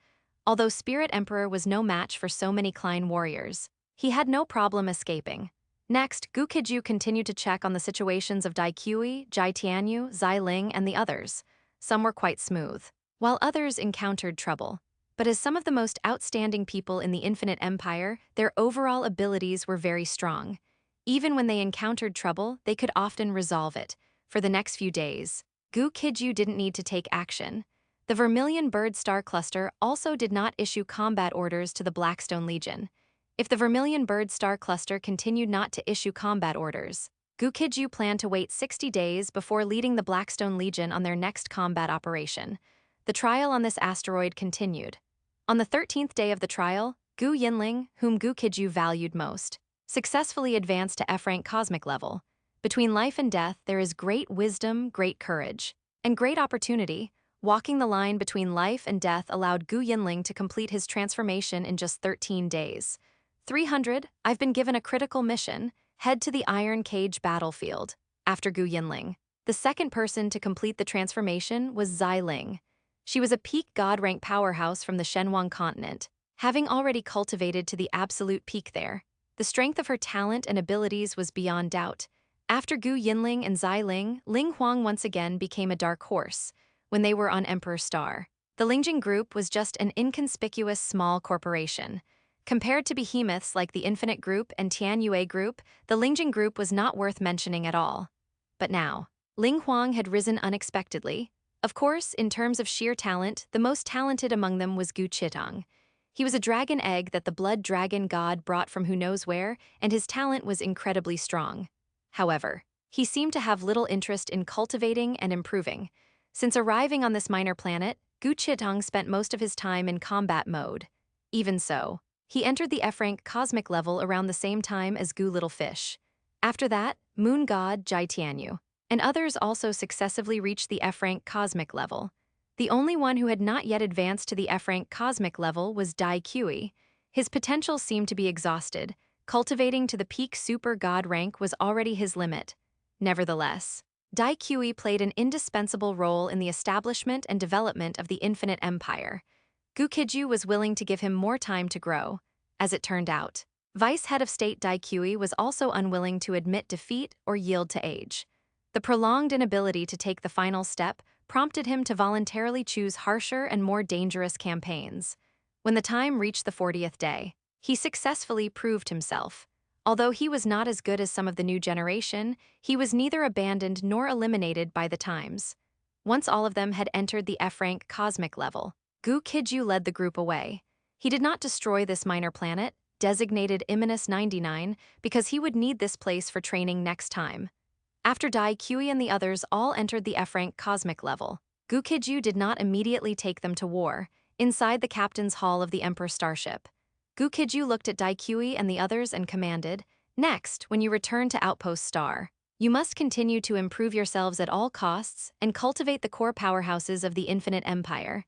Although Spirit Emperor was no match for so many Klein warriors, he had no problem escaping. Next, Gu Qijue continued to check on the situations of Dai Qi, Jai Tianyu, Zai Ling, and the others. Some were quite smooth, while others encountered trouble. But as some of the most outstanding people in the Infinite Empire, their overall abilities were very strong. Even when they encountered trouble, they could often resolve it. For the next few days, Gu Qijue didn't need to take action. The Vermilion Bird Star Cluster also did not issue combat orders to the Blackstone Legion. If the Vermilion Bird Star Cluster continued not to issue combat orders, Gu Qijue planned to wait 60 days before leading the Blackstone Legion on their next combat operation. The trial on this asteroid continued. On the 13th day of the trial, Gu Yinling, whom Gu Qijue valued most, successfully advanced to F-rank cosmic level. Between life and death, there is great wisdom, great courage, and great opportunity. Walking the line between life and death allowed Gu Yinling to complete his transformation in just 13 days. 300, I've been given a critical mission. Head to the Iron Cage battlefield. After Gu Yinling, the second person to complete the transformation was Zai Ling. She was a peak god-rank powerhouse from the Shenhuang continent, having already cultivated to the absolute peak there. The strength of her talent and abilities was beyond doubt. After Gu Yinling and Zai Ling, Ling Huang once again became a dark horse. When they were on Emperor Star, the Lingjing Group was just an inconspicuous small corporation. Compared to behemoths like the Infinite Group and Tianyue Group, the Lingjing Group was not worth mentioning at all. But now, Ling Huang had risen unexpectedly. Of course, in terms of sheer talent, the most talented among them was Gu Qijue. He was a dragon egg that the blood dragon god brought from who knows where, and his talent was incredibly strong. However, he seemed to have little interest in cultivating and improving. Since arriving on this minor planet, Gu Qijue spent most of his time in combat mode. Even so, he entered the F-rank cosmic level around the same time as Gu Little Fish. After that, moon god Jai Tianyu and others also successively reached the F-rank cosmic level. The only one who had not yet advanced to the F-rank cosmic level was Gu Qijue. His potential seemed to be exhausted. Cultivating to the peak super god rank was already his limit. Nevertheless, Gu Qijue played an indispensable role in the establishment and development of the Infinite Empire. Gu Qijue was willing to give him more time to grow. As it turned out, Vice Head of State Gu Qijue was also unwilling to admit defeat or yield to age. The prolonged inability to take the final step prompted him to voluntarily choose harsher and more dangerous campaigns. When the time reached the 40th day, he successfully proved himself. Although he was not as good as some of the new generation, he was neither abandoned nor eliminated by the times. Once all of them had entered the F-rank cosmic level, Gu Qijue led the group away. He did not destroy this minor planet, designated Imminus 99, because he would need this place for training next time. After Gu Qijue and the others all entered the F-rank cosmic level, Gu Qijue did not immediately take them to war, inside the captain's hall of the Emperor starship. Gu Qijue looked at Gu Qijue and the others and commanded, "Next, when you return to Outpost Star, you must continue to improve yourselves at all costs and cultivate the core powerhouses of the Infinite Empire.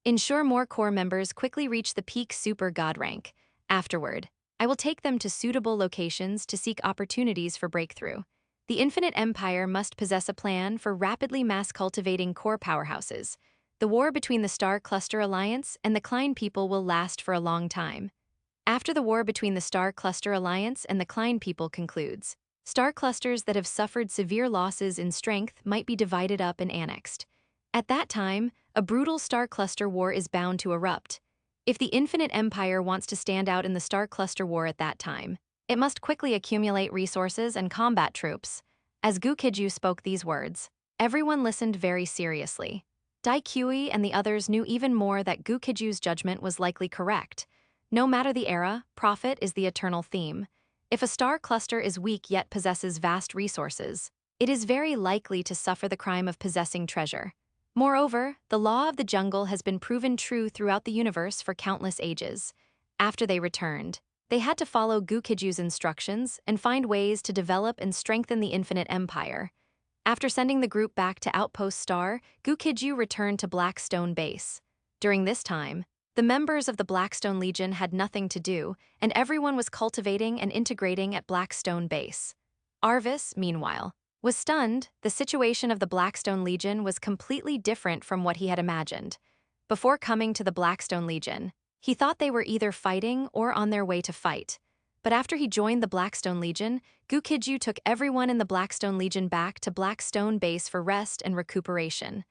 Ensure more core members quickly reach the peak super god rank. Afterward, I will take them to suitable locations to seek opportunities for breakthrough. The Infinite Empire must possess a plan for rapidly mass-cultivating core powerhouses. The war between the Star Cluster Alliance and the Klein people will last for a long time. After the war between the Star Cluster Alliance and the Klein people concludes, star clusters that have suffered severe losses in strength might be divided up and annexed. At that time, a brutal star cluster war is bound to erupt. If the Infinite Empire wants to stand out in the Star Cluster War at that time, it must quickly accumulate resources and combat troops." As Gu Qijue spoke these words, everyone listened very seriously. Gu Qijue and the others knew even more that Gu Qijue's judgment was likely correct. No matter the era, profit is the eternal theme. If a star cluster is weak yet possesses vast resources, it is very likely to suffer the crime of possessing treasure. Moreover, the law of the jungle has been proven true throughout the universe for countless ages. After they returned, they had to follow Gu Qijue's instructions and find ways to develop and strengthen the Infinite Empire. After sending the group back to Outpost Star, Gu Qijue returned to Blackstone Base. During this time, the members of the Blackstone Legion had nothing to do, and everyone was cultivating and integrating at Blackstone Base. Arvis, meanwhile, was stunned. The situation of the Blackstone Legion was completely different from what he had imagined. Before coming to the Blackstone Legion, he thought they were either fighting or on their way to fight. But after he joined the Blackstone Legion, Gu Qijue took everyone in the Blackstone Legion back to Blackstone Base for rest and recuperation.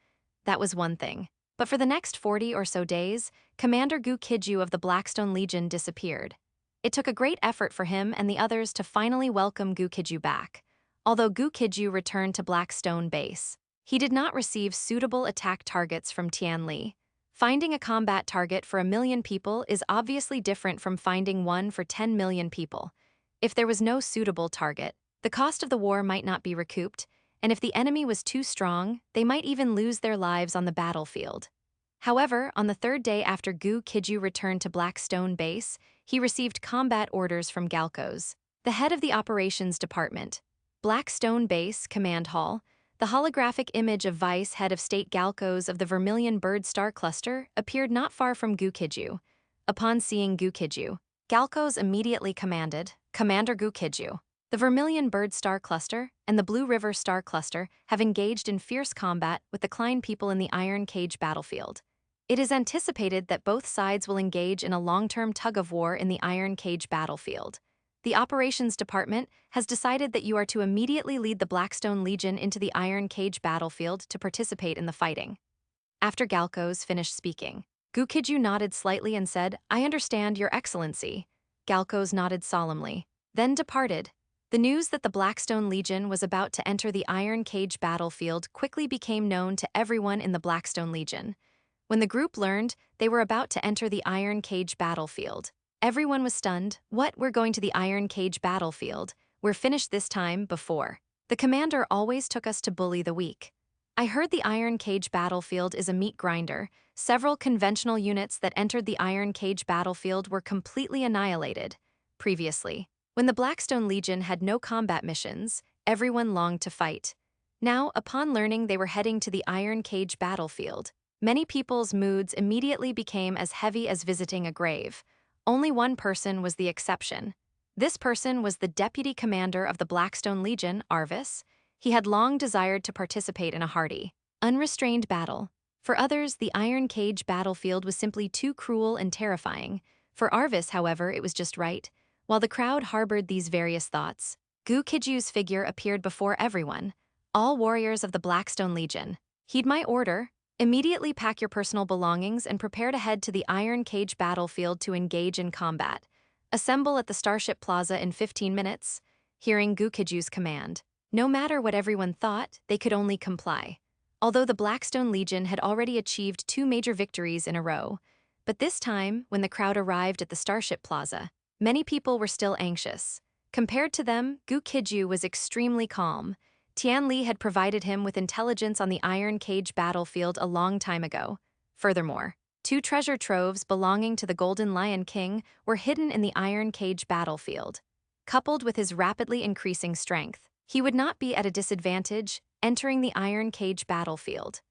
That was one thing. But for the next 40 or so days, Commander Gu Qijue of the Blackstone Legion disappeared. It took a great effort for him and the others to finally welcome Gu Qijue back. Although Gu Qijue returned to Blackstone Base, he did not receive suitable attack targets from Tian Li. Finding a combat target for 1 million people is obviously different from finding one for 10 million people. If there was no suitable target, the cost of the war might not be recouped, and if the enemy was too strong, they might even lose their lives on the battlefield. However, on the third day after Gu Qijue returned to Blackstone Base, he received combat orders from Galcos, the head of the operations department. Blackstone Base Command Hall. The holographic image of Vice Head of State Galcos of the Vermilion Bird Star Cluster appeared not far from Gu Qijue. Upon seeing Gu Qijue, Galcos immediately commanded, "Commander Gu Qijue, the Vermilion Bird Star Cluster and the Blue River Star Cluster have engaged in fierce combat with the Klein people in the Iron Cage battlefield. It is anticipated that both sides will engage in a long-term tug-of-war in the Iron Cage battlefield. The Operations Department has decided that you are to immediately lead the Blackstone Legion into the Iron Cage battlefield to participate in the fighting." After Galcos finished speaking, Gu Qijue nodded slightly and said, "I understand, Your Excellency." Galcos nodded solemnly, then departed. The news that the Blackstone Legion was about to enter the Iron Cage battlefield quickly became known to everyone in the Blackstone Legion. When the group learned they were about to enter the Iron Cage battlefield, everyone was stunned. "What? We're going to the Iron Cage battlefield? We're finished this time before. The commander always took us to bully the weak." I heard the Iron Cage battlefield is a meat grinder. Several conventional units that entered the Iron Cage battlefield were completely annihilated. Previously, when the Blackstone Legion had no combat missions, everyone longed to fight. Now, upon learning they were heading to the Iron Cage battlefield, many people's moods immediately became as heavy as visiting a grave. Only one person was the exception. This person was the deputy commander of the Blackstone Legion, Arvis. He had long desired to participate in a hearty, unrestrained battle. For others, the Iron Cage battlefield was simply too cruel and terrifying. For Arvis, however, it was just right. While the crowd harbored these various thoughts, Gu Qijue's figure appeared before everyone. All warriors of the Blackstone Legion, heed my order. Immediately pack your personal belongings and prepare to head to the Iron Cage battlefield to engage in combat. Assemble at the Starship Plaza in 15 minutes. Hearing Gu Qijue's command, no matter what everyone thought, they could only comply. Although the Blackstone Legion had already achieved 2 major victories in a row, but this time, when the crowd arrived at the Starship Plaza, many people were still anxious. Compared to them, Gu Qijue was extremely calm. Tian Li had provided him with intelligence on the Iron Cage battlefield a long time ago. Furthermore, 2 treasure troves belonging to the Golden Lion King were hidden in the Iron Cage battlefield. Coupled with his rapidly increasing strength, he would not be at a disadvantage entering the Iron Cage battlefield.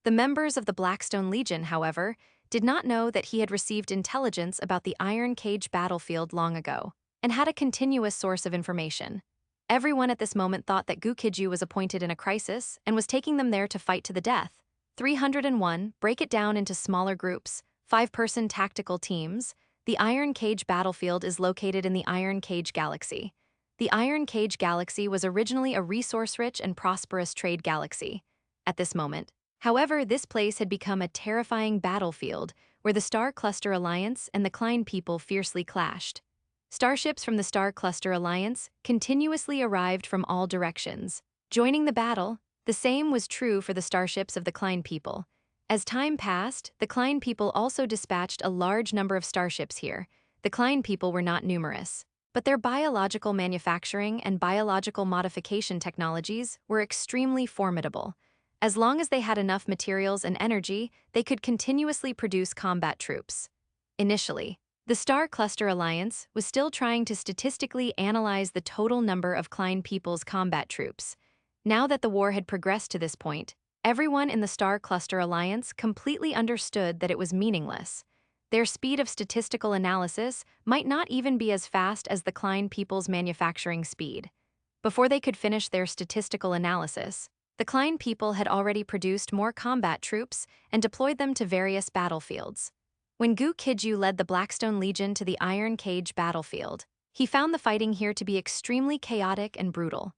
The members of the Blackstone Legion, however, did not know that he had received intelligence about the Iron Cage battlefield long ago, and had a continuous source of information. Everyone at this moment thought that Gu Qijue was appointed in a crisis and was taking them there to fight to the death. 301, break it down into smaller groups, 5-person tactical teams. The Iron Cage battlefield is located in the Iron Cage Galaxy. The Iron Cage Galaxy was originally a resource-rich and prosperous trade galaxy. At this moment, however, this place had become a terrifying battlefield where the Star Cluster Alliance and the Klein people fiercely clashed. Starships from the Star Cluster Alliance continuously arrived from all directions, joining the battle. The same was true for the starships of the Klein people. As time passed, the Klein people also dispatched a large number of starships here. The Klein people were not numerous, but their biological manufacturing and biological modification technologies were extremely formidable. As long as they had enough materials and energy, they could continuously produce combat troops. Initially, the Star Cluster Alliance was still trying to statistically analyze the total number of Klein people's combat troops. Now that the war had progressed to this point, everyone in the Star Cluster Alliance completely understood that it was meaningless. Their speed of statistical analysis might not even be as fast as the Klein people's manufacturing speed. Before they could finish their statistical analysis, the Klein people had already produced more combat troops and deployed them to various battlefields. When Gu Qijue led the Blackstone Legion to the Iron Cage battlefield, he found the fighting here to be extremely chaotic and brutal.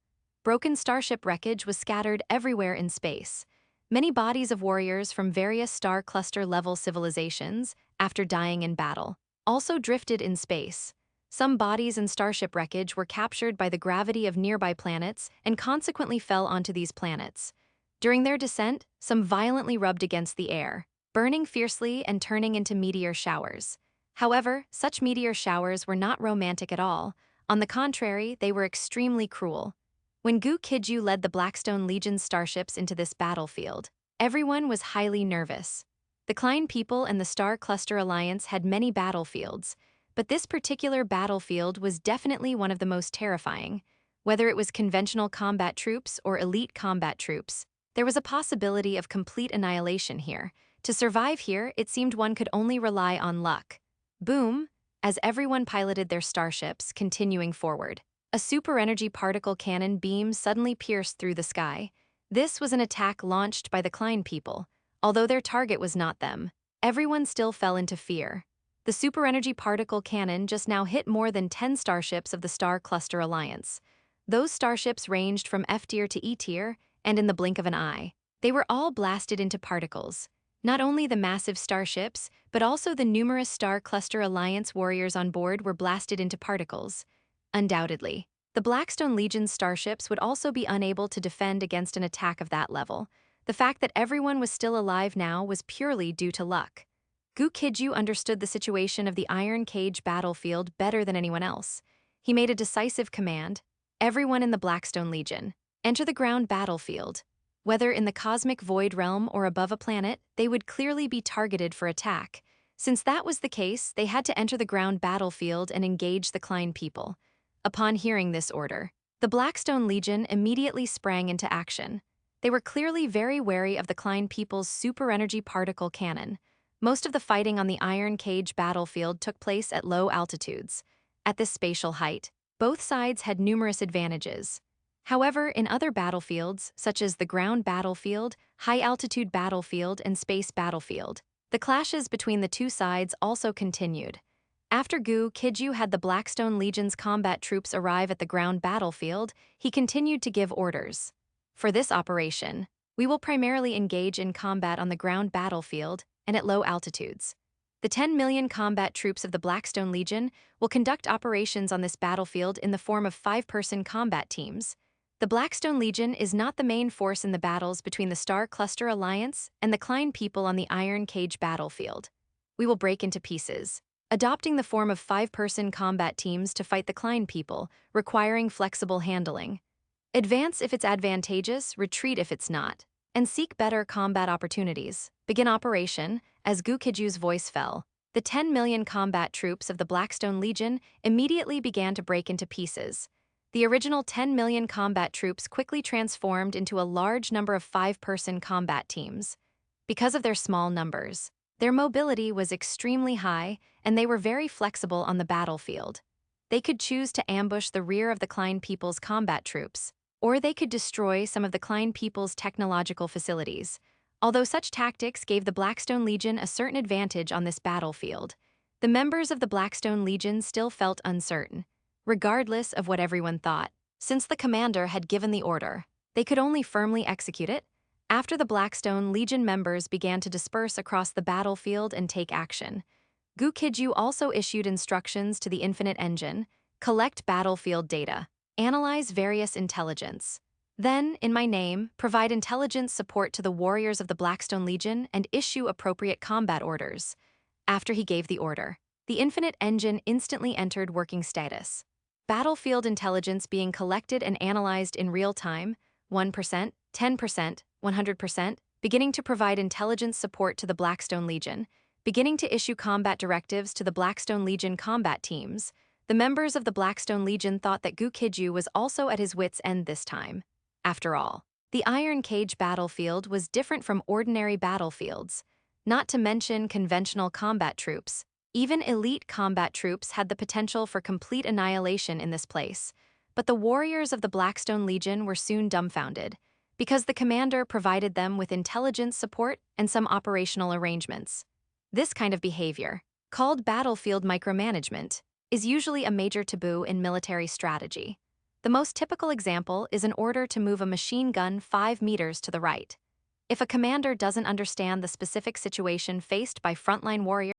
Broken starship wreckage was scattered everywhere in space. Many bodies of warriors from various Star Cluster-level civilizations, after dying in battle, also drifted in space. Some bodies and starship wreckage were captured by the gravity of nearby planets and consequently fell onto these planets. During their descent, some violently rubbed against the air, burning fiercely and turning into meteor showers. However, such meteor showers were not romantic at all. On the contrary, they were extremely cruel. When Gu Qijue led the Blackstone Legion's starships into this battlefield, everyone was highly nervous. The Klein people and the Star Cluster Alliance had many battlefields, but this particular battlefield was definitely one of the most terrifying. Whether it was conventional combat troops or elite combat troops, there was a possibility of complete annihilation here. To survive here, it seemed one could only rely on luck. Boom! As everyone piloted their starships, continuing forward, a super-energy particle cannon beam suddenly pierced through the sky. This was an attack launched by the Klein people. Although their target was not them, everyone still fell into fear. The super-energy particle cannon just now hit more than 10 starships of the Star Cluster Alliance. Those starships ranged from F-tier to E-tier, and in the blink of an eye, they were all blasted into particles. Not only the massive starships, but also the numerous Star Cluster Alliance warriors on board were blasted into particles. Undoubtedly, the Blackstone Legion's starships would also be unable to defend against an attack of that level. The fact that everyone was still alive now was purely due to luck. Gu Qijue understood the situation of the Iron Cage battlefield better than anyone else. He made a decisive command: everyone in the Blackstone Legion, enter the ground battlefield. Whether in the cosmic void realm or above a planet, they would clearly be targeted for attack. Since that was the case, they had to enter the ground battlefield and engage the Klein people. Upon hearing this order, the Blackstone Legion immediately sprang into action. They were clearly very wary of the Klein people's super-energy particle cannon. Most of the fighting on the Iron Cage battlefield took place at low altitudes. At this spatial height, both sides had numerous advantages. However, in other battlefields, such as the ground battlefield, high-altitude battlefield, and space battlefield, the clashes between the two sides also continued. After Gu Qijue had the Blackstone Legion's combat troops arrive at the ground battlefield, he continued to give orders. For this operation, we will primarily engage in combat on the ground battlefield and at low altitudes. The 10 million combat troops of the Blackstone Legion will conduct operations on this battlefield in the form of 5-person combat teams. The Blackstone Legion is not the main force in the battles between the Star Cluster Alliance and the Klein people on the Iron Cage battlefield. We will break into pieces, adopting the form of 5-person combat teams to fight the Klein people, requiring flexible handling. Advance if it's advantageous, retreat if it's not, and seek better combat opportunities. Begin operation. As Gu Qijue's voice fell, the 10 million combat troops of the Blackstone Legion immediately began to break into pieces. The original 10 million combat troops quickly transformed into a large number of 5-person combat teams. Because of their small numbers, their mobility was extremely high, and they were very flexible on the battlefield. They could choose to ambush the rear of the Klein people's combat troops, or they could destroy some of the Klein people's technological facilities. Although such tactics gave the Blackstone Legion a certain advantage on this battlefield, the members of the Blackstone Legion still felt uncertain. Regardless of what everyone thought, since the commander had given the order, they could only firmly execute it. After the Blackstone Legion members began to disperse across the battlefield and take action, Gu Qijue also issued instructions to the Infinite Engine: collect battlefield data, analyze various intelligence. Then, in my name, provide intelligence support to the warriors of the Blackstone Legion and issue appropriate combat orders. After he gave the order, the Infinite Engine instantly entered working status. Battlefield intelligence being collected and analyzed in real time, 1%, 10%, 100%, beginning to provide intelligence support to the Blackstone Legion, beginning to issue combat directives to the Blackstone Legion combat teams. The members of the Blackstone Legion thought that Gu Qijue was also at his wits' end this time. After all, the Iron Cage battlefield was different from ordinary battlefields, not to mention conventional combat troops. Even elite combat troops had the potential for complete annihilation in this place, but the warriors of the Blackstone Legion were soon dumbfounded, because the commander provided them with intelligence support and some operational arrangements. This kind of behavior, called battlefield micromanagement, is usually a major taboo in military strategy. The most typical example is an order to move a machine gun 5 meters to the right. If a commander doesn't understand the specific situation faced by frontline warriors,